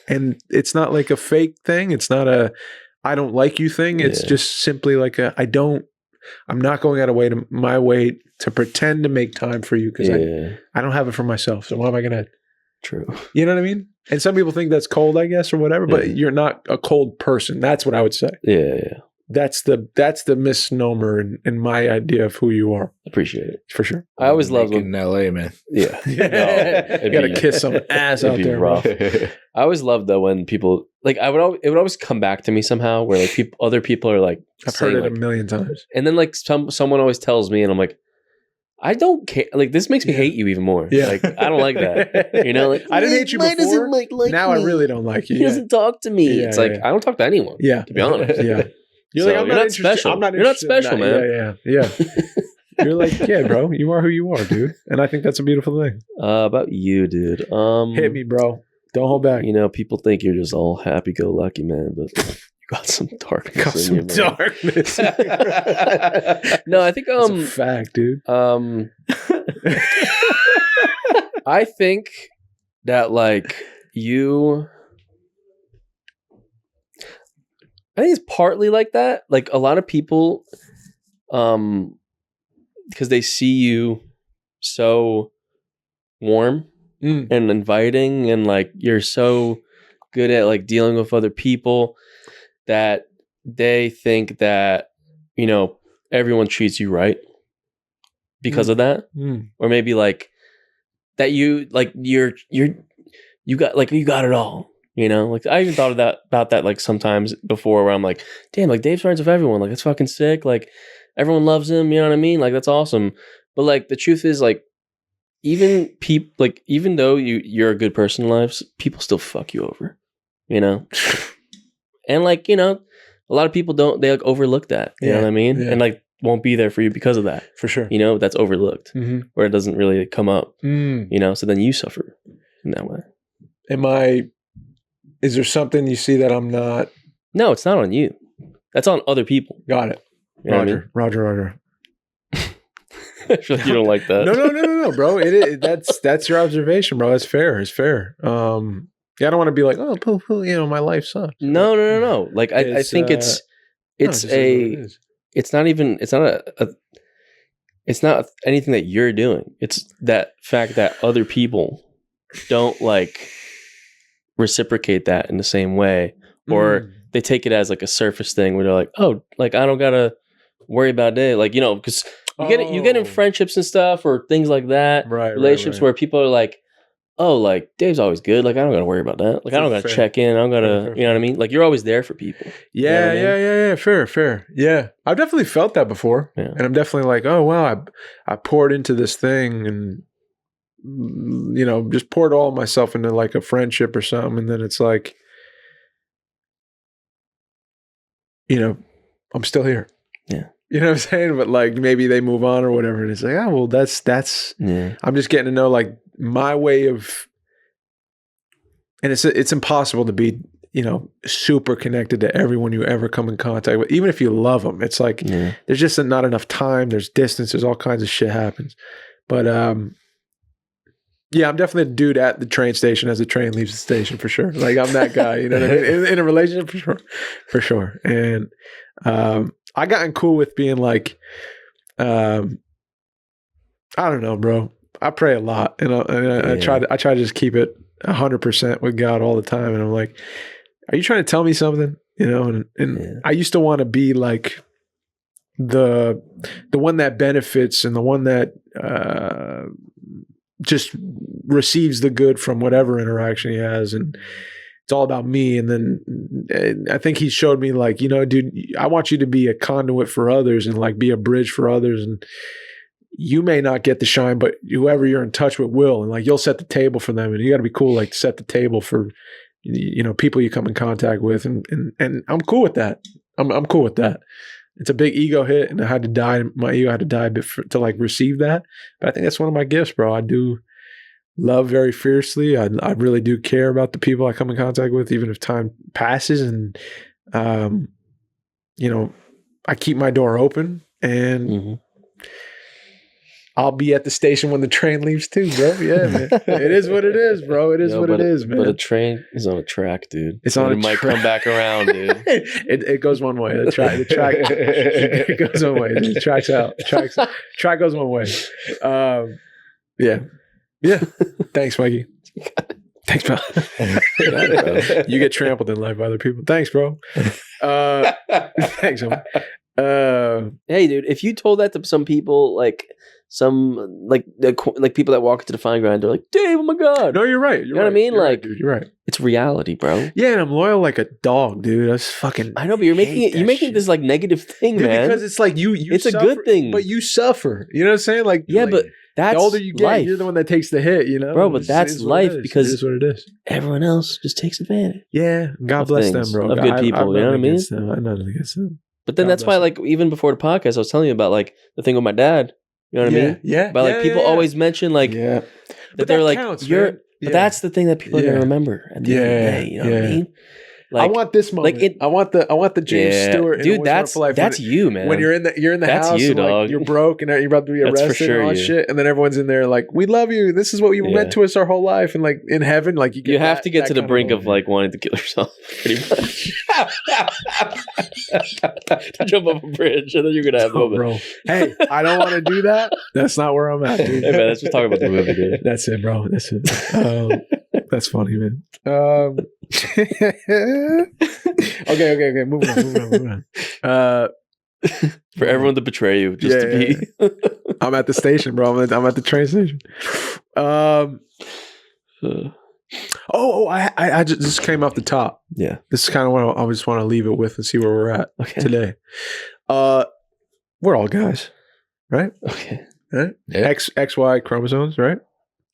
Speaker 1: And it's not like a fake thing. It's not a I don't like you thing. It's just simply like I'm not going out of my way to pretend to make time for you because I don't have it for myself. So why am I going to?
Speaker 3: True.
Speaker 1: You know what I mean? And some people think that's cold, I guess, or whatever, but you're not a cold person. That's what I would say.
Speaker 3: Yeah.
Speaker 1: That's the misnomer in my idea of who you are.
Speaker 3: Appreciate it.
Speaker 1: For sure.
Speaker 3: I always loved
Speaker 2: in LA, man.
Speaker 3: Yeah.
Speaker 1: You gotta kiss some ass out there.
Speaker 3: Rough. I always loved though when people like it would always come back to me somehow where like other people are like
Speaker 1: I've heard it a million times.
Speaker 3: And then like someone always tells me and I'm like, I don't care. Like this makes me hate you even more.
Speaker 1: Yeah.
Speaker 3: Like I don't like that. You know, like
Speaker 1: I didn't hate you before.
Speaker 3: Doesn't like
Speaker 1: now
Speaker 3: me.
Speaker 1: I really don't like you.
Speaker 3: He doesn't talk to me.
Speaker 1: Yeah,
Speaker 3: it's like I don't talk to anyone.
Speaker 1: Yeah.
Speaker 3: To be honest.
Speaker 1: Yeah.
Speaker 3: You're like, I'm not special. You're not special, man.
Speaker 1: Yeah. You're like, yeah, bro. You are who you are, dude. And I think that's a beautiful thing.
Speaker 3: About you, dude.
Speaker 1: Hit me, bro. Don't hold back.
Speaker 3: You know, people think you're just all happy-go-lucky, man, but you got some darkness.
Speaker 1: Darkness.
Speaker 3: No, I think
Speaker 1: that's a fact, dude.
Speaker 3: I think that like you. I think it's partly like that. Like a lot of people, because they see you so warm and inviting, and like you're so good at like dealing with other people that they think that, you know, everyone treats you right because of that, or maybe like that you like you got it all. You know, like I even thought about that like sometimes before where I'm like, damn, like Dave's friends with everyone. Like, that's fucking sick. Like, everyone loves him. You know what I mean? Like, that's awesome. But like, the truth is, like, even though you're a good person in lives, people still fuck you over. You know, and like, you know, a lot of people they like overlook that. You know what I mean? Yeah. And like won't be there for you because of that.
Speaker 1: For sure.
Speaker 3: You know, that's overlooked, where it doesn't really come up. You know, so then you suffer in that way. Is there something you see that I'm not? No, it's not on you. That's on other people.
Speaker 1: Got it.
Speaker 3: You know
Speaker 1: Roger.
Speaker 3: I feel like you don't like that.
Speaker 1: No, bro. That's your observation, bro. That's fair. It's fair. I don't want to be like, oh, you know, my life sucks.
Speaker 3: No. Like I think it's not anything that you're doing. It's that fact that other people don't like reciprocate that in the same way, or they take it as like a surface thing where they're like, oh, like I don't gotta worry about it, like, you know, because you get in friendships and stuff or things like that, right? Relationships where people are like, oh, like Dave's always good, like I don't gotta worry about that, like I don't gotta check in, I don't gotta, you know what I mean? Like you're always there for people.
Speaker 1: Yeah, you know what I mean? Fair. Yeah, I've definitely felt that before, and I'm definitely like, oh wow, I poured into this thing and, you know, just poured all of myself into like a friendship or something, and then it's like, you know, I'm still here. Yeah. You know what I'm saying? But like maybe they move on or whatever, and it's like, oh well, that's I'm just getting to know like my way of, and it's impossible to be, you know, super connected to everyone you ever come in contact with, even if you love them. It's like there's just not enough time, there's distance, there's all kinds of shit happens. But Yeah, I'm definitely the dude at the train station as the train leaves the station for sure. Like I'm that guy, you know what I mean? In a relationship for sure. And I gotten cool with being like, I don't know, bro. I pray a lot, and I try to just keep it 100% with God all the time. And I'm like, are you trying to tell me something? You know, and I used to want to be like the one that benefits and the one that just receives the good from whatever interaction he has, and it's all about me. And then I think he showed me like, you know, dude, I want you to be a conduit for others and like be a bridge for others. And you may not get the shine, but whoever you're in touch with will, and like you'll set the table for them. And you got to be cool, like set the table for, you know, people you come in contact with. And I'm cool with that. I'm cool with that. It's a big ego hit, and I had to die. My ego had to die a bit to like receive that. But I think that's one of my gifts, bro. I do love very fiercely. I really do care about the people I come in contact with, even if time passes. And, you know, I keep my door open, and I'll be at the station when the train leaves too, bro. Yeah, man. It is what it is, bro. It is what it is, man.
Speaker 3: But a train is on a track, dude.
Speaker 1: It's on
Speaker 3: it might come back around, dude.
Speaker 1: It goes one way. The track it goes one way. The track's out. Track goes one way. Yeah. Thanks, Mikey. Thanks, bro. You get trampled in life by other people. Thanks, bro. Thanks, man.
Speaker 3: Hey, dude, if you told that to some people, like people that walk into the fine grind, they're like, "Dave, oh my god!"
Speaker 1: No, you're right.
Speaker 3: You know what I mean?
Speaker 1: You're
Speaker 3: like,
Speaker 1: right, dude, you're right.
Speaker 3: It's reality, bro.
Speaker 1: Yeah, and I'm loyal like a dog, dude. That's fucking.
Speaker 3: I know, but you're making this like negative thing,
Speaker 1: dude,
Speaker 3: man.
Speaker 1: because it's like you.
Speaker 3: It's
Speaker 1: suffer,
Speaker 3: a good thing,
Speaker 1: but you suffer. You know what I'm saying? Like,
Speaker 3: yeah,
Speaker 1: like,
Speaker 3: but that's
Speaker 1: the older you get,
Speaker 3: life.
Speaker 1: you're the one that takes the hit. You know,
Speaker 3: bro. But that's life because
Speaker 1: it is what it is.
Speaker 3: Everyone else just takes advantage.
Speaker 1: Yeah, God bless them, bro.
Speaker 3: Of good people. You know what I mean?
Speaker 1: I'm not against them.
Speaker 3: But then that's why, like, even before the podcast, I was telling you about like the thing with my dad. You know what I mean?
Speaker 1: Yeah.
Speaker 3: But like people always mention like that they're like
Speaker 1: counts,
Speaker 3: you're. But that's the thing that people are gonna remember at the end of the day. You know what I mean?
Speaker 1: Like, I want this moment. Like I want the James Stewart.
Speaker 3: Dude, that's you, man.
Speaker 1: When you're in the
Speaker 3: that's
Speaker 1: house,
Speaker 3: you,
Speaker 1: and,
Speaker 3: dog.
Speaker 1: Like, you're broke and you're about to be arrested and all that shit, and then everyone's in there like, "We love you. This is what you meant to us our whole life." And like in heaven, like you
Speaker 3: have to get to the brink of like wanting to kill yourself, pretty much. To jump off a bridge, and then you're gonna have a moment.
Speaker 1: Bro. Hey, I don't want to do that. That's not where I'm at, dude.
Speaker 3: Hey man, let's just talk about the movie, dude.
Speaker 1: That's it, bro. That's it. That's funny, man. Okay. Moving on.
Speaker 3: For everyone to betray you, just to be.
Speaker 1: I'm at the station, bro. I'm at the train station. I just came off the top.
Speaker 3: Yeah.
Speaker 1: This is kind of what I just want to leave it with and see where we're at today. We're all guys, right?
Speaker 3: Okay.
Speaker 1: Right? Yeah. XY chromosomes, right?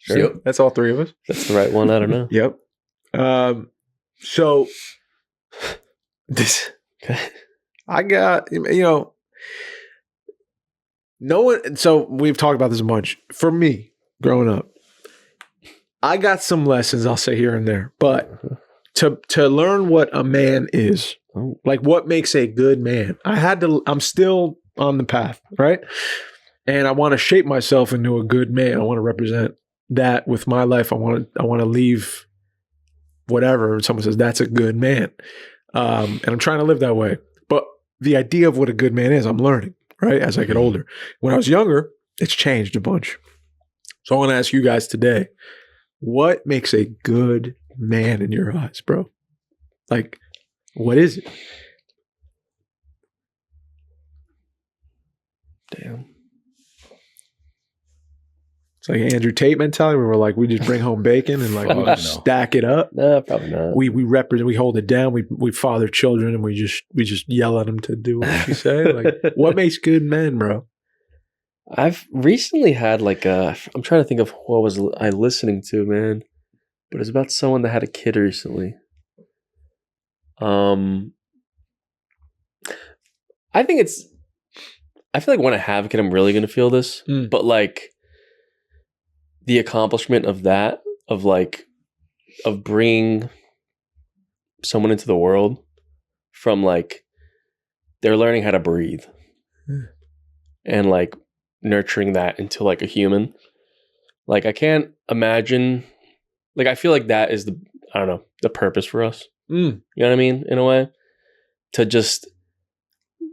Speaker 3: Sure.
Speaker 1: Yep. That's all three of us.
Speaker 3: That's the right one. I don't know.
Speaker 1: Yep. So this, I got, you know, no one. So we've talked about this a bunch. For me, growing up, I got some lessons, I'll say here and there, but to learn what a man is, like what makes a good man, I'm still on the path, right? And I want to shape myself into a good man. I want to represent that with my life. I want to leave whatever. And someone says, that's a good man. And I'm trying to live that way. But the idea of what a good man is, I'm learning, right? As I get older. When I was younger, it's changed a bunch. So I want to ask you guys today, what makes a good man in your eyes, bro? Like, what is it?
Speaker 3: Damn.
Speaker 1: It's like Andrew Tate mentality where we're like, we just bring home bacon and like we just stack it up.
Speaker 3: No, probably not.
Speaker 1: We represent, we hold it down. We father children and we just yell at them to do what we say. Like, what makes good men, bro?
Speaker 3: I've recently had like I'm trying to think of what was I listening to, man. But it's about someone that had a kid recently. I feel like when I have a kid, I'm really gonna feel this. But like the accomplishment of that, of bringing someone into the world from like they're learning how to breathe and like nurturing that into like a human, Like, I can't imagine, like, I feel like that is the purpose for us. You know what I mean? In a way, to just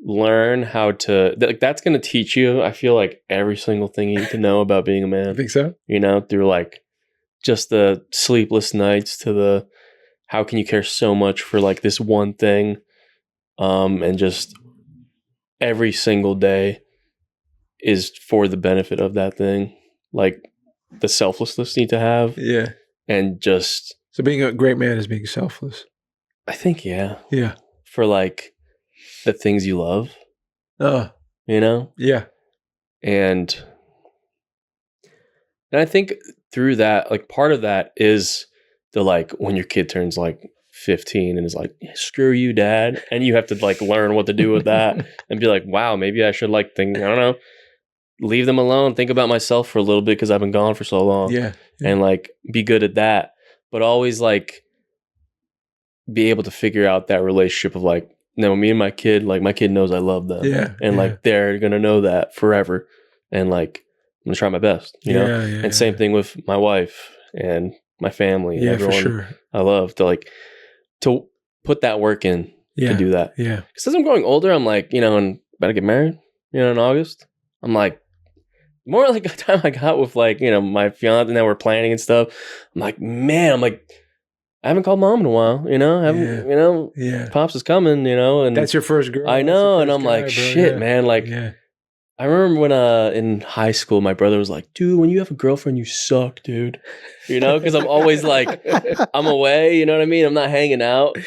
Speaker 3: learn how to, like, that's going to teach you, I feel like, every single thing you need to know about being a man.
Speaker 1: I think so.
Speaker 3: You know, through like just the sleepless nights to the, how can you care so much for like this one thing? And just every single day is for the benefit of that thing. Like the selflessness you need to have.
Speaker 1: Yeah.
Speaker 3: And just.
Speaker 1: So being a great man is being selfless.
Speaker 3: I think, yeah.
Speaker 1: Yeah.
Speaker 3: For like the things you love. You know?
Speaker 1: Yeah.
Speaker 3: And I think through that, like part of that is the like when your kid turns like 15 and is like, screw you, dad. And you have to like learn what to do with that and be like, wow, maybe I should like think, I don't know, leave them alone, think about myself for a little bit because I've been gone for so long.
Speaker 1: Yeah.
Speaker 3: And like be good at that. But always like be able to figure out that relationship of like, no, me and my kid, like my kid knows I love them.
Speaker 1: Yeah.
Speaker 3: And like they're going to know that forever. And like, I'm going to try my best, you know? And same thing with my wife and my family and everyone
Speaker 1: for sure.
Speaker 3: I love to put that work in to do that.
Speaker 1: Yeah.
Speaker 3: Because as I'm growing older, I'm like, you know, and about to get married, you know, in August. I'm like, more like the time I got with like, you know, my fiance and that we're planning and stuff. I'm like, man, I haven't called mom in a while, you know? You know, Pops is coming, you know, and
Speaker 1: that's your first girl.
Speaker 3: I know, and I'm like, shit, man, like I remember when in high school, my brother was like, dude, when you have a girlfriend, you suck, dude. You know, because I'm always like, I'm away, you know what I mean? I'm not hanging out.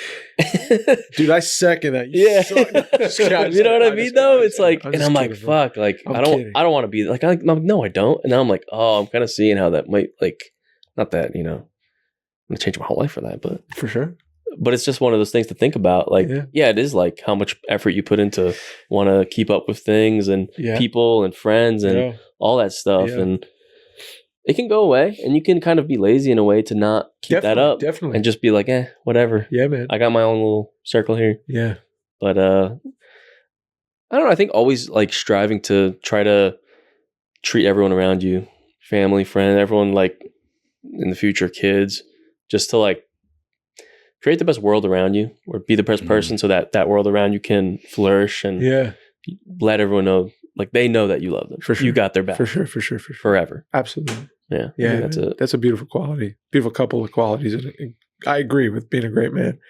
Speaker 1: Dude, I second that.
Speaker 3: You know what I mean, though? It's like, and I'm like, fuck, like, I don't want to be like, I'm like, no, I don't. And now I'm like, oh, I'm kind of seeing how that might, like, not that, you know, I'm going to change my whole life for that, but.
Speaker 1: For sure.
Speaker 3: But it's just one of those things to think about. Like, yeah, it is like how much effort you put into want to keep up with things and people and friends and all that stuff. And it can go away and you can kind of be lazy in a way to not keep that up.
Speaker 1: Definitely.
Speaker 3: And just be like, whatever.
Speaker 1: Yeah, man.
Speaker 3: I got my own little circle here.
Speaker 1: Yeah.
Speaker 3: But I don't know. I think always like striving to try to treat everyone around you, family, friend, everyone like in the future, kids, just to like, create the best world around you or be the best person so that that world around you can flourish and let everyone know, like they know that you love them. For sure. You got their back.
Speaker 1: For sure.
Speaker 3: Forever.
Speaker 1: Absolutely.
Speaker 3: Yeah.
Speaker 1: Yeah. That's a beautiful quality. Beautiful couple of qualities. And I agree with being a great man.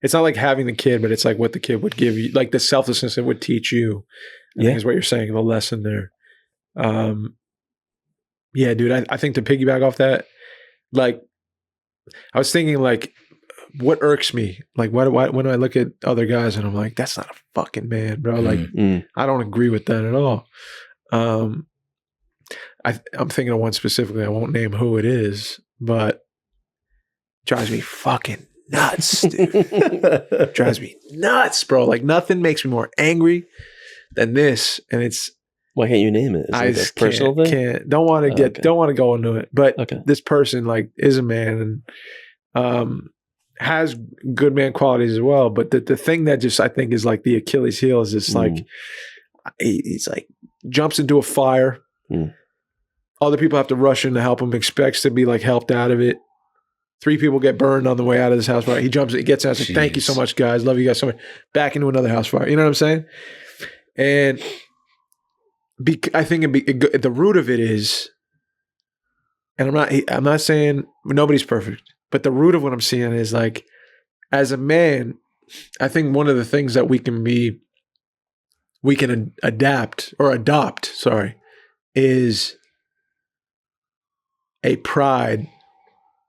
Speaker 1: It's not like having the kid, but it's like what the kid would give you, like the selflessness it would teach you. I think is what you're saying, the lesson there. Yeah, dude, I think to piggyback off that, like I was thinking like, what irks me? Like, why when I look at other guys and I'm like, that's not a fucking man, bro. Like, I don't agree with that at all. I'm thinking of one specifically. I won't name who it is, but drives me fucking nuts, dude. Drives me nuts, bro. Like, nothing makes me more angry than this. And it's,
Speaker 3: why can't you name it? Is
Speaker 1: I
Speaker 3: it a personal thing?
Speaker 1: Don't want to go into it. But this person like is a man and has good man qualities as well. But the thing that just I think is like the Achilles heel is just like he's like jumps into a fire. Other people have to rush in to help him, expects to be like helped out of it. 3 people get burned on the way out of this house fire. He jumps, he gets out, says, thank you so much, guys. Love you guys so much. Back into another house fire. You know what I'm saying? And I think at the root of it is, and I'm not saying nobody's perfect, but the root of what I'm seeing is like, as a man, I think one of the things that we can adopt, is a pride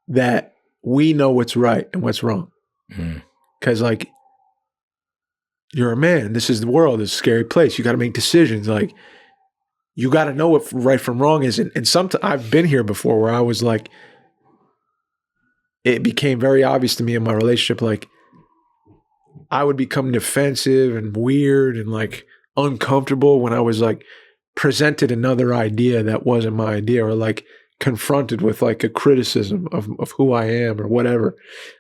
Speaker 1: that we know what's right and what's wrong. Because like, you're a man. This is the world. It's a scary place. You got to make decisions. Like, you got to know what right from wrong is. And sometimes I've been here before where I was like, it became very obvious to me in my relationship, like I would become defensive and weird and like uncomfortable when I was like presented another idea that wasn't my idea, or like confronted with like a criticism of who I am or whatever.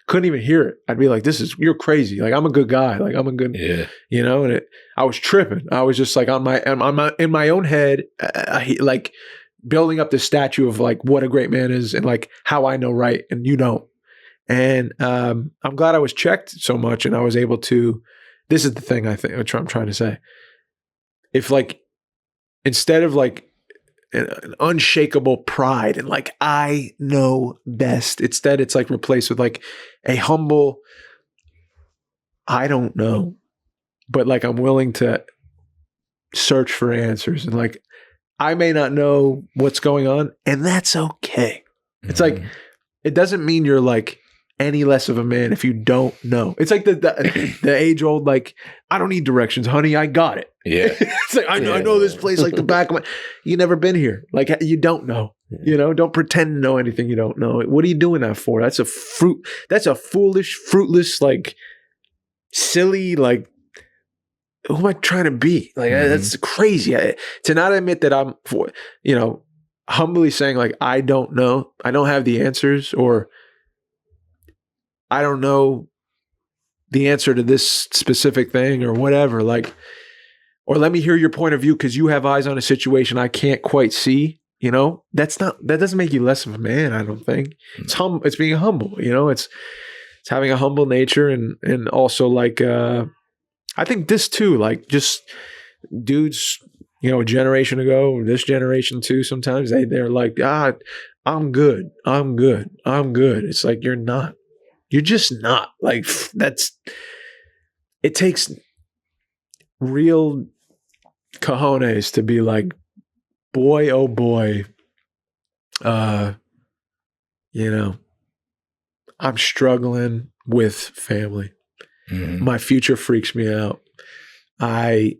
Speaker 1: Couldn't even hear it. I'd be like, you're crazy. Like, I'm a good guy. Like, I'm a good, you know, and I was tripping. I was just like in my own head, like building up this statue of like what a great man is and like how I know right and you don't. And I'm glad I was checked so much and I was able to. This is the thing I think which I'm trying to say. If like instead of like an unshakable pride and like I know best, instead it's like replaced with like a humble I don't know, but like I'm willing to search for answers and like I may not know what's going on and that's okay. It's like it doesn't mean you're like any less of a man if you don't know. It's like the age old like I don't need directions, honey, I got it.
Speaker 2: Yeah.
Speaker 1: It's like I know this place like the back of my. You never been here. Like you don't know. You know, don't pretend to know anything you don't know. What are you doing that for? That's a foolish, fruitless, like silly, like who am I trying to be? Like that's crazy. To not admit that I'm for, humbly saying like I don't know, I don't have the answers, or I don't know the answer to this specific thing or whatever. Like, or let me hear your point of view because you have eyes on a situation I can't quite see. That doesn't make you less of a man. I don't think it's being humble. It's having a humble nature and also like I think this too, like just dudes, a generation ago, this generation too. Sometimes they're like, I'm good. It's like you're not. You're just not. Like it takes real cojones to be like, boy, oh boy, I'm struggling with family. My future freaks me out. I'm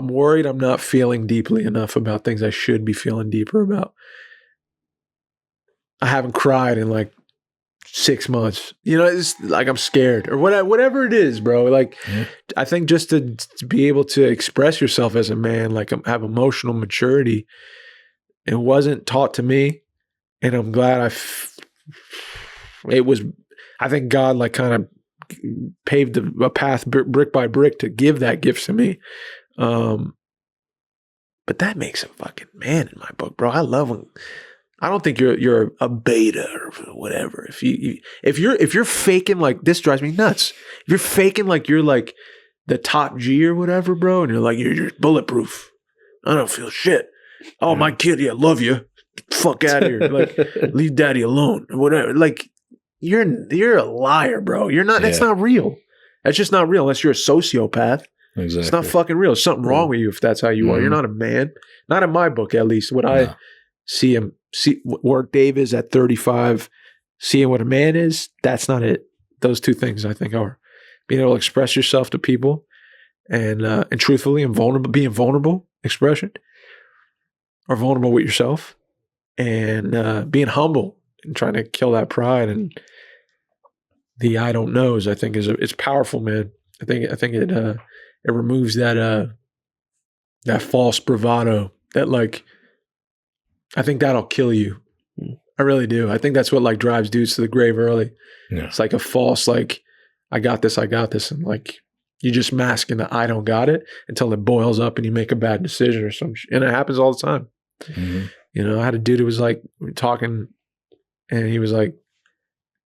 Speaker 1: worried I'm not feeling deeply enough about things I should be feeling deeper about. I haven't cried in like 6 months. It's like I'm scared or whatever it is, bro. Like I think just to be able to express yourself as a man, like have emotional maturity, it wasn't taught to me, and I'm glad I think God like kind of paved a path brick by brick to give that gift to me. But that makes a fucking man in my book, bro. I love when. I don't think you're a beta or whatever. If you're faking like this drives me nuts. If you're faking like you're like the top G or whatever, bro, and you're like you're bulletproof. I don't feel shit. Oh my kid, yeah, love you. Fuck out of here. Like leave daddy alone or whatever. Like you're a liar, bro. You're not. That's not real. That's just not real unless you're a sociopath.
Speaker 2: Exactly.
Speaker 1: It's not fucking real. There's something wrong with you if that's how you are. You're not a man. Not in my book, at least. I see where Dave is at 35, seeing what a man is, that's not it. Those two things I think are being able to express yourself to people and truthfully and vulnerable, being vulnerable expression or vulnerable with yourself and being humble and trying to kill that pride and the I don't knows. I think it's powerful, man. I think it removes that false bravado that like. I think that'll kill you. I really do. I think that's what like drives dudes to the grave early. Yeah. It's like a false, like, I got this. And like, you just masking the I don't got it until it boils up and you make a bad decision or some shit. And it happens all the time. I had a dude who was like talking and he was like,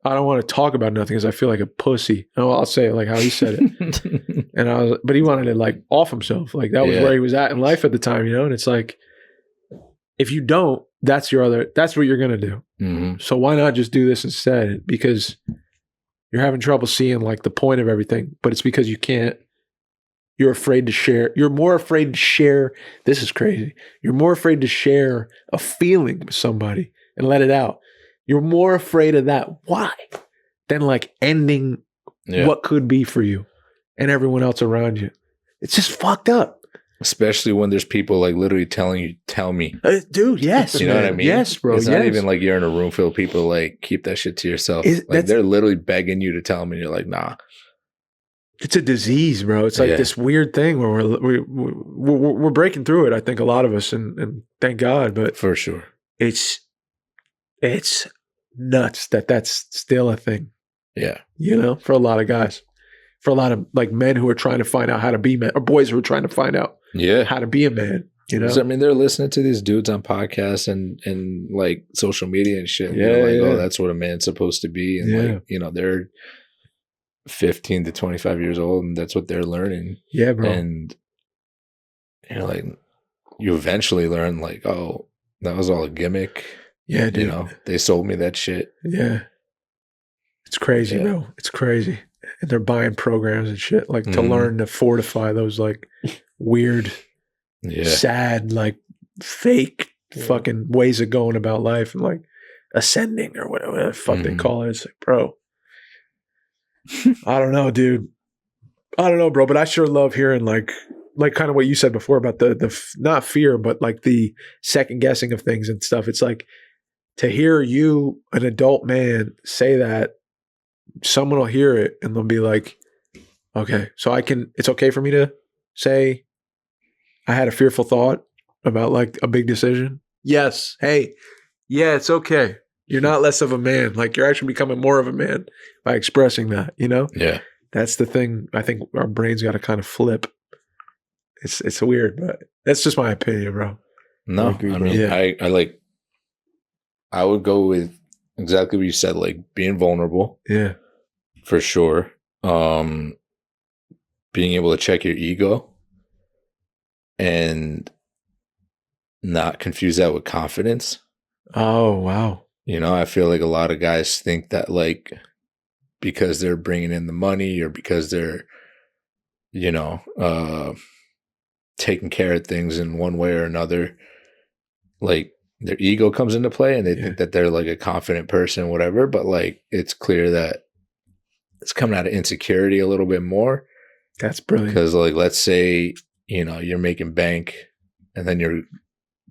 Speaker 1: I don't want to talk about nothing because I feel like a pussy. Oh, I'll say it like how he said it. But he wanted to like off himself. Like that was where he was at in life at the time, and it's like, if you don't, that's what you're going to do. So why not just do this instead? Because you're having trouble seeing like the point of everything, but it's because you can't, you're afraid to share. You're more afraid to share. This is crazy. You're more afraid to share a feeling with somebody and let it out. You're more afraid of that. Why? Than like ending what could be for you and everyone else around you. It's just fucked up.
Speaker 2: Especially when there's people like literally telling you, tell me.
Speaker 1: Dude, yes.
Speaker 2: You know what I mean?
Speaker 1: Yes, bro.
Speaker 2: It's not even like you're in a room full of people like, keep that shit to yourself. They're literally begging you to tell them and you're like, nah.
Speaker 1: It's a disease, bro. It's like this weird thing where we're breaking through it, I think a lot of us, and thank God. But
Speaker 2: for sure.
Speaker 1: It's nuts that's still a thing.
Speaker 2: Yeah.
Speaker 1: For a lot of guys. For a lot of like men who are trying to find out how to be men, or boys who are trying to find out how to be a man. You know,
Speaker 2: I mean, they're listening to these dudes on podcasts and like social media and shit. And they're like, oh, that's what a man's supposed to be. And like, you know, they're 15 to 25 years old, and that's what they're learning.
Speaker 1: Yeah, bro.
Speaker 2: And you know, like, you eventually learn, like, oh, that was all a gimmick.
Speaker 1: Yeah, dude.
Speaker 2: You know, they sold me that shit.
Speaker 1: Yeah. It's crazy, bro. It's crazy. And they're buying programs and shit, like, to learn to fortify those, like, weird, sad, like, fake fucking ways of going about life and, like, ascending or whatever the fuck they call it. It's like, bro, I don't know, dude. I don't know, bro, but I sure love hearing, like kind of what you said before about the not fear, but like the second guessing of things and stuff. It's like, to hear you, an adult man, say that, someone will hear it and they'll be like, okay, so it's okay for me to say I had a fearful thought about like a big decision. Yes. Hey, yeah, it's okay. You're not less of a man. Like, you're actually becoming more of a man by expressing that, you know?
Speaker 2: Yeah.
Speaker 1: That's the thing. I think our brains got to kind of flip. It's weird, but that's just my opinion, bro.
Speaker 2: No, I mean, I would go with exactly what you said, like being vulnerable.
Speaker 1: Yeah.
Speaker 2: For sure. Being able to check your ego and not confuse that with confidence.
Speaker 1: Oh, wow.
Speaker 2: You know, I feel like a lot of guys think that, like, because they're bringing in the money or because they're, you know, taking care of things in one way or another, like, their ego comes into play and they think that they're like a confident person, whatever. But like, it's clear that it's coming out of insecurity a little bit more.
Speaker 1: That's brilliant.
Speaker 2: Because, like, let's say, you know, you're making bank and then your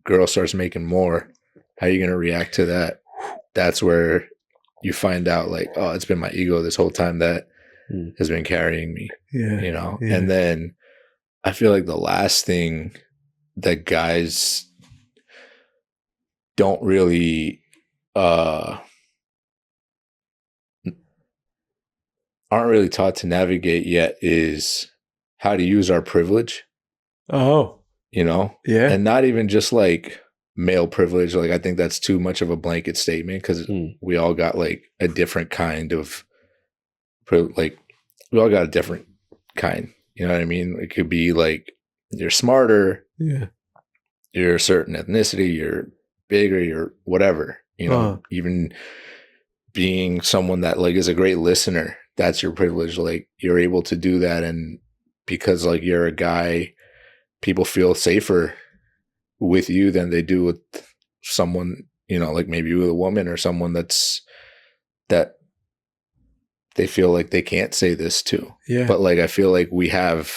Speaker 2: girl starts making more. How are you going to react to that? That's where you find out, like, oh, it's been my ego this whole time that has been carrying me.
Speaker 1: Yeah.
Speaker 2: You know? Yeah. And then I feel like the last thing that guys don't really aren't really taught to navigate yet is how to use our privilege.
Speaker 1: Oh.
Speaker 2: You know?
Speaker 1: Yeah.
Speaker 2: And not even just like male privilege. Like, I think that's too much of a blanket statement because we all got like a different kind of, like, we all got a different kind. You know what I mean? It could be like, you're smarter.
Speaker 1: Yeah.
Speaker 2: You're a certain ethnicity. You're bigger. You're whatever. You know, even being someone that like is a great listener, that's your privilege. Like, you're able to do that. And because like you're a guy, people feel safer with you than they do with someone, you know, like maybe with a woman or someone that they feel like they can't say this to.
Speaker 1: Yeah.
Speaker 2: But like, I feel like we have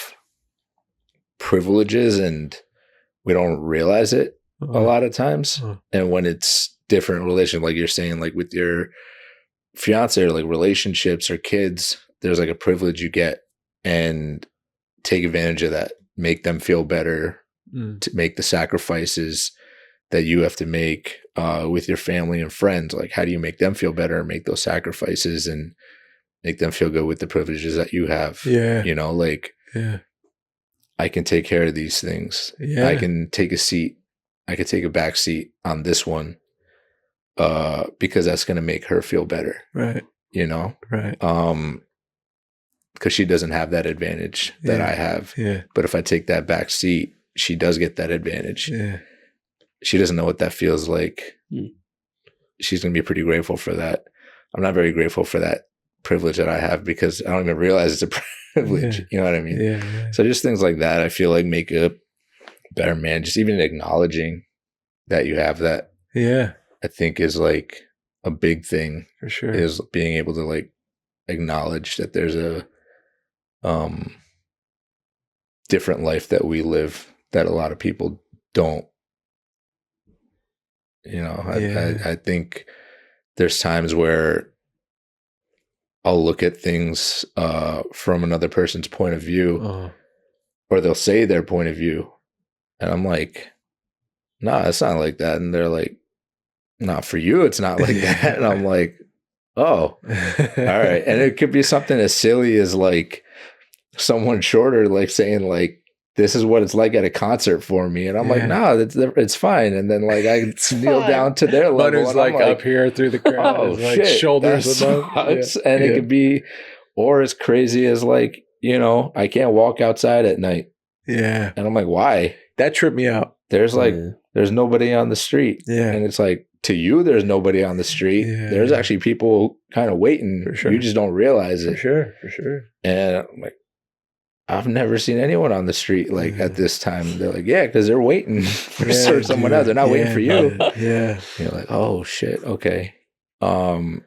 Speaker 2: privileges and we don't realize it a lot of times. And when it's different relations, like you're saying, like with your fiance or like relationships or kids, there's like a privilege you get, and take advantage of that, make them feel better, to make the sacrifices that you have to make with your family and friends. Like, how do you make them feel better and make those sacrifices and make them feel good with the privileges that you have?
Speaker 1: Yeah.
Speaker 2: You know, like, I can take care of these things.
Speaker 1: Yeah.
Speaker 2: I can take a seat. I can take a back seat on this one because that's going to make her feel better.
Speaker 1: Right.
Speaker 2: You know?
Speaker 1: Right.
Speaker 2: Because she doesn't have that advantage that I have.
Speaker 1: Yeah.
Speaker 2: But if I take that back seat, she does get that advantage.
Speaker 1: Yeah.
Speaker 2: She doesn't know what that feels like. She's going to be pretty grateful for that. I'm not very grateful for that privilege that I have because I don't even realize it's a privilege. You know what I mean?
Speaker 1: Yeah.
Speaker 2: So just things like that, I feel like make a better man. Just even acknowledging that you have that.
Speaker 1: Yeah.
Speaker 2: I think is like a big thing.
Speaker 1: For sure.
Speaker 2: Is being able to like acknowledge that there's a different life that we live that a lot of people don't. You know, I think there's times where I'll look at things from another person's point of view, or they'll say their point of view, and I'm like, nah, it's not like that. And they're like, nah, for you, it's not like that. And I'm like, oh, all right. And it could be something as silly as like someone shorter, like saying like, this is what it's like at a concert for me. And I'm like, no, it's fine. And then like I kneel down to their level.
Speaker 1: But it's
Speaker 2: and
Speaker 1: like
Speaker 2: I'm
Speaker 1: up here through the crowd.
Speaker 2: Oh,
Speaker 1: like
Speaker 2: shit,
Speaker 1: shoulders
Speaker 2: that
Speaker 1: above.
Speaker 2: sucks. And it could be, or as crazy as like, you know, I can't walk outside at night.
Speaker 1: Yeah.
Speaker 2: And I'm like, why?
Speaker 1: That tripped me out.
Speaker 2: There's like, there's nobody on the street.
Speaker 1: Yeah.
Speaker 2: And it's like, to you, there's nobody on the street.
Speaker 1: Yeah.
Speaker 2: There's actually people kind of waiting.
Speaker 1: For sure.
Speaker 2: You just don't realize it.
Speaker 1: For sure.
Speaker 2: And I'm like, I've never seen anyone on the street like at this time. They're like, yeah, because they're waiting for someone else. They're not waiting for you.
Speaker 1: Yeah.
Speaker 2: You're like, oh shit, okay. Yeah,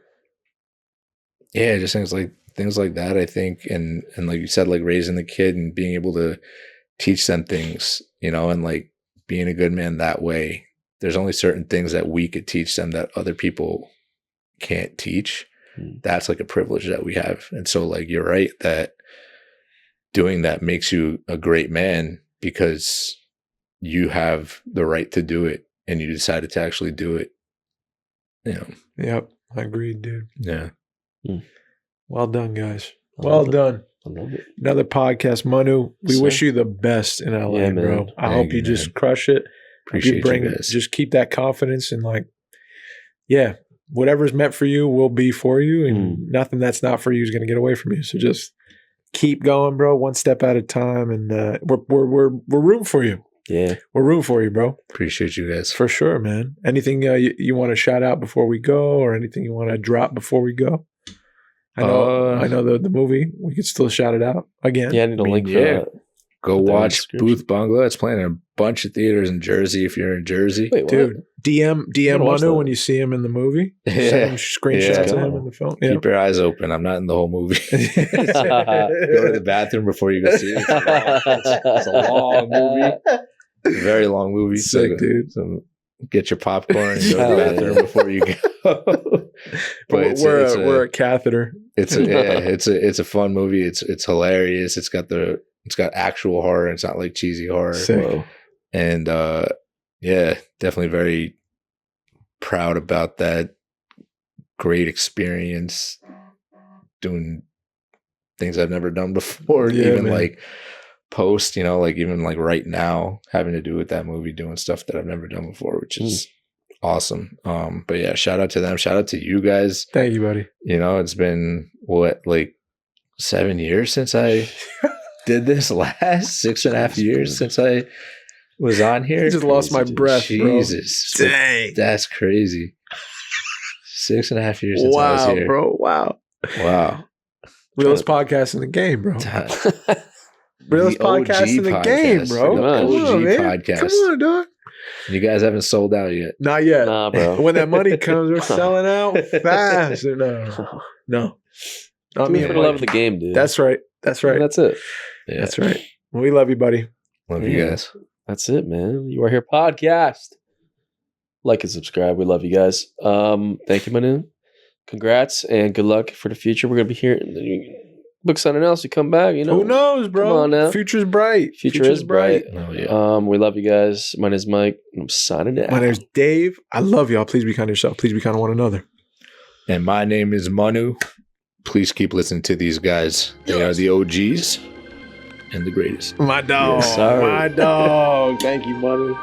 Speaker 2: just things like that, I think. And like you said, like raising the kid and being able to teach them things, you know, and like being a good man that way. There's only certain things that we could teach them that other people can't teach. That's like a privilege that we have. And so like, you're right that doing that makes you a great man because you have the right to do it and you decided to actually do it. You know?
Speaker 1: Yep. I agreed, dude.
Speaker 2: Yeah.
Speaker 1: Well done, guys. Well done.
Speaker 3: I love it.
Speaker 1: Another podcast. Manu, we wish you the best in LA,
Speaker 3: Yeah, man.
Speaker 1: bro. I hope you just crush it.
Speaker 2: Appreciate you guys.
Speaker 1: Just keep that confidence and like, yeah, whatever's meant for you will be for you, and nothing that's not for you is going to get away from you. So just keep going, bro. One step at a time, and we're rooting for you.
Speaker 3: Yeah,
Speaker 1: we're rooting for you, bro.
Speaker 2: Appreciate you guys
Speaker 1: for sure, man. Anything you want to shout out before we go, or anything you want to drop before we go? I know the movie. We could still shout it out again.
Speaker 3: Yeah, I need a link for that.
Speaker 2: Go watch Booth Bangla. It's playing in a bunch of theaters in Jersey if you're in Jersey.
Speaker 3: Wait,
Speaker 1: dude, DM Manu when you see him in the movie. Send him screenshots of him in the film.
Speaker 2: Keep your eyes open. I'm not in the whole movie. Go to the bathroom before you go see it. It's a long movie. It's a very long movie.
Speaker 1: Sick, dude.
Speaker 2: So get your popcorn and go to the bathroom before you go. But
Speaker 1: we're a catheter.
Speaker 2: It's a fun movie. It's hilarious. It's got actual horror. It's not like cheesy horror.
Speaker 1: Sick.
Speaker 2: And yeah, definitely very proud about that. Great experience doing things I've never done before.
Speaker 1: Yeah,
Speaker 2: even
Speaker 1: man.
Speaker 2: like post, you know, like even like right now, having to do with that movie, doing stuff that I've never done before, which is awesome. But yeah, shout out to them. Shout out to you guys.
Speaker 1: Thank you, buddy.
Speaker 2: You know, it's been like 7 years since I did this last 6.5 years since I was on here.
Speaker 1: I just lost my breath,
Speaker 2: Jesus.
Speaker 1: bro. Dang.
Speaker 2: That's crazy. 6.5 years since I was here.
Speaker 1: Bro. Wow. Realest podcast in the game, bro. Realest podcast in the game, bro.
Speaker 2: The OG podcast.
Speaker 1: Come on, dog.
Speaker 2: You guys haven't sold out yet.
Speaker 1: Not yet.
Speaker 3: Nah, bro.
Speaker 1: When that money comes, we're selling out fast. No. I
Speaker 3: For the love of the game, dude.
Speaker 1: That's right. That's right.
Speaker 3: That's it.
Speaker 2: Yeah.
Speaker 1: That's right. We love you, buddy.
Speaker 2: Love you guys.
Speaker 3: That's it, man. You Are Here podcast. Like and subscribe. We love you guys. Thank you, Manu. Congrats and good luck for the future. We're gonna be here. Book something else. You come back. You know.
Speaker 1: Who knows, bro?
Speaker 3: Come on now.
Speaker 1: Future's bright.
Speaker 3: Future is bright.
Speaker 2: Oh, yeah.
Speaker 3: We love you guys. My name's Mike. I'm signing out.
Speaker 1: My name's Dave. I love y'all. Please be kind to yourself. Please be kind to one another.
Speaker 2: And my name is Manu. Please keep listening to these guys. They are the OGs and the greatest.
Speaker 1: My dog.
Speaker 3: Yes, sir.
Speaker 1: My dog. Thank you, Manu.